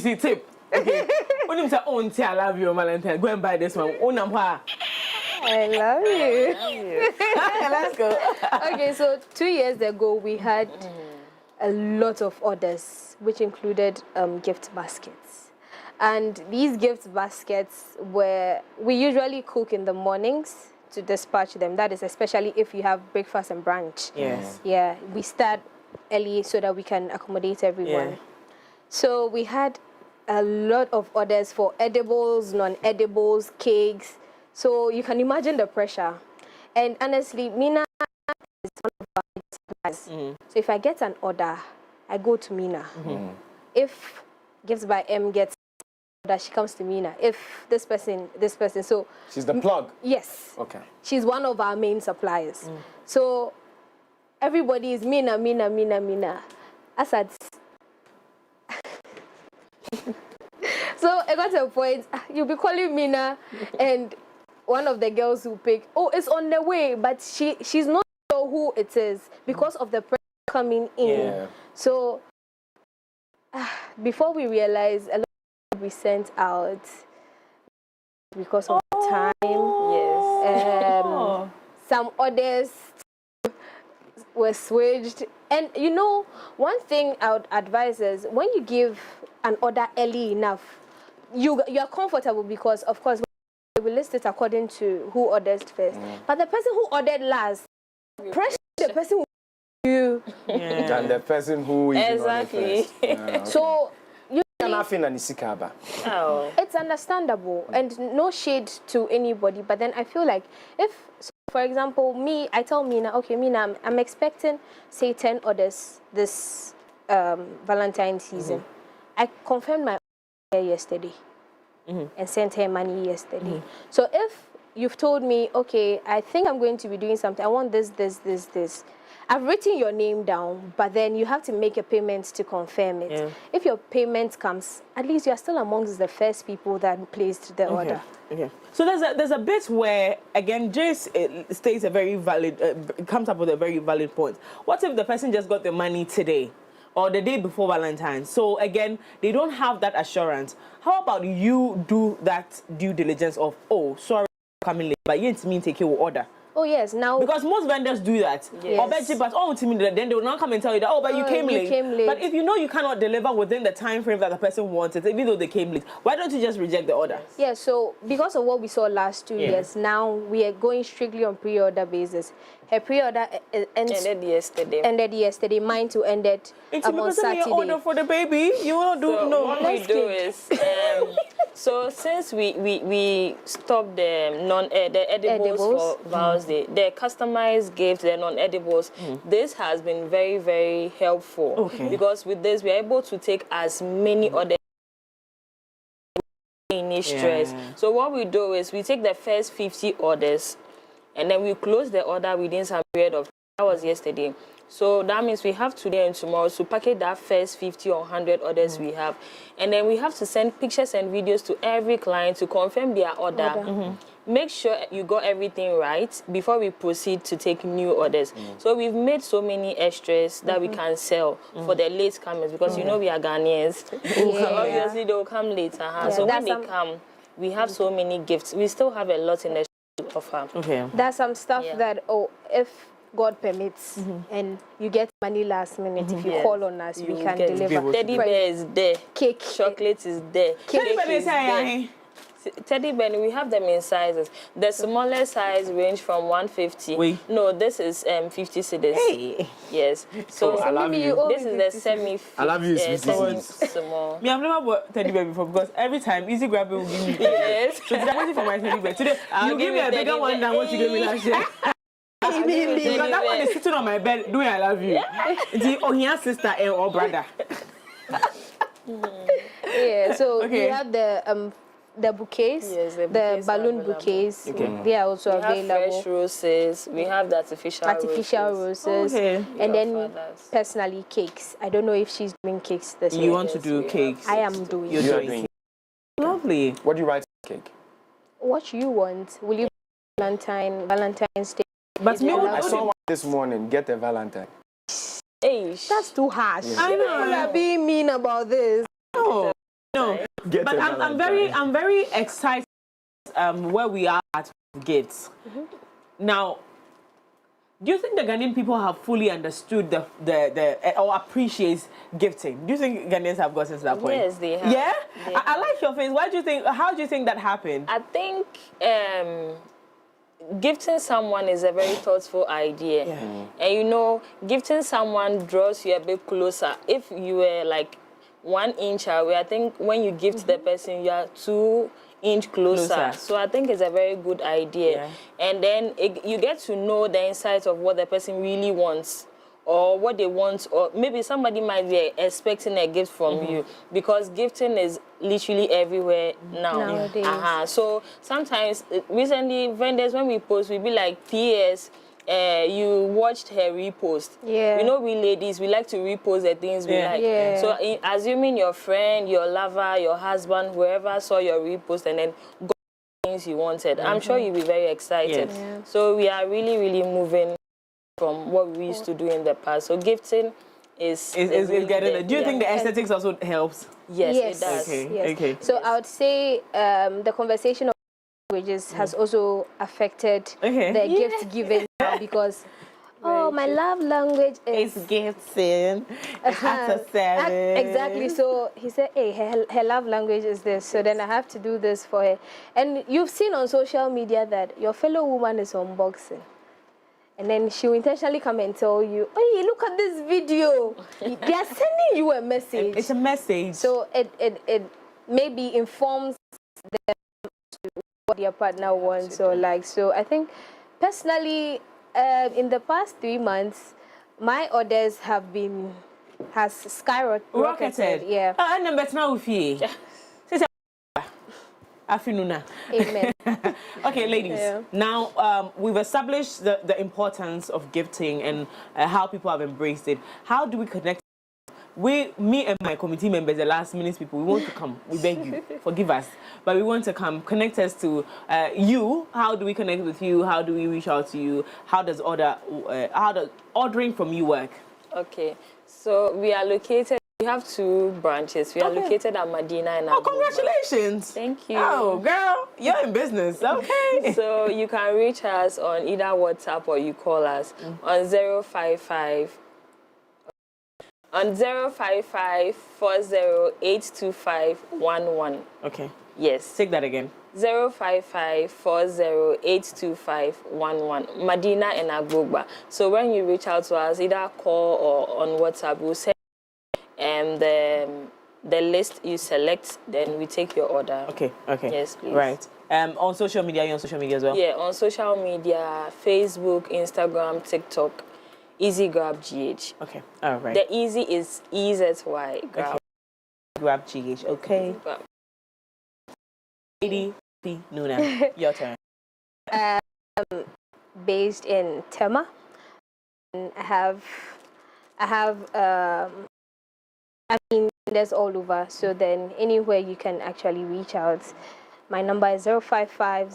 see tip. Okay. When you say auntie, I love you, Valentine, go and buy this one. I love you. Let's go. Okay, so 2 years ago we had a lot of orders, which included gift baskets. And these gift baskets we usually cook in the mornings to dispatch them. That is especially if you have breakfast and brunch. Yes. Yeah, we start early so that we can accommodate everyone. Yeah. So we had a lot of orders for edibles, non-edibles, cakes. So you can imagine the pressure. And honestly, Mina is one of our suppliers. So if I get an order, I go to Mina. If Gifts by M gets an order, she comes to Mina. If this person. So she's the plug? Yes. Okay. She's one of our main suppliers. So everybody is Mina. Asad. So I got to a point, you'll be calling Mina, and one of the girls who pick, oh, it's on the way, but she's not sure who it is because of the pressure coming in. Yeah. So before we realize, a lot of we sent out because of time. Yes. Some orders were switched. And you know, one thing I would advise is when you give an order early enough, you are comfortable because, of course, we will list it according to who ordered first. But the person who ordered last, pressure the person who you. And the person who is exactly. Okay. So it's understandable and no shade to anybody. But then I feel like if, for example, I tell Mina, okay, Mina, I'm expecting, say, 10 orders this Valentine's season. I confirmed my order yesterday and sent her money yesterday. So if you've told me, okay, I think I'm going to be doing something, I want this. I've written your name down, but then you have to make a payment to confirm it. Yeah. If your payment comes, at least you are still amongst the first people that placed the order. Okay. So there's a bit where, again, Jace states a very valid, comes up with a very valid point. What if the person just got the money today or the day before Valentine's? So again, they don't have that assurance. How about you do that due diligence of, oh, sorry, coming late, but you didn't mean take your order. Oh yes, now because most vendors do that. Yes. But then they will not come and tell you that, oh, but you came late. But if you know you cannot deliver within the time frame that the person wanted, even though they came late, why don't you just reject the order? Yeah, so because of what we saw last 2 years, now we are going strictly on pre-order basis. Her pre-order ended yesterday. Mine too ended on Saturday. Order for the baby. You will not do What we do is so since we stopped the edibles for Val's Day, the customized gifts, the non-edibles, this has been very, very helpful because with this we are able to take as many orders any stress. So what we do is we take the first 50 orders and then we close the order within some period of time. That was yesterday. So that means we have today and tomorrow to package that first 50 or 100 orders we have. And then we have to send pictures and videos to every client to confirm their order. Make sure you got everything right before we proceed to take new orders. So we've made so many extras that we can sell for the late comers because you know we are Ghanaians. So obviously they will come later. So when they come, we have so many gifts. We still have a lot in the offer. There's some stuff that, if God permits, and you get money last minute, if you call on us, we can deliver. Teddy bear is there. Cake. Chocolate is there. Teddy bear is there. Teddy bear, we have them in sizes. The smallest size range from 150. No, this is 50 cedis. Hey. Yes. So I love you. This is the semi. I love you, small. Me, I've never bought teddy bear before because every time Easy Grab will give me. Yes. So today I'm waiting for my teddy bear. Today you give me a bigger one than what you gave me last year. Because that one is sitting on my bed doing I love you. It's your sister or brother. Yeah, so we have the bouquets, the balloon bouquets. They are also available. We have fresh roses. We have the artificial roses. And then personally cakes. I don't know if she's doing cakes this year. You want to do cakes? I am doing. You're doing. Lovely. What do you write on cake? What you want? Will you Valentine's Day? But I saw one this morning. Get a Valentine. Hey, that's too harsh. Yeah. I know. People are being mean about this. No. But I'm very excited where we are at Gates. Now, do you think the Ghanaian people have fully understood the or appreciate gifting? Do you think Ghanaians have gotten to that point? Yes, they have. Yeah? They I like your face. Why do you think? How do you think that happened? I think gifting someone is a very thoughtful idea. And you know, gifting someone draws you a bit closer. If you were like 1 inch away, I think when you gift the person, you are 2 inches closer. So I think it's a very good idea. And then you get to know the insight of what the person really wants, or what they want, or maybe somebody might be expecting a gift from you, because gifting is literally everywhere now. Nowadays. So sometimes, recently, vendors, when we post, we be like, PS, you watched her repost. You know, we ladies, we like to repost the things we like. So assuming your friend, your lover, your husband, whoever saw your repost and then got things you wanted, I'm sure you'll be very excited. So we are really, really moving from what we used to do in the past. So gifting is really getting it. Do you think the aesthetics also helps? Yes, it does. Okay. So I would say the conversation of languages has also affected the gift giving now, because my love language is gifting. Exactly. So he said, hey, her love language is this. So then I have to do this for her. And you've seen on social media that your fellow woman is unboxing. And then she will intentionally come and tell you, hey, look at this video. They are sending you a message. It's a message. So it maybe informs them what their partner wants or like. So I think personally, in the past 3 months, my orders has skyrocketed. Yeah. And then better now with you. Nuna. Amen. Okay, ladies. Now we've established the importance of gifting and how people have embraced it. How do we connect? Me and my committee members, the last minute people, we want to come. We beg you, forgive us, but we want to come. Connect us to you. How do we connect with you? How do we reach out to you? How does ordering from you work? Okay, so we are located. We have 2 branches. We are located at Medina and Abuja. congratulations! Thank you. Oh, girl, you're in business. Okay. So you can reach us on either WhatsApp or you call us on 055. On 055-40-825-11. Okay. Yes. Take that again. 055-40-825-11. Medina and Agbogba. So when you reach out to us, either call or on WhatsApp, we'll send the list you select, then we take your order. Okay. Yes, please. Right. On social media, you're on social media as well? Yeah, on social media, Facebook, Instagram, TikTok. Easy Grab GH. Okay, all right. The easy is EZY Grab. Okay. Grab GH, okay. Lady P. Nuna, your turn. Based in Tema. And I mean, there's all over. So then anywhere you can actually reach out. My number is 055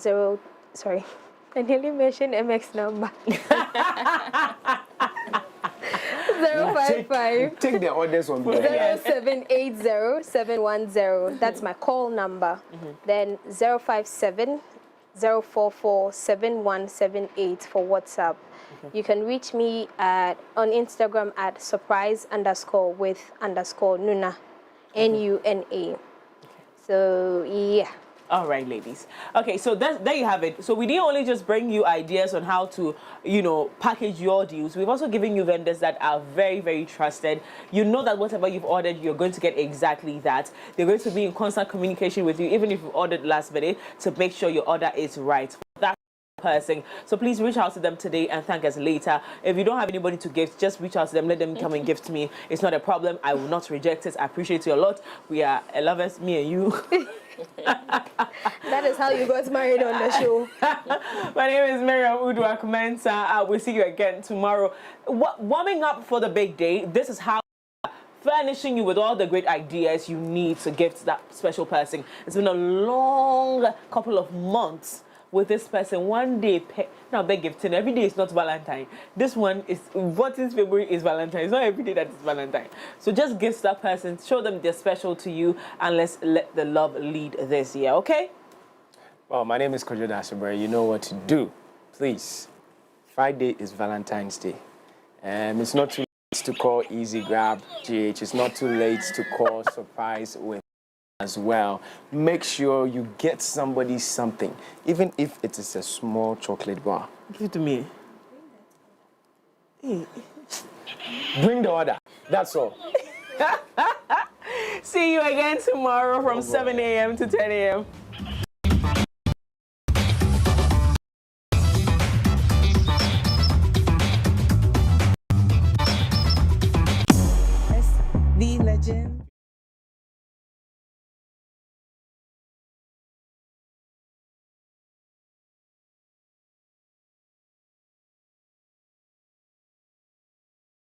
sorry. I nearly mentioned MX number. 055. Take the orders on board. 0780-710. That's my call number. Then 057-044-7178 for WhatsApp. You can reach me on Instagram at surprise_with_Nuna, Nuna. So yeah. All right, ladies. Okay, so there you have it. So we didn't only just bring you ideas on how to, package your deals. We've also given you vendors that are very, very trusted. You know that whatever you've ordered, you're going to get exactly that. They're going to be in constant communication with you, even if you ordered last minute, to make sure your order is right. That person. So please reach out to them today and thank us later. If you don't have anybody to gift, just reach out to them. Let them come and gift me. It's not a problem. I will not reject it. I appreciate you a lot. We are lovers, me and you. That is how you got married on the show. My name is Miriam Uduak-Mensah. We'll see you again tomorrow. Warming up for the big day. This is how furnishing you with all the great ideas you need to gift that special person. It's been a long couple of months with this person. One day, now they're gifting. Every day is not Valentine. This one is, what is February is Valentine. It's not every day that is Valentine. So just gift that person, show them they're special to you, and let's let the love lead this year, okay? Well, my name is Kojo Dashabari. You know what to do. Please, Friday is Valentine's Day. It's not too late to call Easy Grab GH. It's not too late to call Surprise with as well. Make sure you get somebody something, even if it is a small chocolate bar. Give it to me. Bring the order. That's all. See you again tomorrow from 7 a.m. to 10 a.m. The legend.